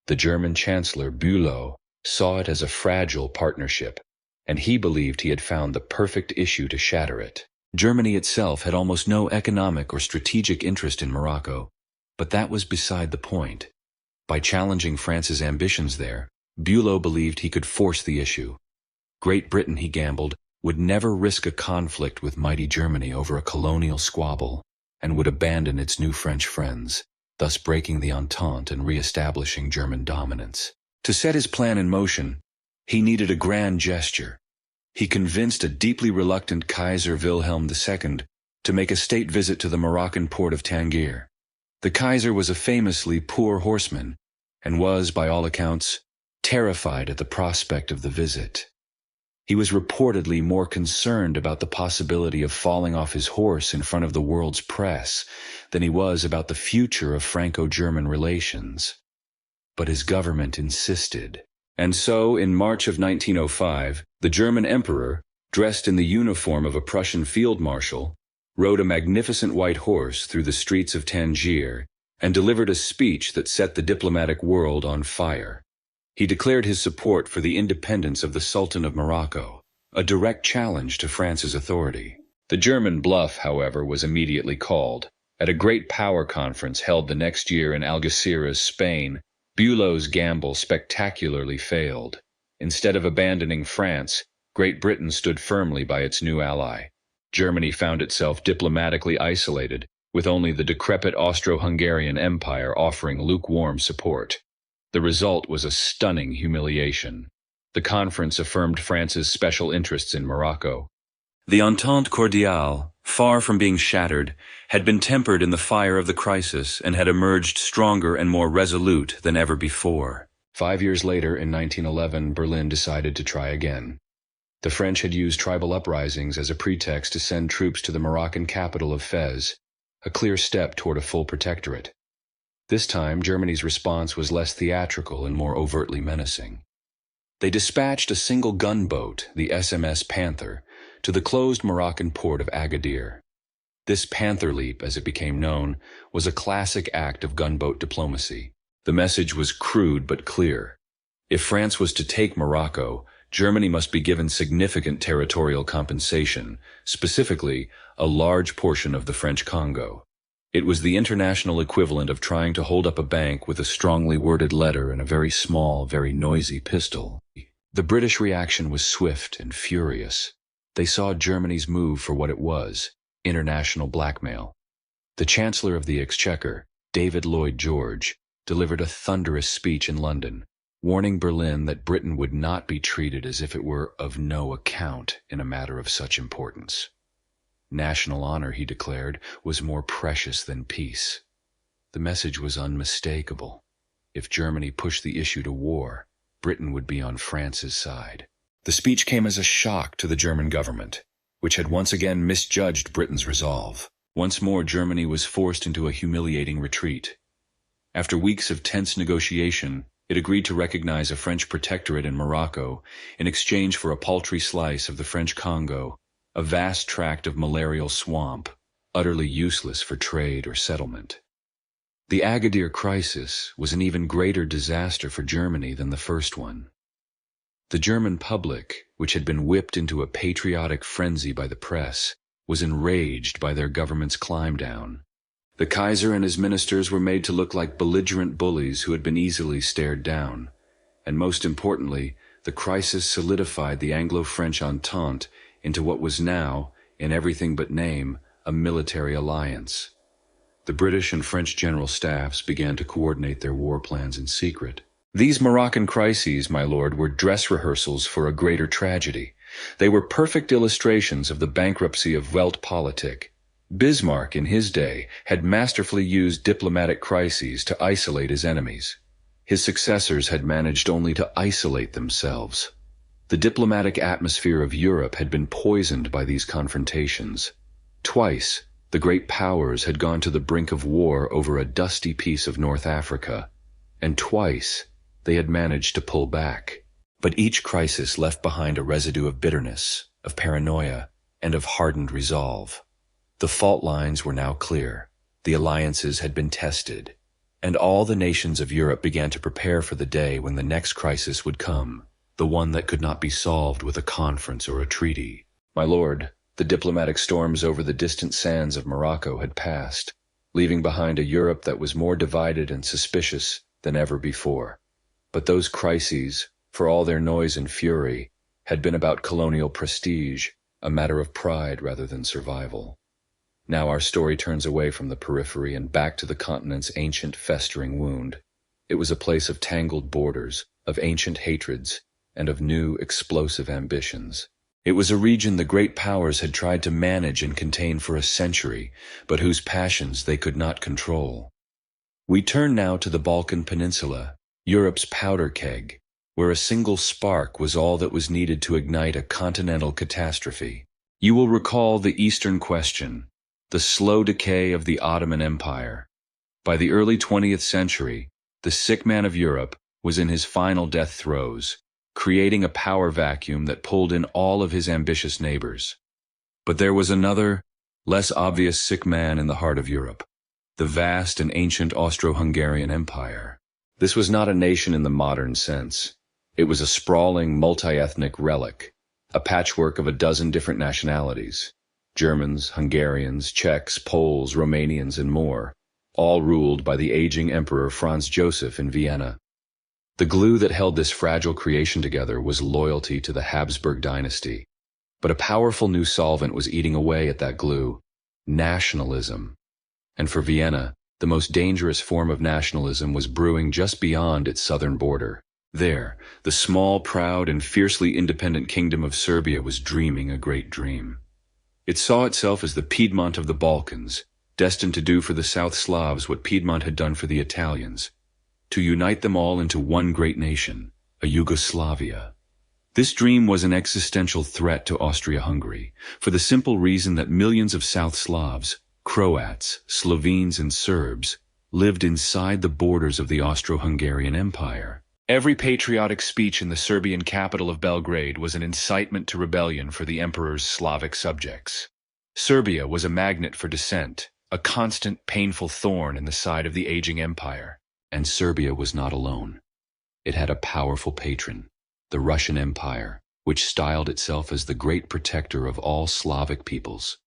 The German Chancellor, Bülow, saw it as a fragile partnership, and he believed he had found the perfect issue to shatter it. Germany itself had almost no economic or strategic interest in Morocco, but that was beside the point. By challenging France's ambitions there, Bülow believed he could force the issue. Great Britain, he gambled, would never risk a conflict with mighty Germany over a colonial squabble, and would abandon its new French friends, thus breaking the Entente and re-establishing German dominance. To set his plan in motion, he needed a grand gesture. He convinced a deeply reluctant Kaiser Wilhelm II to make a state visit to the Moroccan port of Tangier. The Kaiser was a famously poor horseman, and was, by all accounts, terrified at the prospect of the visit. He was reportedly more concerned about the possibility of falling off his horse in front of the world's press than he was about the future of Franco-German relations. But his government insisted. And so, in March of 1905, the German emperor, dressed in the uniform of a Prussian field marshal, rode a magnificent white horse through the streets of Tangier and delivered a speech that set the diplomatic world on fire. He declared his support for the independence of the Sultan of Morocco, a direct challenge to France's authority. The German bluff, however, was immediately called. At a great power conference held the next year in Algeciras, Spain, Bülow's gamble spectacularly failed. Instead of abandoning France, Great Britain stood firmly by its new ally. Germany found itself diplomatically isolated, with only the decrepit Austro-Hungarian Empire offering lukewarm support. The result was a stunning humiliation. The conference affirmed France's special interests in Morocco. The Entente Cordiale, far from being shattered, had been tempered in the fire of the crisis and had emerged stronger and more resolute than ever before. 5 years later, in 1911, Berlin decided to try again. The French had used tribal uprisings as a pretext to send troops to the Moroccan capital of Fez, a clear step toward a full protectorate. This time, Germany's response was less theatrical and more overtly menacing. They dispatched a single gunboat, the SMS Panther, to the closed Moroccan port of Agadir. This Panther Leap, as it became known, was a classic act of gunboat diplomacy. The message was crude but clear. If France was to take Morocco, Germany must be given significant territorial compensation, specifically a large portion of the French Congo. It was the international equivalent of trying to hold up a bank with a strongly worded letter and a very small, very noisy pistol. The British reaction was swift and furious. They saw Germany's move for what it was, international blackmail. The Chancellor of the Exchequer, David Lloyd George, delivered a thunderous speech in London, warning Berlin that Britain would not be treated as if it were of no account in a matter of such importance. National honor, he declared, was more precious than peace. The message was unmistakable. If Germany pushed the issue to war, Britain would be on France's side. The speech came as a shock to the German government, which had once again misjudged Britain's resolve. Once more, Germany was forced into a humiliating retreat. After weeks of tense negotiation, it agreed to recognize a French protectorate in Morocco in exchange for a paltry slice of the French Congo, a vast tract of malarial swamp, utterly useless for trade or settlement. The Agadir crisis was an even greater disaster for Germany than the first one. The German public, which had been whipped into a patriotic frenzy by the press, was enraged by their government's climb down. The Kaiser and his ministers were made to look like belligerent bullies who had been easily stared down. And most importantly, the crisis solidified the Anglo-French Entente into what was now, in everything but name, a military alliance. The British and French general staffs began to coordinate their war plans in secret. These Moroccan crises, my lord, were dress rehearsals for a greater tragedy. They were perfect illustrations of the bankruptcy of Weltpolitik. Bismarck, in his day, had masterfully used diplomatic crises to isolate his enemies. His successors had managed only to isolate themselves. The diplomatic atmosphere of Europe had been poisoned by these confrontations. Twice, the great powers had gone to the brink of war over a dusty piece of North Africa, and twice they had managed to pull back. But each crisis left behind a residue of bitterness, of paranoia, and of hardened resolve. The fault lines were now clear. The alliances had been tested, and all the nations of Europe began to prepare for the day when the next crisis would come, the one that could not be solved with a conference or a treaty. My lord, the diplomatic storms over the distant sands of Morocco had passed, leaving behind a Europe that was more divided and suspicious than ever before. But those crises, for all their noise and fury, had been about colonial prestige, a matter of pride rather than survival. Now our story turns away from the periphery and back to the continent's ancient festering wound. It was a place of tangled borders, of ancient hatreds, and of new explosive ambitions. It was a region the great powers had tried to manage and contain for a century, but whose passions they could not control. We turn now to the Balkan Peninsula, Europe's powder keg, where a single spark was all that was needed to ignite a continental catastrophe. You will recall the Eastern Question, the slow decay of the Ottoman Empire. By the early 20th century, the sick man of Europe was in his final death throes, creating a power vacuum that pulled in all of his ambitious neighbors. But there was another, less obvious sick man in the heart of Europe, the vast and ancient Austro-Hungarian Empire. This was not a nation in the modern sense. It was a sprawling, multi-ethnic relic, a patchwork of a dozen different nationalities: Germans, Hungarians, Czechs, Poles, Romanians, and more, all ruled by the aging Emperor Franz Joseph in Vienna. The glue that held this fragile creation together was loyalty to the Habsburg dynasty. But a powerful new solvent was eating away at that glue: nationalism. And for Vienna, the most dangerous form of nationalism was brewing just beyond its southern border. There, the small, proud, and fiercely independent kingdom of Serbia was dreaming a great dream. It saw itself as the Piedmont of the Balkans, destined to do for the South Slavs what Piedmont had done for the Italians, to unite them all into one great nation, a Yugoslavia. This dream was an existential threat to Austria-Hungary, for the simple reason that millions of South Slavs, Croats, Slovenes, and Serbs lived inside the borders of the Austro-Hungarian Empire. Every patriotic speech in the Serbian capital of Belgrade was an incitement to rebellion for the emperor's Slavic subjects. Serbia was a magnet for dissent, a constant, painful thorn in the side of the aging empire. And Serbia was not alone. It had a powerful patron, the Russian Empire, which styled itself as the great protector of all Slavic peoples.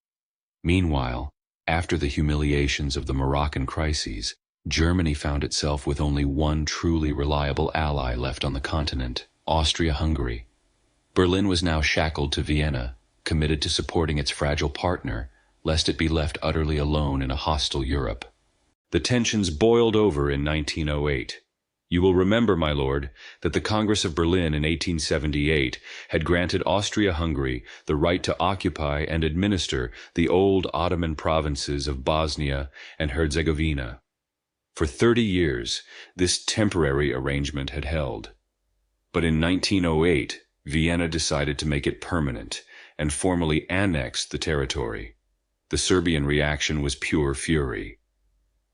Meanwhile, after the humiliations of the Moroccan crises, Germany found itself with only one truly reliable ally left on the continent: Austria-Hungary. Berlin was now shackled to Vienna, committed to supporting its fragile partner, lest it be left utterly alone in a hostile Europe. The tensions boiled over in 1908. You will remember, my lord, that the Congress of Berlin in 1878 had granted Austria-Hungary the right to occupy and administer the old Ottoman provinces of Bosnia and Herzegovina. For 30 years, this temporary arrangement had held. But in 1908, Vienna decided to make it permanent and formally annexed the territory. The Serbian reaction was pure fury.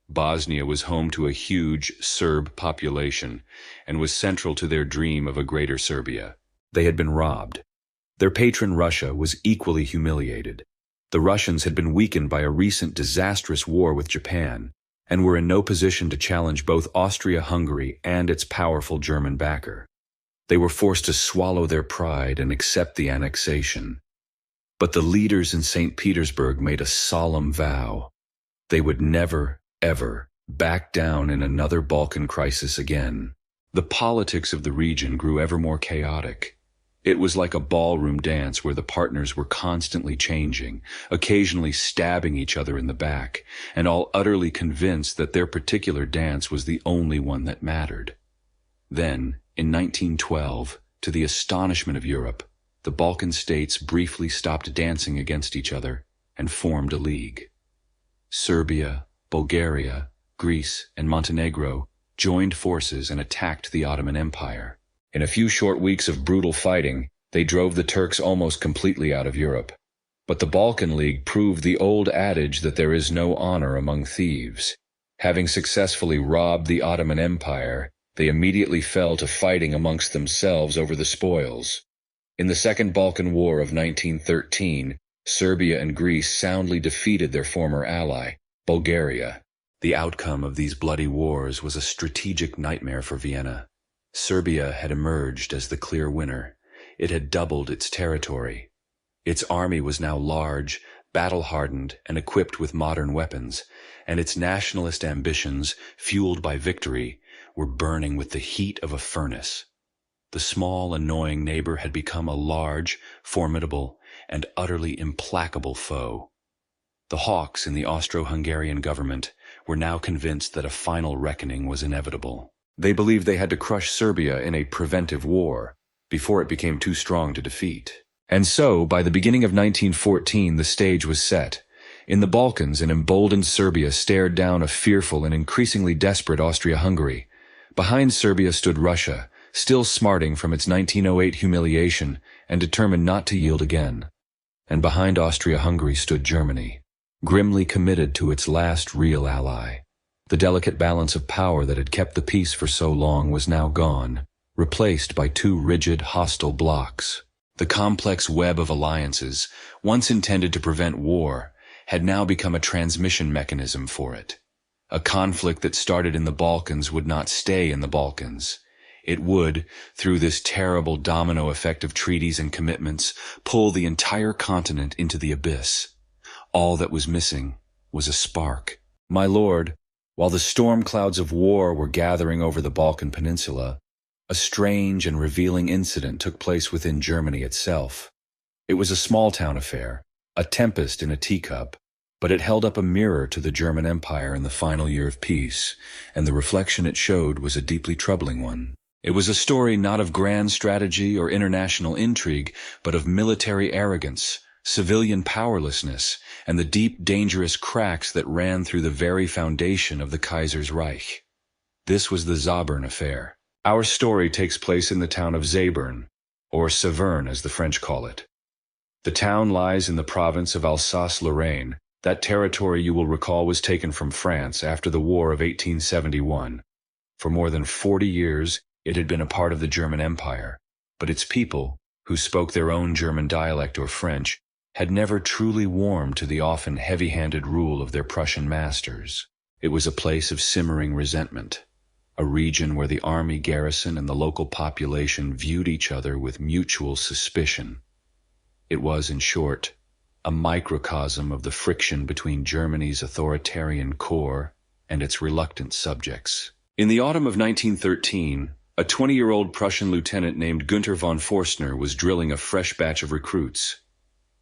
Bosnia was home to a huge Serb population and was central to their dream of a greater Serbia. They had been robbed. Their patron Russia was equally humiliated. The Russians had been weakened by a recent disastrous war with Japan and were in no position to challenge both Austria-Hungary and its powerful German backer. They were forced to swallow their pride and accept the annexation. But the leaders in St. Petersburg made a solemn vow. They would never, ever back down in another Balkan crisis again. The politics of the region grew ever more chaotic. It was like a ballroom dance where the partners were constantly changing, occasionally stabbing each other in the back, and all utterly convinced that their particular dance was the only one that mattered. Then, in 1912, to the astonishment of Europe, the Balkan states briefly stopped dancing against each other and formed a league. Serbia, Bulgaria, Greece, and Montenegro joined forces and attacked the Ottoman Empire. In a few short weeks of brutal fighting, they drove the Turks almost completely out of Europe. But the Balkan League proved the old adage that there is no honor among thieves. Having successfully robbed the Ottoman Empire, they immediately fell to fighting amongst themselves over the spoils. In the Second Balkan War of 1913, Serbia and Greece soundly defeated their former ally, Bulgaria. The outcome of these bloody wars was a strategic nightmare for Vienna. Serbia had emerged as the clear winner. It had doubled its territory. Its army was now large, battle-hardened, and equipped with modern weapons, and its nationalist ambitions, fueled by victory, were burning with the heat of a furnace. The small, annoying neighbor had become a large, formidable, and utterly implacable foe. The hawks in the Austro-Hungarian government were now convinced that a final reckoning was inevitable. They believed they had to crush Serbia in a preventive war before it became too strong to defeat. And so, by the beginning of 1914, the stage was set. In the Balkans, an emboldened Serbia stared down a fearful and increasingly desperate Austria-Hungary. Behind Serbia stood Russia, still smarting from its 1908 humiliation and determined not to yield again. And behind Austria-Hungary stood Germany, grimly committed to its last real ally. The delicate balance of power that had kept the peace for so long was now gone, replaced by two rigid, hostile blocs. The complex web of alliances, once intended to prevent war, had now become a transmission mechanism for it. A conflict that started in the Balkans would not stay in the Balkans. It would, through this terrible domino effect of treaties and commitments, pull the entire continent into the abyss. All that was missing was a spark. My lord, while the storm clouds of war were gathering over the Balkan Peninsula, a strange and revealing incident took place within Germany itself. It was a small-town affair, a tempest in a teacup, but it held up a mirror to the German Empire in the final year of peace, and the reflection it showed was a deeply troubling one. It was a story not of grand strategy or international intrigue, but of military arrogance, civilian powerlessness, and the deep, dangerous cracks that ran through the very foundation of the Kaiser's Reich. This was the Zabern affair. Our story takes place in the town of Zabern, or Saverne as the French call it. The town lies in the province of Alsace-Lorraine. That territory, you will recall, was taken from France after the War of 1871. For more than 40 years, it had been a part of the German Empire, but its people, who spoke their own German dialect or French, had never truly warmed to the often heavy-handed rule of their Prussian masters. It was a place of simmering resentment, a region where the army garrison and the local population viewed each other with mutual suspicion. It was, in short, a microcosm of the friction between Germany's authoritarian core and its reluctant subjects. In the autumn of 1913, a 20-year-old Prussian lieutenant named Günther von Forstner was drilling a fresh batch of recruits.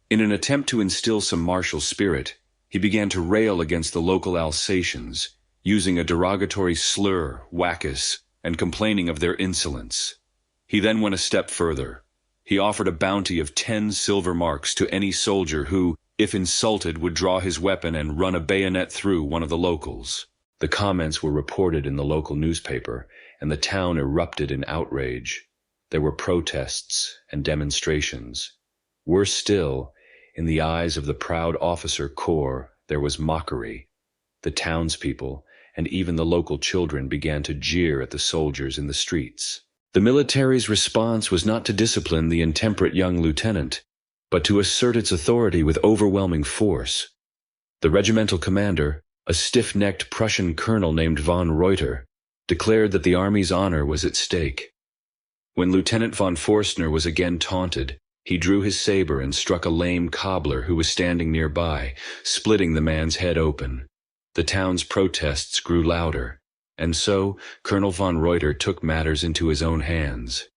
In an attempt to instill some martial spirit, he began to rail against the local Alsatians, using a derogatory slur, wackus, and complaining of their insolence. He then went a step further. He offered a bounty of 10 silver marks to any soldier who, if insulted, would draw his weapon and run a bayonet through one of the locals. The comments were reported in the local newspaper, and the town erupted in outrage. There were protests and demonstrations. Worse still, in the eyes of the proud officer corps, there was mockery. The townspeople, and even the local children, began to jeer at the soldiers in the streets. The military's response was not to discipline the intemperate young lieutenant, but to assert its authority with overwhelming force. The regimental commander, a stiff-necked Prussian colonel named von Reuter, declared that the army's honor was at stake. When Lieutenant von Forstner was again taunted, he drew his saber and struck a lame cobbler who was standing nearby, splitting the man's head open. The town's protests grew louder, and so Colonel von Reuter took matters into his own hands.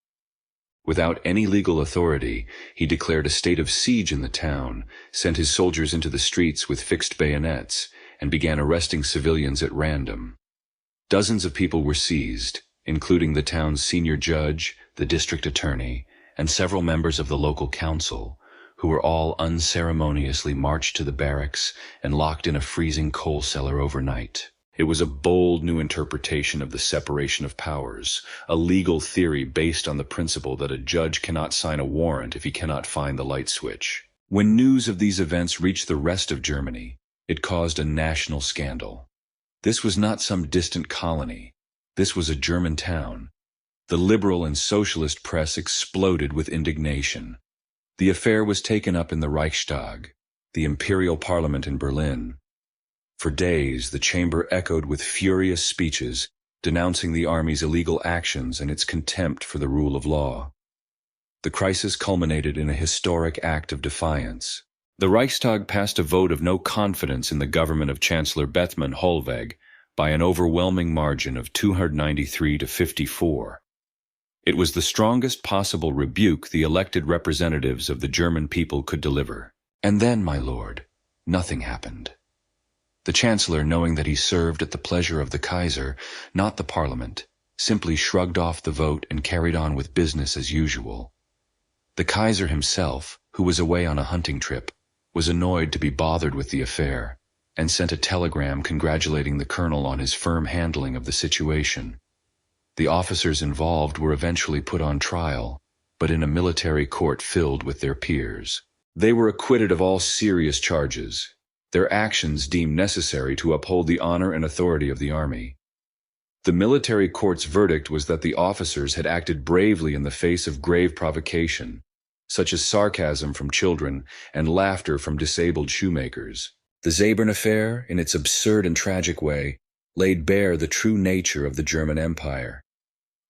Without any legal authority, he declared a state of siege in the town, sent his soldiers into the streets with fixed bayonets, and began arresting civilians at random. Dozens of people were seized, including the town's senior judge, the district attorney, and several members of the local council, who were all unceremoniously marched to the barracks and locked in a freezing coal cellar overnight. It was a bold new interpretation of the separation of powers, a legal theory based on the principle that a judge cannot sign a warrant if he cannot find the light switch. When news of these events reached the rest of Germany, it caused a national scandal. This was not some distant colony. This was a German town. The liberal and socialist press exploded with indignation. The affair was taken up in the Reichstag, the imperial parliament in Berlin. For days, the chamber echoed with furious speeches, denouncing the army's illegal actions and its contempt for the rule of law. The crisis culminated in a historic act of defiance. The Reichstag passed a vote of no confidence in the government of Chancellor Bethmann Hollweg by an overwhelming margin of 293 to 54. It was the strongest possible rebuke the elected representatives of the German people could deliver. And then, my lord, nothing happened. The Chancellor, knowing that he served at the pleasure of the Kaiser, not the Parliament, simply shrugged off the vote and carried on with business as usual. The Kaiser himself, who was away on a hunting trip, was annoyed to be bothered with the affair, and sent a telegram congratulating the colonel on his firm handling of the situation. The officers involved were eventually put on trial, but in a military court filled with their peers. They were acquitted of all serious charges, their actions deemed necessary to uphold the honor and authority of the army. The military court's verdict was that the officers had acted bravely in the face of grave provocation, such as sarcasm from children and laughter from disabled shoemakers. The Zabern affair, in its absurd and tragic way, laid bare the true nature of the German Empire.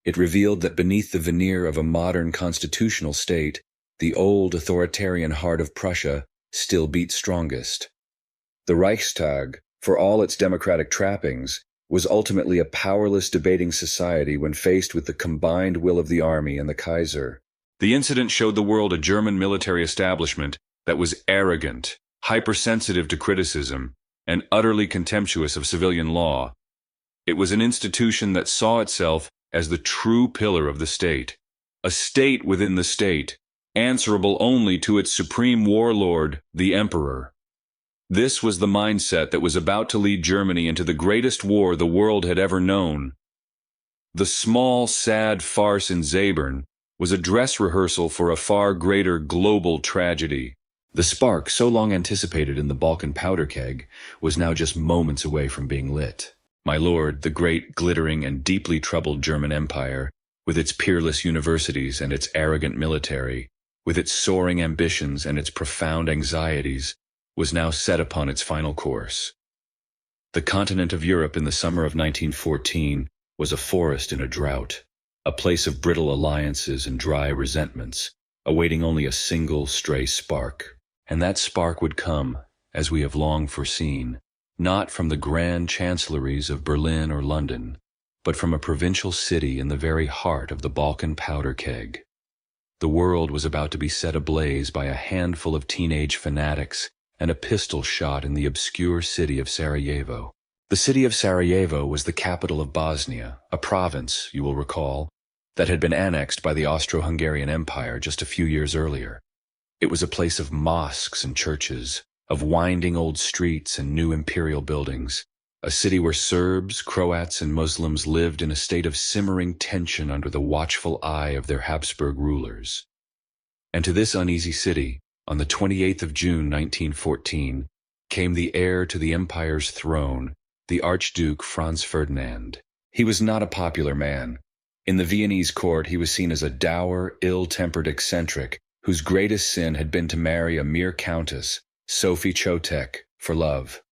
It revealed that beneath the veneer of a modern constitutional state, the old authoritarian heart of Prussia still beat strongest. The Reichstag, for all its democratic trappings, was ultimately a powerless debating society when faced with the combined will of the army and the Kaiser. The incident showed the world a German military establishment that was arrogant, hypersensitive to criticism, and utterly contemptuous of civilian law. It was an institution that saw itself as the true pillar of the state, a state within the state, answerable only to its supreme warlord, the Emperor. This was the mindset that was about to lead Germany into the greatest war the world had ever known. The small, sad farce in Zabern was a dress rehearsal for a far greater global tragedy. The spark so long anticipated in the Balkan powder keg was now just moments away from being lit. My lord, the great, glittering, and deeply troubled German Empire, with its peerless universities and its arrogant military, with its soaring ambitions and its profound anxieties, was now set upon its final course. The continent of Europe in the summer of 1914 was a forest in a drought, a place of brittle alliances and dry resentments, awaiting only a single stray spark. And that spark would come, as we have long foreseen, not from the grand chancelleries of Berlin or London, but from a provincial city in the very heart of the Balkan powder keg. The world was about to be set ablaze by a handful of teenage fanatics and a pistol shot in the obscure city of Sarajevo. The city of Sarajevo was the capital of Bosnia, a province, you will recall, that had been annexed by the Austro-Hungarian Empire just a few years earlier. It was a place of mosques and churches, of winding old streets and new imperial buildings, a city where Serbs, Croats, and Muslims lived in a state of simmering tension under the watchful eye of their Habsburg rulers. And to this uneasy city, on the 28th of June 1914, came the heir to the empire's throne, the Archduke Franz Ferdinand. He was not a popular man. In the Viennese court, he was seen as a dour, ill-tempered eccentric whose greatest sin had been to marry a mere countess, Sophie Chotek, for love.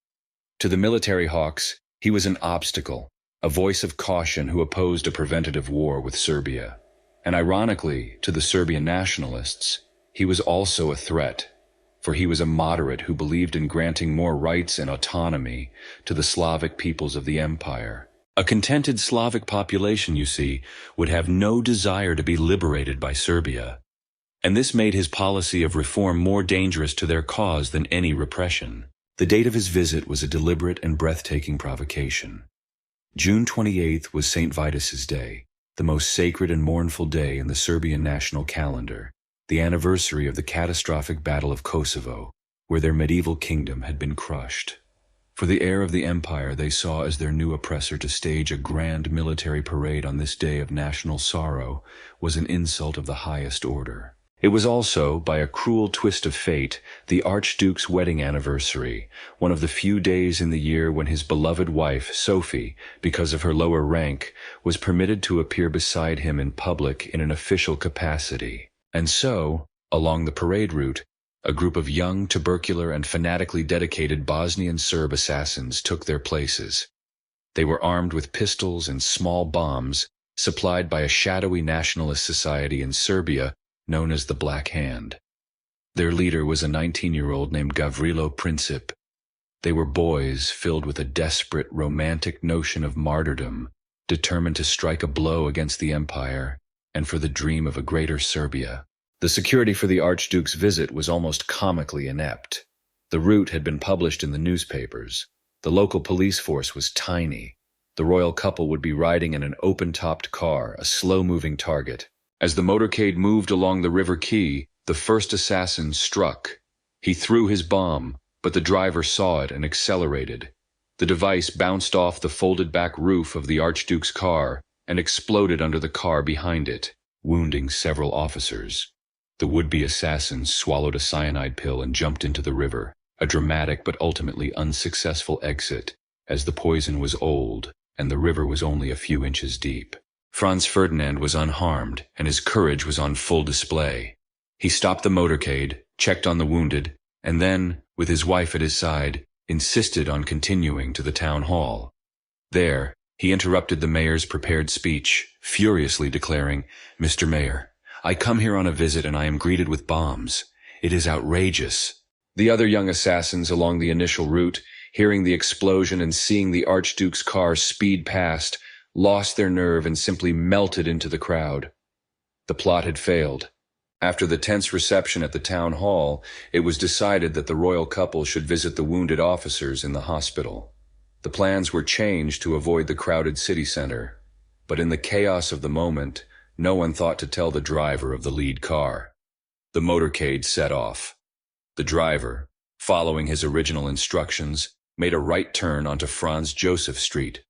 To the military hawks, he was an obstacle, a voice of caution who opposed a preventative war with Serbia. And ironically, to the Serbian nationalists, he was also a threat, for he was a moderate who believed in granting more rights and autonomy to the Slavic peoples of the empire. A contented Slavic population, you see, would have no desire to be liberated by Serbia, and this made his policy of reform more dangerous to their cause than any repression. The date of his visit was a deliberate and breathtaking provocation. June 28th was St. Vitus's Day, the most sacred and mournful day in the Serbian national calendar, the anniversary of the catastrophic Battle of Kosovo, where their medieval kingdom had been crushed. For the heir of the empire they saw as their new oppressor to stage a grand military parade on this day of national sorrow was an insult of the highest order. It was also, by a cruel twist of fate, the Archduke's wedding anniversary, one of the few days in the year when his beloved wife, Sophie, because of her lower rank, was permitted to appear beside him in public in an official capacity. And so, along the parade route, a group of young, tubercular, and fanatically dedicated Bosnian Serb assassins took their places. They were armed with pistols and small bombs, supplied by a shadowy nationalist society in Serbia known as the Black Hand. Their leader was a 19-year-old named Gavrilo Princip. They were boys filled with a desperate, romantic notion of martyrdom, determined to strike a blow against the empire and for the dream of a greater Serbia. The security for the Archduke's visit was almost comically inept. The route had been published in the newspapers. The local police force was tiny. The royal couple would be riding in an open-topped car, a slow-moving target. As the motorcade moved along the river quay, the first assassin struck. He threw his bomb, but the driver saw it and accelerated. The device bounced off the folded-back roof of the Archduke's car and exploded under the car behind it, wounding several officers. The would-be assassin swallowed a cyanide pill and jumped into the river, a dramatic but ultimately unsuccessful exit, as the poison was old and the river was only a few inches deep. Franz Ferdinand was unharmed, and his courage was on full display. He stopped the motorcade, checked on the wounded, and then, with his wife at his side, insisted on continuing to the town hall. There, he interrupted the mayor's prepared speech, furiously declaring, "Mr. Mayor, I come here on a visit and I am greeted with bombs. It is outrageous." The other young assassins along the initial route, hearing the explosion and seeing the Archduke's car speed past, lost their nerve and simply melted into the crowd. The plot had failed. After the tense reception at the town hall, it was decided that the royal couple should visit the wounded officers in the hospital. The plans were changed to avoid the crowded city center, but in the chaos of the moment, no one thought to tell the driver of the lead car. The motorcade set off. The driver, following his original instructions, made a right turn onto Franz Joseph Street.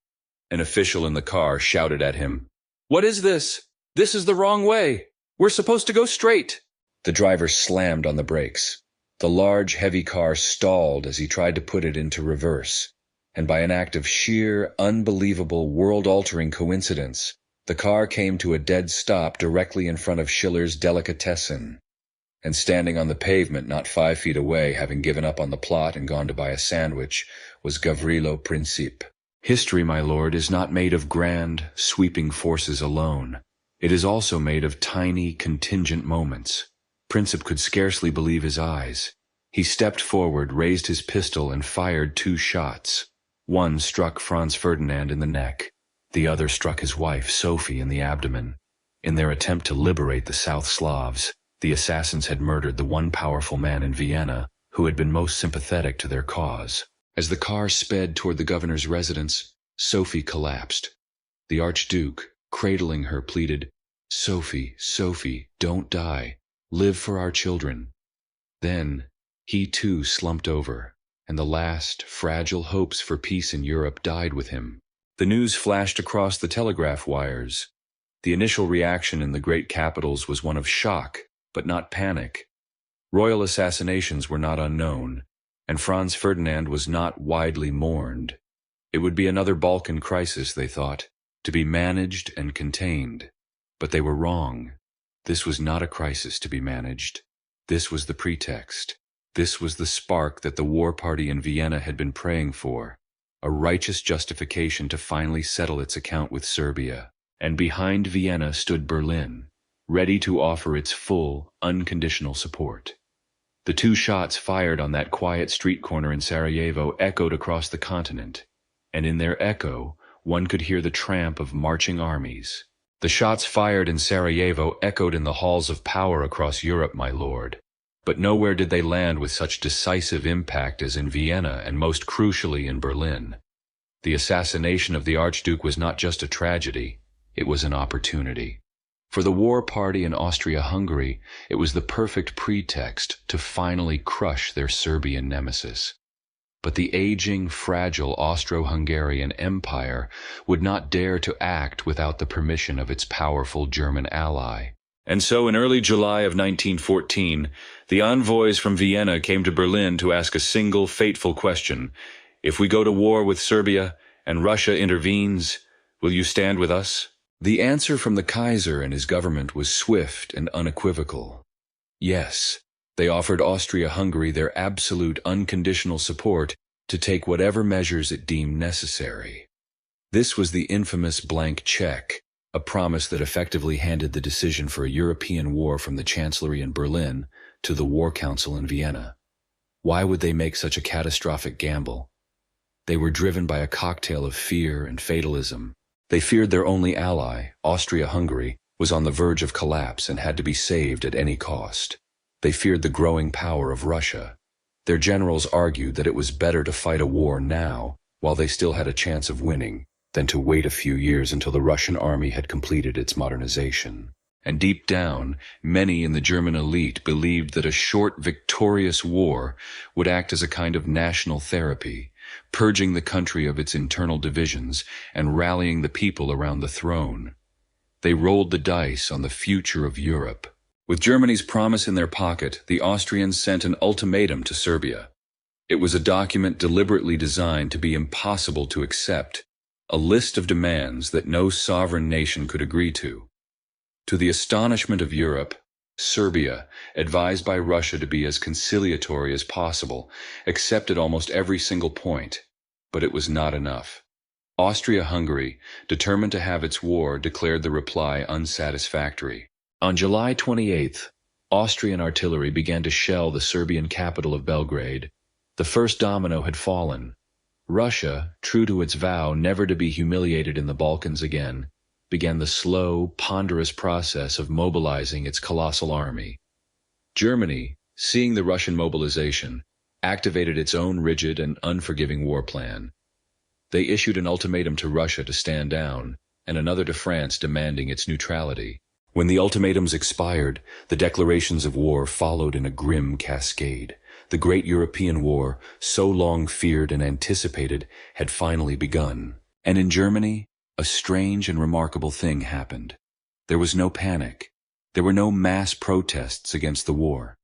An official in the car shouted at him, "What is this? This is the wrong way. We're supposed to go straight." The driver slammed on the brakes. The large, heavy car stalled as he tried to put it into reverse, and by an act of sheer, unbelievable, world-altering coincidence, the car came to a dead stop directly in front of Schiller's Delicatessen. And standing on the pavement not 5 feet away, having given up on the plot and gone to buy a sandwich, was Gavrilo Princip. History, my lord, is not made of grand, sweeping forces alone. It is also made of tiny, contingent moments. Princip could scarcely believe his eyes. He stepped forward, raised his pistol, and fired 2 shots. One struck Franz Ferdinand in the neck. The other struck his wife, Sophie, in the abdomen. In their attempt to liberate the South Slavs, the assassins had murdered the one powerful man in Vienna who had been most sympathetic to their cause. As the car sped toward the governor's residence, Sophie collapsed. The Archduke, cradling her, pleaded, "Sophie, Sophie, don't die. Live for our children." Then, he too slumped over, and the last, fragile hopes for peace in Europe died with him. The news flashed across the telegraph wires. The initial reaction in the great capitals was one of shock, but not panic. Royal assassinations were not unknown, and Franz Ferdinand was not widely mourned. It would be another Balkan crisis, they thought, to be managed and contained. But they were wrong. This was not a crisis to be managed. This was the pretext. This was the spark that the war party in Vienna had been praying for, a righteous justification to finally settle its account with Serbia. And behind Vienna stood Berlin, ready to offer its full, unconditional support. The 2 shots fired on that quiet street corner in Sarajevo echoed across the continent, and in their echo, one could hear the tramp of marching armies. The shots fired in Sarajevo echoed in the halls of power across Europe, my lord, but nowhere did they land with such decisive impact as in Vienna and most crucially in Berlin. The assassination of the Archduke was not just a tragedy, it was an opportunity. For the war party in Austria-Hungary, it was the perfect pretext to finally crush their Serbian nemesis. But the aging, fragile Austro-Hungarian Empire would not dare to act without the permission of its powerful German ally. And so in early July of 1914, the envoys from Vienna came to Berlin to ask a single fateful question. If we go to war with Serbia and Russia intervenes, will you stand with us? The answer from the Kaiser and his government was swift and unequivocal. Yes, they offered Austria-Hungary their absolute unconditional support to take whatever measures it deemed necessary. This was the infamous blank check, a promise that effectively handed the decision for a European war from the Chancellery in Berlin to the War Council in Vienna. Why would they make such a catastrophic gamble? They were driven by a cocktail of fear and fatalism. They feared their only ally, Austria-Hungary, was on the verge of collapse and had to be saved at any cost. They feared the growing power of Russia. Their generals argued that it was better to fight a war now, while they still had a chance of winning, than to wait a few years until the Russian army had completed its modernization. And deep down, many in the German elite believed that a short, victorious war would act as a kind of national therapy, purging the country of its internal divisions and rallying the people around the throne. They rolled the dice on the future of Europe. With Germany's promise in their pocket, the Austrians sent an ultimatum to Serbia. It was a document deliberately designed to be impossible to accept, a list of demands that no sovereign nation could agree to. To the astonishment of Europe, Serbia, advised by Russia to be as conciliatory as possible, accepted almost every single point, but it was not enough. Austria-Hungary, determined to have its war, declared the reply unsatisfactory. On July 28th, Austrian artillery began to shell the Serbian capital of Belgrade. The first domino had fallen. Russia, true to its vow never to be humiliated in the Balkans again, began the slow, ponderous process of mobilizing its colossal army. Germany, seeing the Russian mobilization, activated its own rigid and unforgiving war plan. They issued an ultimatum to Russia to stand down, and another to France demanding its neutrality. When the ultimatums expired, the declarations of war followed in a grim cascade. The great European war, so long feared and anticipated, had finally begun. And in Germany, a strange and remarkable thing happened. There was no panic. There were no mass protests against the war.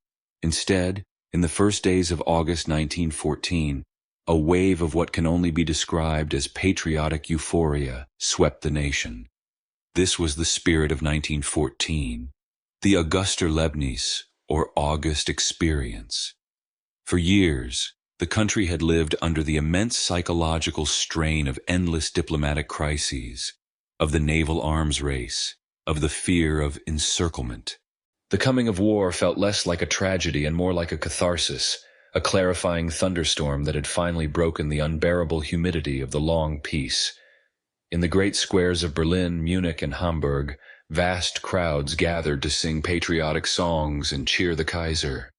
Instead, in the first days of August 1914, a wave of what can only be described as patriotic euphoria swept the nation. This was the spirit of 1914, the Augusterlebnis, or August experience. For years, the country had lived under the immense psychological strain of endless diplomatic crises, of the naval arms race, of the fear of encirclement. The coming of war felt less like a tragedy and more like a catharsis, a clarifying thunderstorm that had finally broken the unbearable humidity of the long peace. In the great squares of Berlin, Munich, and Hamburg, vast crowds gathered to sing patriotic songs and cheer the Kaiser.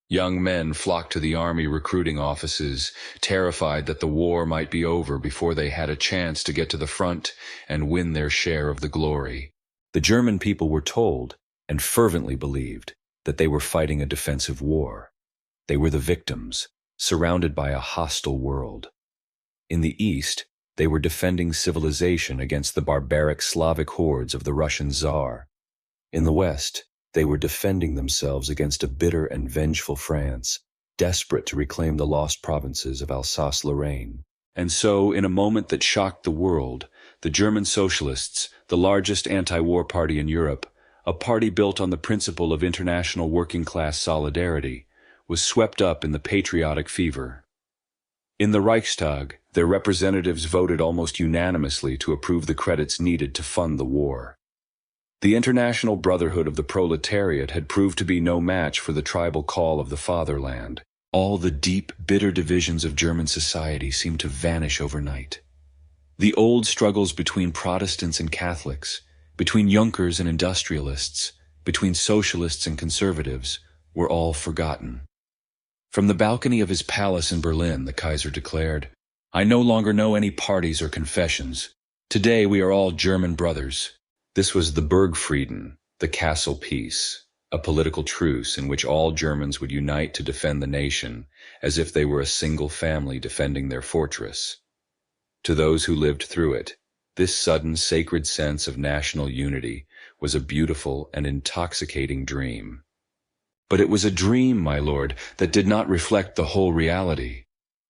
Young men flocked to the army recruiting offices, terrified that the war might be over before they had a chance to get to the front and win their share of the glory. The German people were told, and fervently believed, that they were fighting a defensive war. They were the victims, surrounded by a hostile world. In the East, they were defending civilization against the barbaric Slavic hordes of the Russian Tsar. In the West, they were defending themselves against a bitter and vengeful France, desperate to reclaim the lost provinces of Alsace-Lorraine. And so, in a moment that shocked the world, the German Socialists, the largest anti-war party in Europe, a party built on the principle of international working-class solidarity, was swept up in the patriotic fever. In the Reichstag, their representatives voted almost unanimously to approve the credits needed to fund the war. The International Brotherhood of the Proletariat had proved to be no match for the tribal call of the fatherland. All the deep, bitter divisions of German society seemed to vanish overnight. The old struggles between Protestants and Catholics, between Junkers and industrialists, between socialists and conservatives, were all forgotten. From the balcony of his palace in Berlin, the Kaiser declared, "I no longer know any parties or confessions. Today we are all German brothers." This was the Burgfrieden, the castle peace, a political truce in which all Germans would unite to defend the nation, as if they were a single family defending their fortress. To those who lived through it, this sudden sacred sense of national unity was a beautiful and intoxicating dream. But it was a dream, my lord, that did not reflect the whole reality.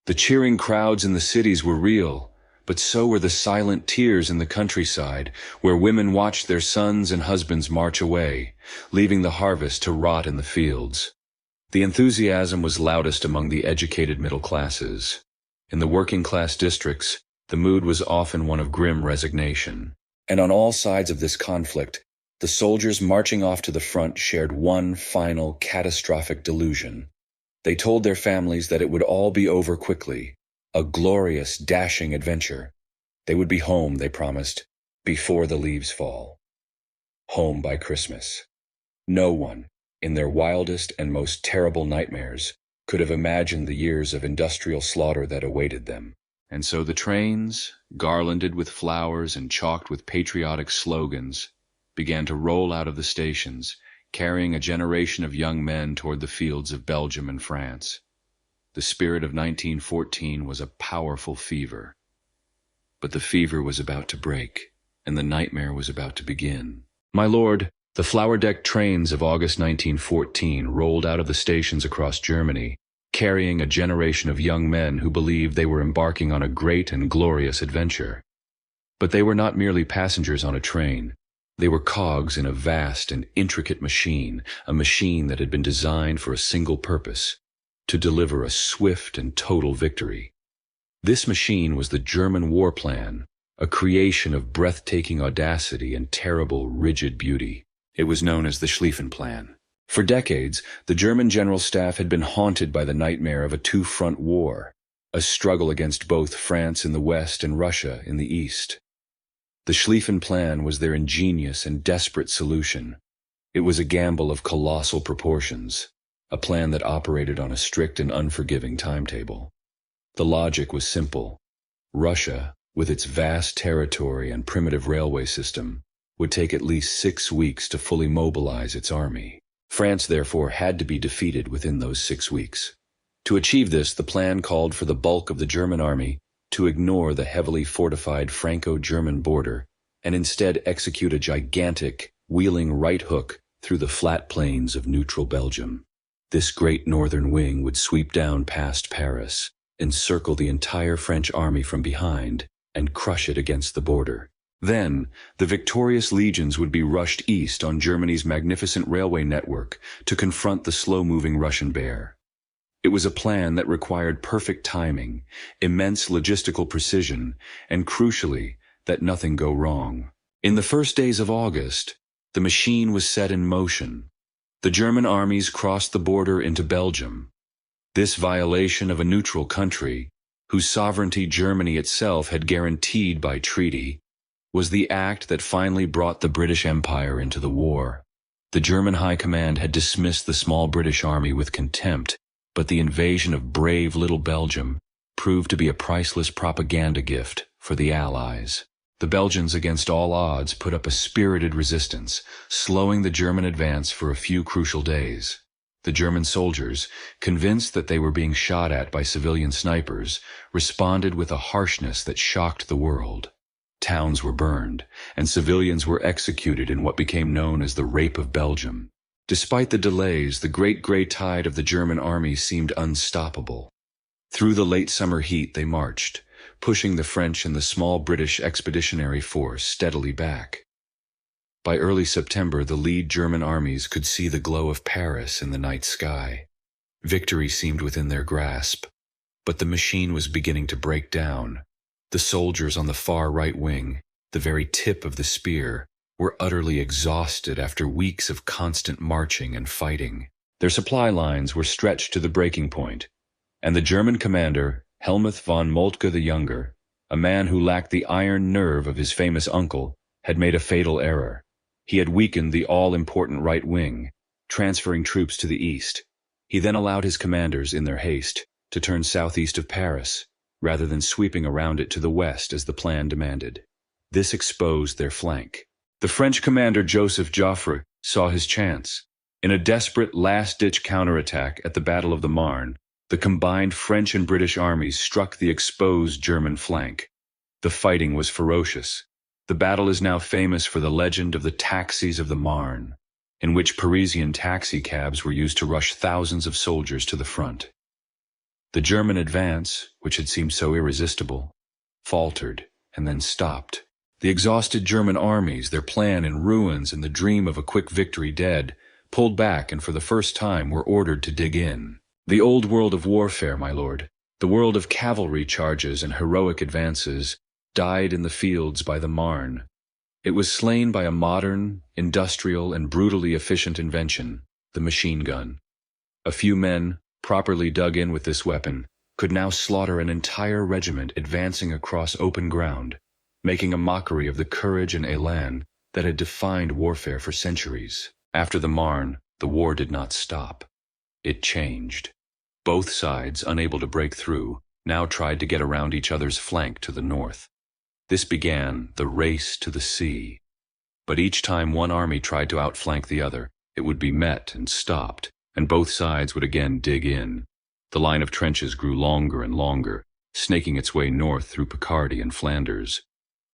The cheering crowds in the cities were real, but so were the silent tears in the countryside, where women watched their sons and husbands march away, leaving the harvest to rot in the fields. The enthusiasm was loudest among the educated middle classes. In the working-class districts, the mood was often one of grim resignation. And on all sides of this conflict, the soldiers marching off to the front shared one final, catastrophic delusion. They told their families that it would all be over quickly, a glorious, dashing adventure. They would be home, they promised, before the leaves fall. Home by Christmas. No one, in their wildest and most terrible nightmares, could have imagined the years of industrial slaughter that awaited them. And so the trains, garlanded with flowers and chalked with patriotic slogans, began to roll out of the stations, carrying a generation of young men toward the fields of Belgium and France. The spirit of 1914 was a powerful fever. But the fever was about to break, and the nightmare was about to begin. My lord, the flower-decked trains of August 1914 rolled out of the stations across Germany, carrying a generation of young men who believed they were embarking on a great and glorious adventure. But they were not merely passengers on a train. They were cogs in a vast and intricate machine, a machine that had been designed for a single purpose: to deliver a swift and total victory. This machine was the German war plan, a creation of breathtaking audacity and terrible, rigid beauty. It was known as the Schlieffen Plan. For decades, the German General Staff had been haunted by the nightmare of a two-front war, a struggle against both France in the west and Russia in the east. The Schlieffen Plan was their ingenious and desperate solution. It was a gamble of colossal proportions, a plan that operated on a strict and unforgiving timetable. The logic was simple. Russia, with its vast territory and primitive railway system, would take at least 6 weeks to fully mobilize its army. France, therefore, had to be defeated within those 6 weeks. To achieve this, the plan called for the bulk of the German army to ignore the heavily fortified Franco-German border and instead execute a gigantic, wheeling right hook through the flat plains of neutral Belgium. This great northern wing would sweep down past Paris, encircle the entire French army from behind, and crush it against the border. Then, the victorious legions would be rushed east on Germany's magnificent railway network to confront the slow-moving Russian bear. It was a plan that required perfect timing, immense logistical precision, and crucially, that nothing go wrong. In the first days of August, the machine was set in motion. The German armies crossed the border into Belgium. This violation of a neutral country, whose sovereignty Germany itself had guaranteed by treaty, was the act that finally brought the British Empire into the war. The German High Command had dismissed the small British army with contempt, but the invasion of brave little Belgium proved to be a priceless propaganda gift for the Allies. The Belgians, against all odds, put up a spirited resistance, slowing the German advance for a few crucial days. The German soldiers, convinced that they were being shot at by civilian snipers, responded with a harshness that shocked the world. Towns were burned, and civilians were executed in what became known as the Rape of Belgium. Despite the delays, the great gray tide of the German army seemed unstoppable. Through the late summer heat they marched, pushing the French and the small British expeditionary force steadily back. By early September, the lead German armies could see the glow of Paris in the night sky. Victory seemed within their grasp, but the machine was beginning to break down. The soldiers on the far right wing, the very tip of the spear, were utterly exhausted after weeks of constant marching and fighting. Their supply lines were stretched to the breaking point, and the German commander, Helmuth von Moltke the Younger, a man who lacked the iron nerve of his famous uncle, had made a fatal error. He had weakened the all-important right wing, transferring troops to the east. He then allowed his commanders, in their haste, to turn southeast of Paris, rather than sweeping around it to the west as the plan demanded. This exposed their flank. The French commander Joseph Joffre saw his chance. In a desperate last-ditch counterattack at the Battle of the Marne, the combined French and British armies struck the exposed German flank. The fighting was ferocious. The battle is now famous for the legend of the taxis of the Marne, in which Parisian taxi cabs were used to rush thousands of soldiers to the front. The German advance, which had seemed so irresistible, faltered and then stopped. The exhausted German armies, their plan in ruins and the dream of a quick victory dead, pulled back and for the first time were ordered to dig in. The old world of warfare, my lord, the world of cavalry charges and heroic advances, died in the fields by the Marne. It was slain by a modern, industrial, and brutally efficient invention, the machine gun. A few men, properly dug in with this weapon, could now slaughter an entire regiment advancing across open ground, making a mockery of the courage and élan that had defined warfare for centuries. After the Marne, the war did not stop. It changed. Both sides, unable to break through, now tried to get around each other's flank to the north. This began the race to the sea. But each time one army tried to outflank the other, it would be met and stopped, and both sides would again dig in. The line of trenches grew longer and longer, snaking its way north through Picardy and Flanders.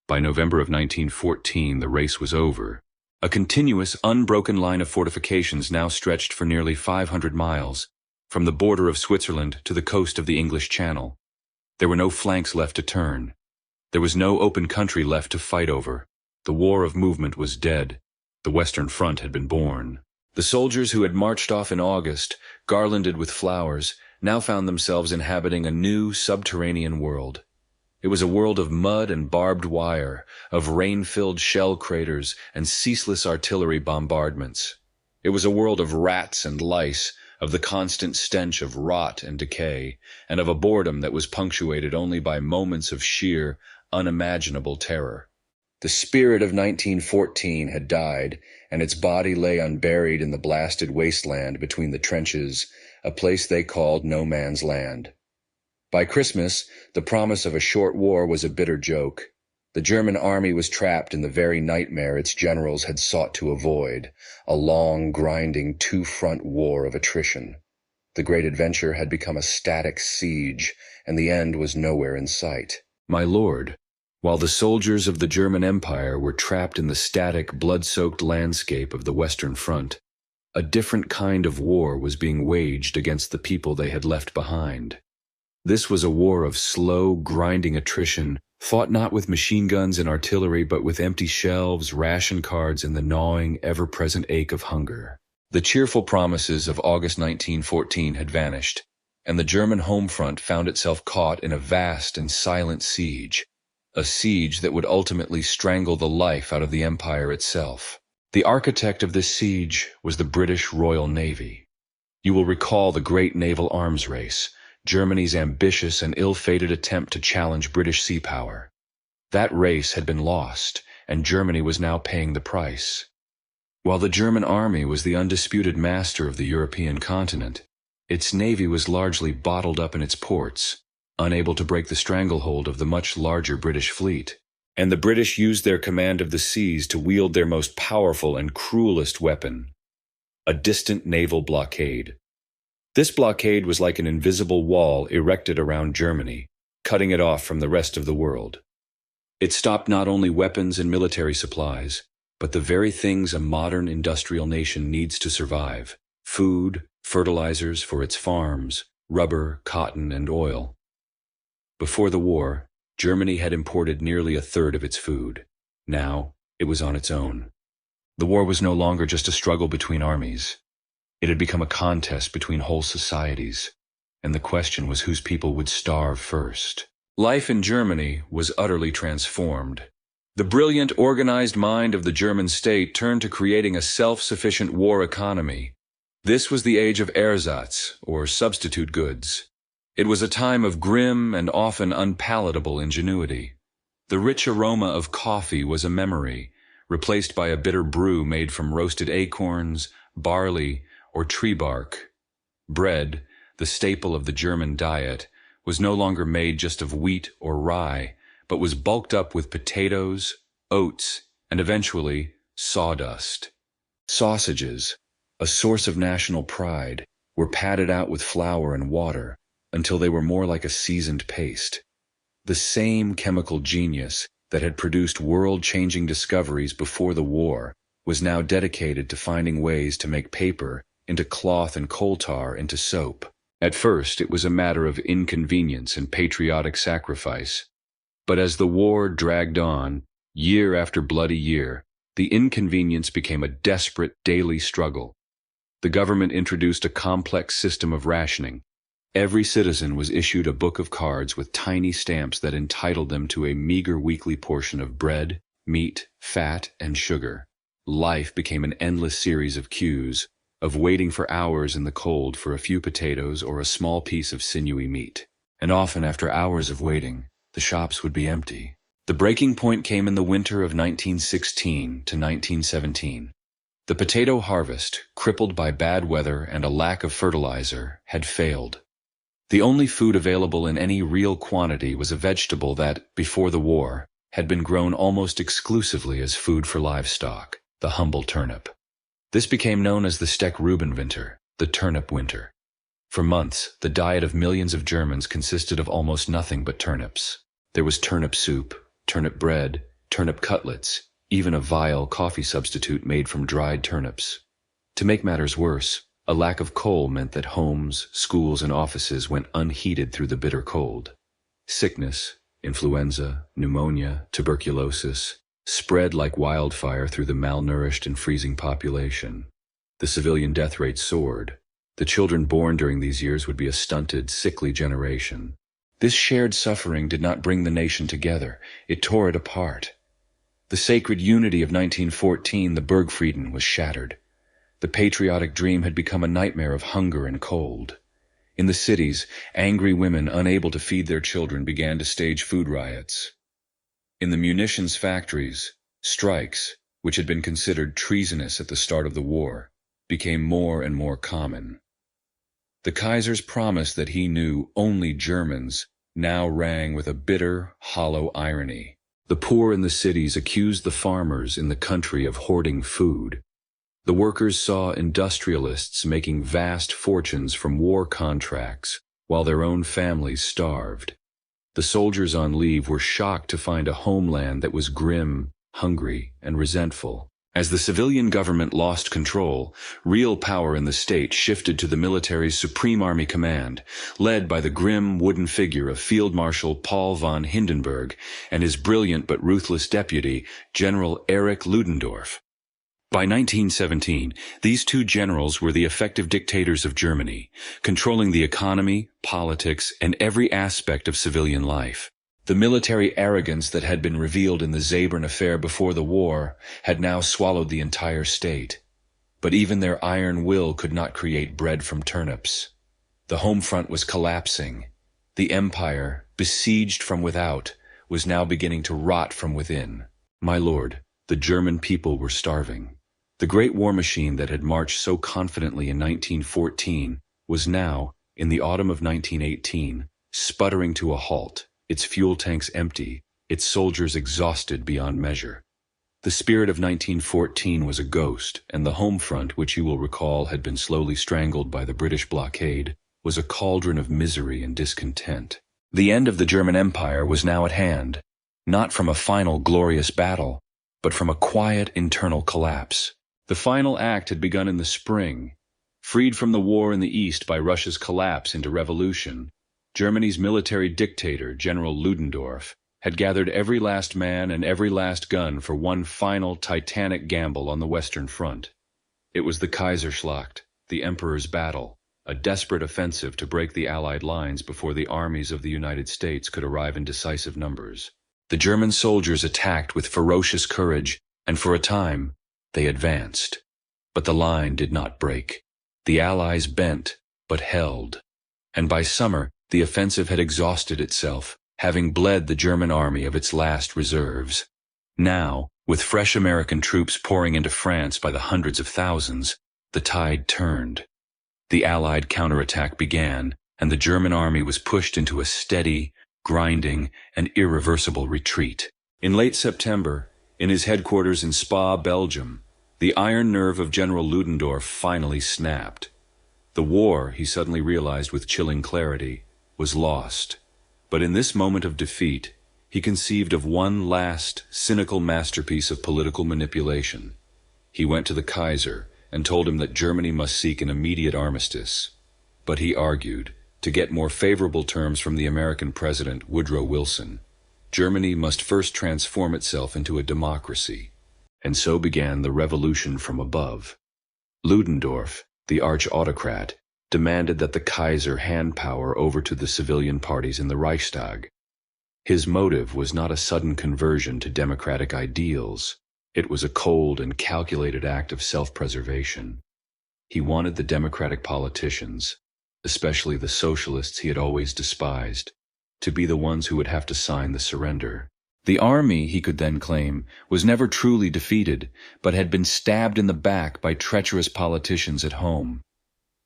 By November of 1914, the race was over. A continuous, unbroken line of fortifications now stretched for nearly 500 miles, from the border of Switzerland to the coast of the English Channel. There were no flanks left to turn. There was no open country left to fight over. The war of movement was dead. The Western Front had been born. The soldiers who had marched off in August, garlanded with flowers, now found themselves inhabiting a new subterranean world. It was a world of mud and barbed wire, of rain-filled shell craters and ceaseless artillery bombardments. It was a world of rats and lice, of the constant stench of rot and decay, and of a boredom that was punctuated only by moments of sheer, unimaginable terror. The spirit of 1914 had died, and its body lay unburied in the blasted wasteland between the trenches, a place they called no man's land. By Christmas, the promise of a short war was a bitter joke. The German army was trapped in the very nightmare its generals had sought to avoid, a long, grinding, two-front war of attrition. The great adventure had become a static siege, and the end was nowhere in sight. My lord, while the soldiers of the German Empire were trapped in the static, blood-soaked landscape of the Western Front, a different kind of war was being waged against the people they had left behind. This was a war of slow, grinding attrition, fought not with machine guns and artillery, but with empty shelves, ration cards, and the gnawing, ever-present ache of hunger. The cheerful promises of August 1914 had vanished, and the German home front found itself caught in a vast and silent siege, a siege that would ultimately strangle the life out of the empire itself. The architect of this siege was the British Royal Navy. You will recall the great naval arms race, Germany's ambitious and ill-fated attempt to challenge British sea power. That race had been lost, and Germany was now paying the price. While the German army was the undisputed master of the European continent, its navy was largely bottled up in its ports, unable to break the stranglehold of the much larger British fleet. And the British used their command of the seas to wield their most powerful and cruelest weapon, a distant naval blockade. This blockade was like an invisible wall erected around Germany, cutting it off from the rest of the world. It stopped not only weapons and military supplies, but the very things a modern industrial nation needs to survive: food, fertilizers for its farms, rubber, cotton, and oil. Before the war, Germany had imported nearly a third of its food. Now, it was on its own. The war was no longer just a struggle between armies. It had become a contest between whole societies, and the question was whose people would starve first. Life in Germany was utterly transformed. The brilliant, organized mind of the German state turned to creating a self-sufficient war economy. This was the age of ersatz, or substitute goods. It was a time of grim and often unpalatable ingenuity. The rich aroma of coffee was a memory, replaced by a bitter brew made from roasted acorns, barley, or tree bark. Bread, the staple of the German diet, was no longer made just of wheat or rye, but was bulked up with potatoes, oats, and eventually sawdust. Sausages, a source of national pride, were patted out with flour and water until they were more like a seasoned paste. The same chemical genius that had produced world-changing discoveries before the war was now dedicated to finding ways to make paper into cloth and coal tar into soap. At first, it was a matter of inconvenience and patriotic sacrifice. But as the war dragged on, year after bloody year, the inconvenience became a desperate daily struggle. The government introduced a complex system of rationing. Every citizen was issued a book of cards with tiny stamps that entitled them to a meager weekly portion of bread, meat, fat, and sugar. Life became an endless series of queues, of waiting for hours in the cold for a few potatoes or a small piece of sinewy meat. And often after hours of waiting, the shops would be empty. The breaking point came in the winter of 1916 to 1917. The potato harvest, crippled by bad weather and a lack of fertilizer, had failed. The only food available in any real quantity was a vegetable that, before the war, had been grown almost exclusively as food for livestock, the humble turnip. This became known as the Steck-Reuben-Winter, the turnip winter. For months, the diet of millions of Germans consisted of almost nothing but turnips. There was turnip soup, turnip bread, turnip cutlets, even a vile coffee substitute made from dried turnips. To make matters worse, a lack of coal meant that homes, schools, and offices went unheated through the bitter cold. Sickness, influenza, pneumonia, tuberculosis, spread like wildfire through the malnourished and freezing population. The civilian death rate soared. The children born during these years would be a stunted, sickly generation. This shared suffering did not bring the nation together. It tore it apart. The sacred unity of 1914, the Bergfrieden, was shattered. The patriotic dream had become a nightmare of hunger and cold. In the cities, angry women unable to feed their children began to stage food riots. In the munitions factories, strikes, which had been considered treasonous at the start of the war, became more and more common. The Kaiser's promise that he knew only Germans now rang with a bitter, hollow irony. The poor in the cities accused the farmers in the country of hoarding food. The workers saw industrialists making vast fortunes from war contracts, while their own families starved. The soldiers on leave were shocked to find a homeland that was grim, hungry, and resentful. As the civilian government lost control, real power in the state shifted to the military's Supreme Army Command, led by the grim wooden figure of Field Marshal Paul von Hindenburg and his brilliant but ruthless deputy, General Erich Ludendorff. By 1917, these two generals were the effective dictators of Germany, controlling the economy, politics, and every aspect of civilian life. The military arrogance that had been revealed in the Zabern affair before the war had now swallowed the entire state. But even their iron will could not create bread from turnips. The home front was collapsing. The empire, besieged from without, was now beginning to rot from within. My lord, the German people were starving. The great war machine that had marched so confidently in 1914 was now, in the autumn of 1918, sputtering to a halt. Its fuel tanks empty, its soldiers exhausted beyond measure. The spirit of 1914 was a ghost, and the home front, which you will recall had been slowly strangled by the British blockade, was a cauldron of misery and discontent. The end of the German Empire was now at hand, not from a final glorious battle, but from a quiet internal collapse. The final act had begun in the spring. Freed from the war in the East by Russia's collapse into revolution, Germany's military dictator, General Ludendorff, had gathered every last man and every last gun for one final titanic gamble on the Western Front. It was the Kaiserschlacht, the Emperor's battle, a desperate offensive to break the Allied lines before the armies of the United States could arrive in decisive numbers. The German soldiers attacked with ferocious courage, and for a time, they advanced. But the line did not break. The Allies bent, but held. And by summer, the offensive had exhausted itself, having bled the German army of its last reserves. Now, with fresh American troops pouring into France by the hundreds of thousands, the tide turned. The Allied counterattack began, and the German army was pushed into a steady, grinding, and irreversible retreat. In late September, in his headquarters in Spa, Belgium, the iron nerve of General Ludendorff finally snapped. The war, he suddenly realized with chilling clarity, was lost. But in this moment of defeat, he conceived of one last, cynical masterpiece of political manipulation. He went to the Kaiser and told him that Germany must seek an immediate armistice. But he argued, to get more favorable terms from the American President Woodrow Wilson, Germany must first transform itself into a democracy. And so began the revolution from above. Ludendorff, the arch-autocrat, demanded that the Kaiser hand power over to the civilian parties in the Reichstag. His motive was not a sudden conversion to democratic ideals. It was a cold and calculated act of self-preservation. He wanted the democratic politicians, especially the socialists he had always despised, to be the ones who would have to sign the surrender. The army, he could then claim, was never truly defeated, but had been stabbed in the back by treacherous politicians at home.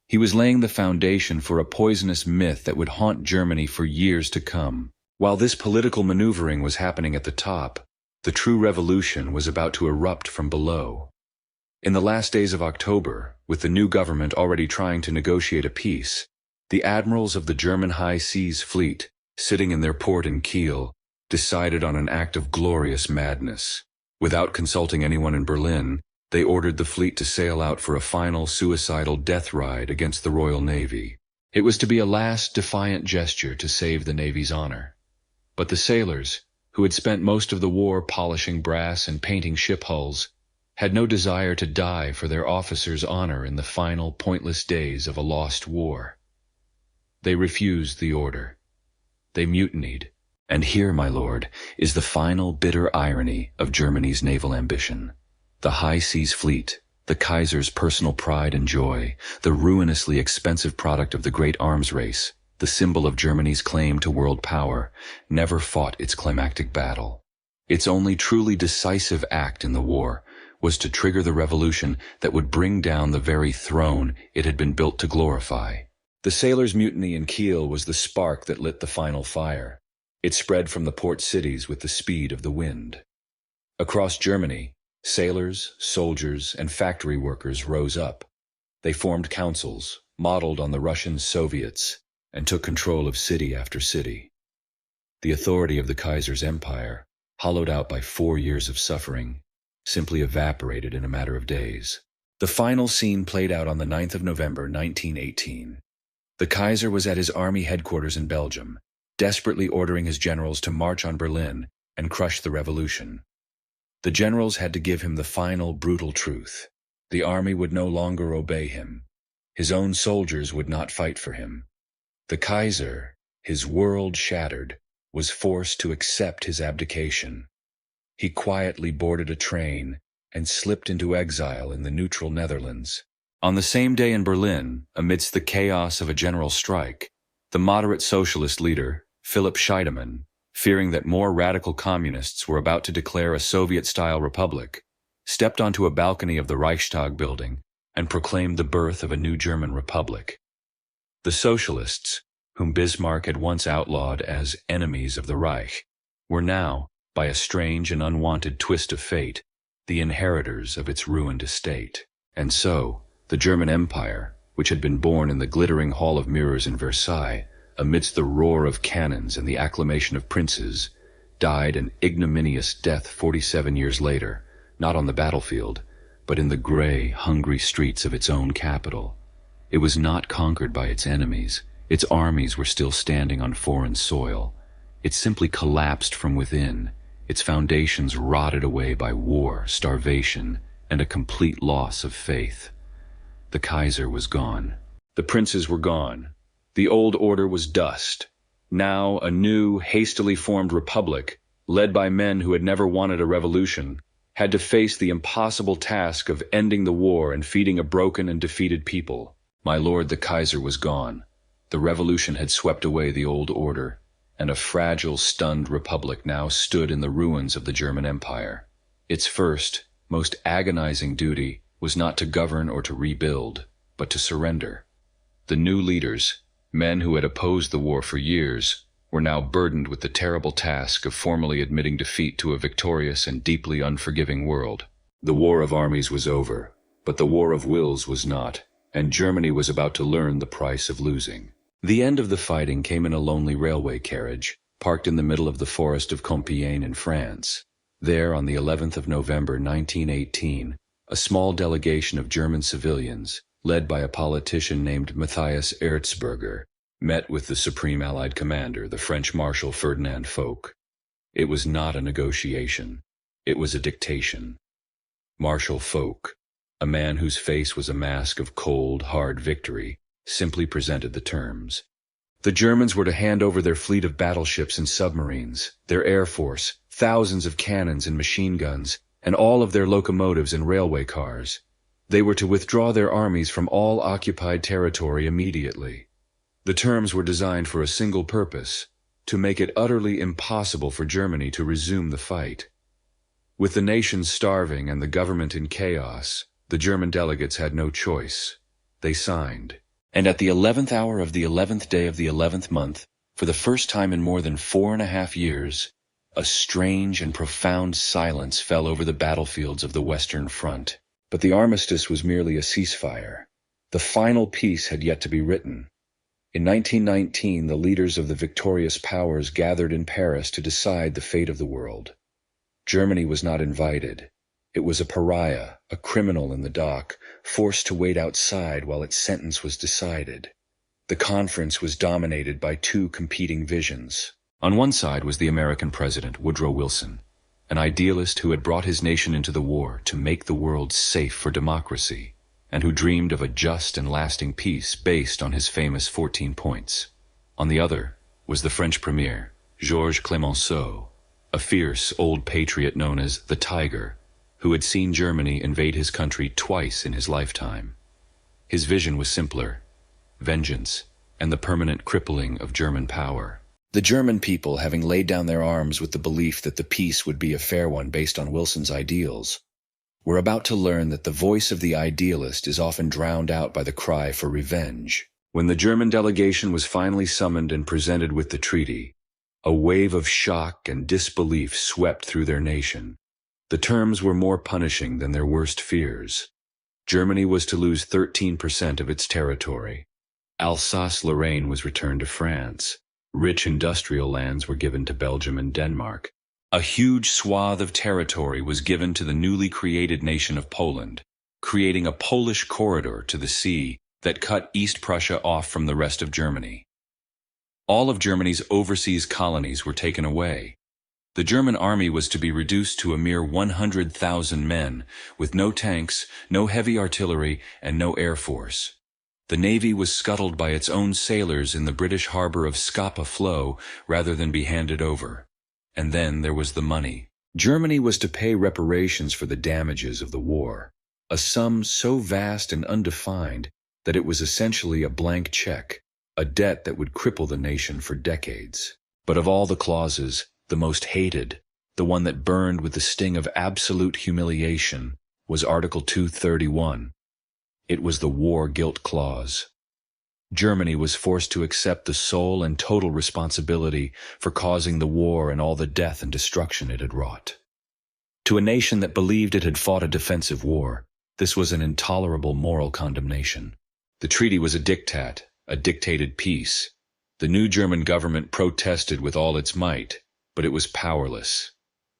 He was laying the foundation for a poisonous myth that would haunt Germany for years to come. While this political maneuvering was happening at the top, the true revolution was about to erupt from below. In the last days of October, with the new government already trying to negotiate a peace, the admirals of the German High Seas Fleet, sitting in their port in Kiel, decided on an act of glorious madness. Without consulting anyone in Berlin, they ordered the fleet to sail out for a final suicidal death ride against the Royal Navy. It was to be a last defiant gesture to save the Navy's honor. But the sailors, who had spent most of the war polishing brass and painting ship hulls, had no desire to die for their officers' honor in the final pointless days of a lost war. They refused the order. They mutinied. And here, my lord, is the final bitter irony of Germany's naval ambition. The High Seas Fleet, the Kaiser's personal pride and joy, the ruinously expensive product of the great arms race, the symbol of Germany's claim to world power, never fought its climactic battle. Its only truly decisive act in the war was to trigger the revolution that would bring down the very throne it had been built to glorify. The sailors' mutiny in Kiel was the spark that lit the final fire. It spread from the port cities with the speed of the wind. Across Germany, sailors, soldiers, and factory workers rose up. They formed councils, modeled on the Russian Soviets, and took control of city after city. The authority of the Kaiser's empire, hollowed out by 4 years of suffering, simply evaporated in a matter of days. The final scene played out on the 9th of November, 1918. The Kaiser was at his army headquarters in Belgium, desperately ordering his generals to march on Berlin and crush the revolution. The generals had to give him the final brutal truth. The army would no longer obey him. His own soldiers would not fight for him. The Kaiser, his world shattered, was forced to accept his abdication. He quietly boarded a train and slipped into exile in the neutral Netherlands. On the same day in Berlin, amidst the chaos of a general strike, the moderate socialist leader, Philipp Scheidemann, fearing that more radical communists were about to declare a Soviet-style republic, stepped onto a balcony of the Reichstag building and proclaimed the birth of a new German republic. The socialists, whom Bismarck had once outlawed as enemies of the Reich, were now, by a strange and unwanted twist of fate, the inheritors of its ruined estate. And so, the German Empire, which had been born in the glittering Hall of Mirrors in Versailles, amidst the roar of cannons and the acclamation of princes, died an ignominious death 47 years later, not on the battlefield, but in the gray, hungry streets of its own capital. It was not conquered by its enemies. Its armies were still standing on foreign soil. It simply collapsed from within, its foundations rotted away by war, starvation, and a complete loss of faith. The Kaiser was gone. The princes were gone. The old order was dust. Now a new, hastily formed republic, led by men who had never wanted a revolution, had to face the impossible task of ending the war and feeding a broken and defeated people. My lord, the Kaiser was gone. The revolution had swept away the old order, and a fragile, stunned republic now stood in the ruins of the German Empire. Its first, most agonizing duty was not to govern or to rebuild, but to surrender. The new leaders, men who had opposed the war for years, were now burdened with the terrible task of formally admitting defeat to a victorious and deeply unforgiving world. The war of armies was over, but the war of wills was not, and Germany was about to learn the price of losing. The end of the fighting came in a lonely railway carriage, parked in the middle of the forest of Compiègne in France. There, on the 11th of November 1918, a small delegation of German civilians, led by a politician named Matthias Erzberger, met with the Supreme Allied Commander, the French Marshal Ferdinand Foch. It was not a negotiation. It was a dictation. Marshal Foch, a man whose face was a mask of cold, hard victory, simply presented the terms. The Germans were to hand over their fleet of battleships and submarines, their air force, thousands of cannons and machine guns, and all of their locomotives and railway cars. They were to withdraw their armies from all occupied territory immediately. The terms were designed for a single purpose: to make it utterly impossible for Germany to resume the fight. With the nation starving and the government in chaos, the German delegates had no choice. They signed. And at the 11th hour of the 11th day of the 11th month, For the first time in more than 4.5 years, a strange and profound silence fell over the battlefields of the Western Front. But the armistice was merely a ceasefire. The final peace had yet to be written. In 1919, the leaders of the victorious powers gathered in Paris to decide the fate of the world. Germany was not invited. It was a pariah, a criminal in the dock, forced to wait outside while its sentence was decided. The conference was dominated by two competing visions. On one side was the American president, Woodrow Wilson, an idealist who had brought his nation into the war to make the world safe for democracy, and who dreamed of a just and lasting peace based on his famous 14 points. On the other was the French premier, Georges Clemenceau, a fierce old patriot known as the Tiger, who had seen Germany invade his country twice in his lifetime. His vision was simpler: vengeance and the permanent crippling of German power. The German people, having laid down their arms with the belief that the peace would be a fair one based on Wilson's ideals, were about to learn that the voice of the idealist is often drowned out by the cry for revenge. When the German delegation was finally summoned and presented with the treaty, a wave of shock and disbelief swept through their nation. The terms were more punishing than their worst fears. Germany was to lose 13% of its territory. Alsace-Lorraine was returned to France. Rich industrial lands were given to Belgium and Denmark. A huge swath of territory was given to the newly created nation of Poland, creating a Polish corridor to the sea that cut East Prussia off from the rest of Germany. All of Germany's overseas colonies were taken away. The German army was to be reduced to a mere 100,000 men, with no tanks, no heavy artillery, and no air force. The navy was scuttled by its own sailors in the British harbor of Scapa Flow rather than be handed over. And then there was the money. Germany was to pay reparations for the damages of the war, a sum so vast and undefined that it was essentially a blank check, a debt that would cripple the nation for decades. But of all the clauses, the most hated, the one that burned with the sting of absolute humiliation, was Article 231. It was the war guilt clause. Germany was forced to accept the sole and total responsibility for causing the war and all the death and destruction it had wrought. To a nation that believed it had fought a defensive war, this was an intolerable moral condemnation. The treaty was a diktat, a dictated peace. The new German government protested with all its might, but it was powerless.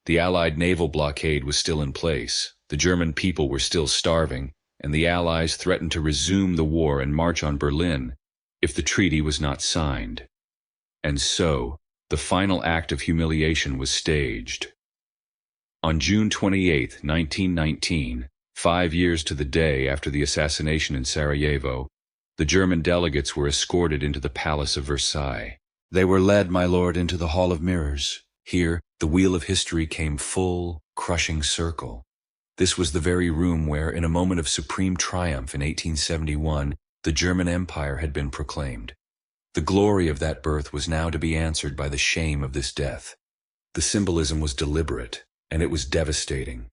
The Allied naval blockade was still in place, the German people were still starving, and the Allies threatened to resume the war and march on Berlin if the treaty was not signed. And so, the final act of humiliation was staged. On June 28, 1919, 5 years to the day after the assassination in Sarajevo, the German delegates were escorted into the Palace of Versailles. They were led, my lord, into the Hall of Mirrors. Here, the wheel of history came full, crushing circle. This was the very room where, in a moment of supreme triumph in 1871, the German Empire had been proclaimed. The glory of that birth was now to be answered by the shame of this death. The symbolism was deliberate, and it was devastating.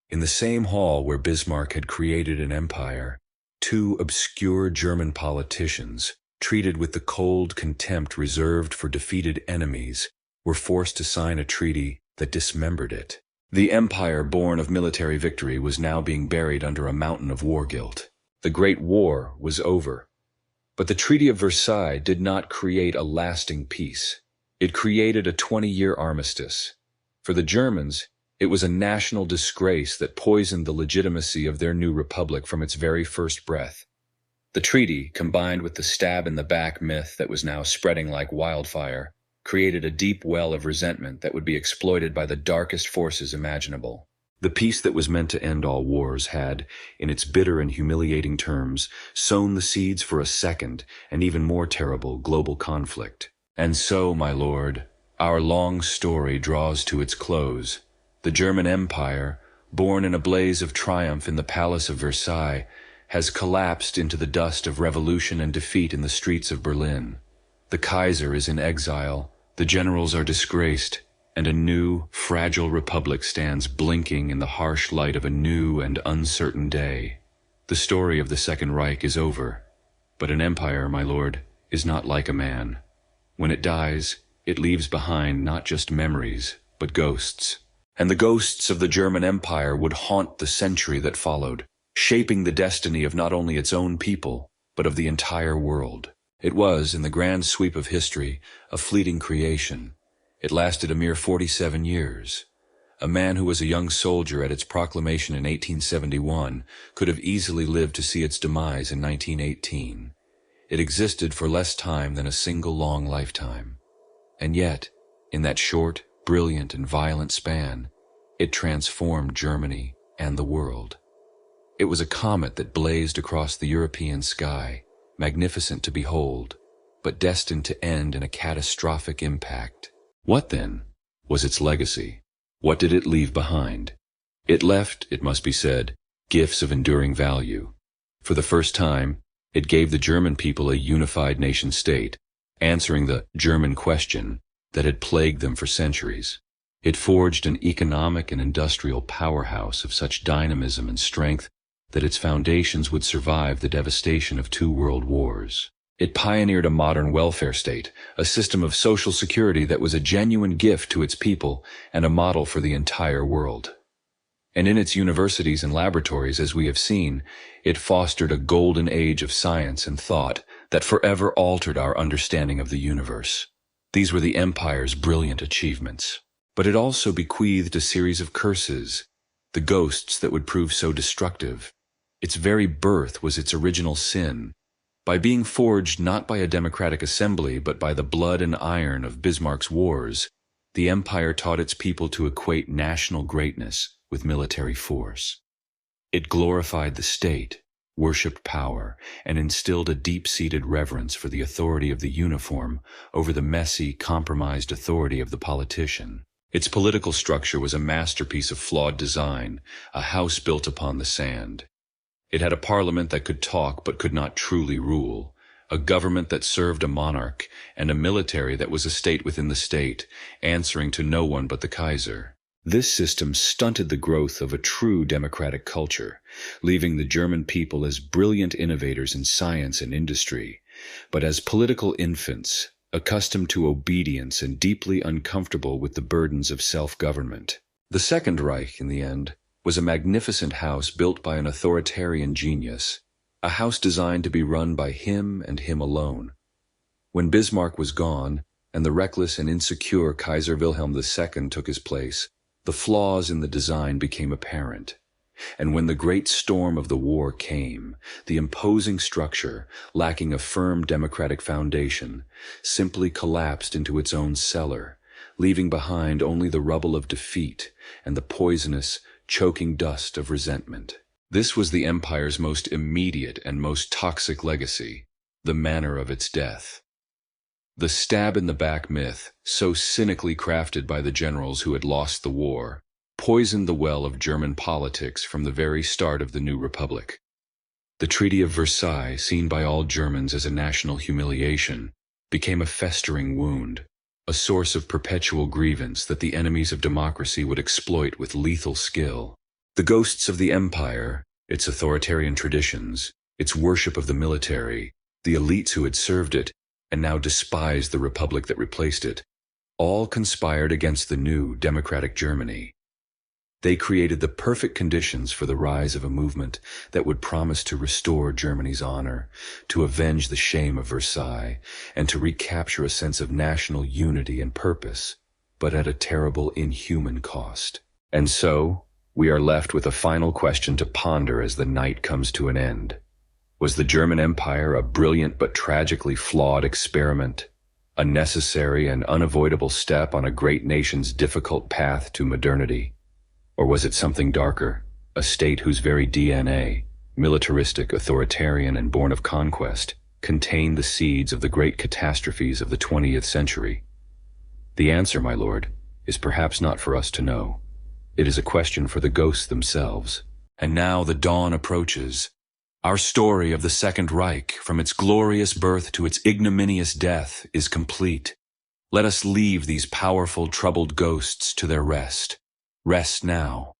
In the same hall where Bismarck had created an empire, two obscure German politicians, treated with the cold contempt reserved for defeated enemies, were forced to sign a treaty that dismembered it. The empire born of military victory was now being buried under a mountain of war guilt. The Great War was over. But the Treaty of Versailles did not create a lasting peace. It created a 20-year armistice. For the Germans, it was a national disgrace that poisoned the legitimacy of their new republic from its very first breath. The treaty, combined with the stab-in-the-back myth that was now spreading like wildfire, created a deep well of resentment that would be exploited by the darkest forces imaginable. The peace that was meant to end all wars had, in its bitter and humiliating terms, sown the seeds for a second and even more terrible global conflict. And so, my lord, our long story draws to its close. The German Empire, born in a blaze of triumph in the Palace of Versailles, has collapsed into the dust of revolution and defeat in the streets of Berlin. The Kaiser is in exile, the generals are disgraced, and a new, fragile republic stands blinking in the harsh light of a new and uncertain day. The story of the Second Reich is over, but an empire, my lord, is not like a man. When it dies, it leaves behind not just memories, but ghosts. And the ghosts of the German Empire would haunt the century that followed, shaping the destiny of not only its own people, but of the entire world. It was, in the grand sweep of history, a fleeting creation. It lasted a mere 47 years. A man who was a young soldier at its proclamation in 1871 could have easily lived to see its demise in 1918. It existed for less time than a single long lifetime. And yet, in that short, brilliant, and violent span, it transformed Germany and the world. It was a comet that blazed across the European sky, magnificent to behold, but destined to end in a catastrophic impact. What, then, was its legacy? What did it leave behind? It left, it must be said, gifts of enduring value. For the first time, it gave the German people a unified nation-state, answering the German question that had plagued them for centuries. It forged an economic and industrial powerhouse of such dynamism and strength that its foundations would survive the devastation of 2 world wars. It pioneered a modern welfare state, a system of social security that was a genuine gift to its people and a model for the entire world. And in its universities and laboratories, as we have seen, it fostered a golden age of science and thought that forever altered our understanding of the universe. These were the empire's brilliant achievements. But it also bequeathed a series of curses, the ghosts that would prove so destructive. Its very birth was its original sin. By being forged not by a democratic assembly but by the blood and iron of Bismarck's wars, the empire taught its people to equate national greatness with military force. It glorified the state, worshipped power, and instilled a deep-seated reverence for the authority of the uniform over the messy, compromised authority of the politician. Its political structure was a masterpiece of flawed design, a house built upon the sand. It had a parliament that could talk but could not truly rule, a government that served a monarch, and a military that was a state within the state, answering to no one but the Kaiser. This system stunted the growth of a true democratic culture, leaving the German people as brilliant innovators in science and industry, but as political infants, accustomed to obedience and deeply uncomfortable with the burdens of self-government. The Second Reich, in the end, was a magnificent house built by an authoritarian genius, a house designed to be run by him and him alone. When Bismarck was gone, and the reckless and insecure Kaiser Wilhelm II took his place, the flaws in the design became apparent. And when the great storm of the war came, the imposing structure, lacking a firm democratic foundation, simply collapsed into its own cellar, leaving behind only the rubble of defeat and the poisonous, choking dust of resentment. This was the empire's most immediate and most toxic legacy, the manner of its death. The stab-in-the-back myth, so cynically crafted by the generals who had lost the war, poisoned the well of German politics from the very start of the new republic. The Treaty of Versailles, seen by all Germans as a national humiliation, became a festering wound, a source of perpetual grievance that the enemies of democracy would exploit with lethal skill. The ghosts of the empire, its authoritarian traditions, its worship of the military, the elites who had served it, and now despised the republic that replaced it, all conspired against the new democratic Germany. They created the perfect conditions for the rise of a movement that would promise to restore Germany's honor, to avenge the shame of Versailles, and to recapture a sense of national unity and purpose, but at a terrible, inhuman cost. And so, we are left with a final question to ponder as the night comes to an end. Was the German Empire a brilliant but tragically flawed experiment, a necessary and unavoidable step on a great nation's difficult path to modernity? Or was it something darker, a state whose very DNA, militaristic, authoritarian, and born of conquest, contained the seeds of the great catastrophes of the 20th century? The answer, my lord, is perhaps not for us to know. It is a question for the ghosts themselves. And now the dawn approaches. Our story of the Second Reich, from its glorious birth to its ignominious death, is complete. Let us leave these powerful, troubled ghosts to their rest. Rest now.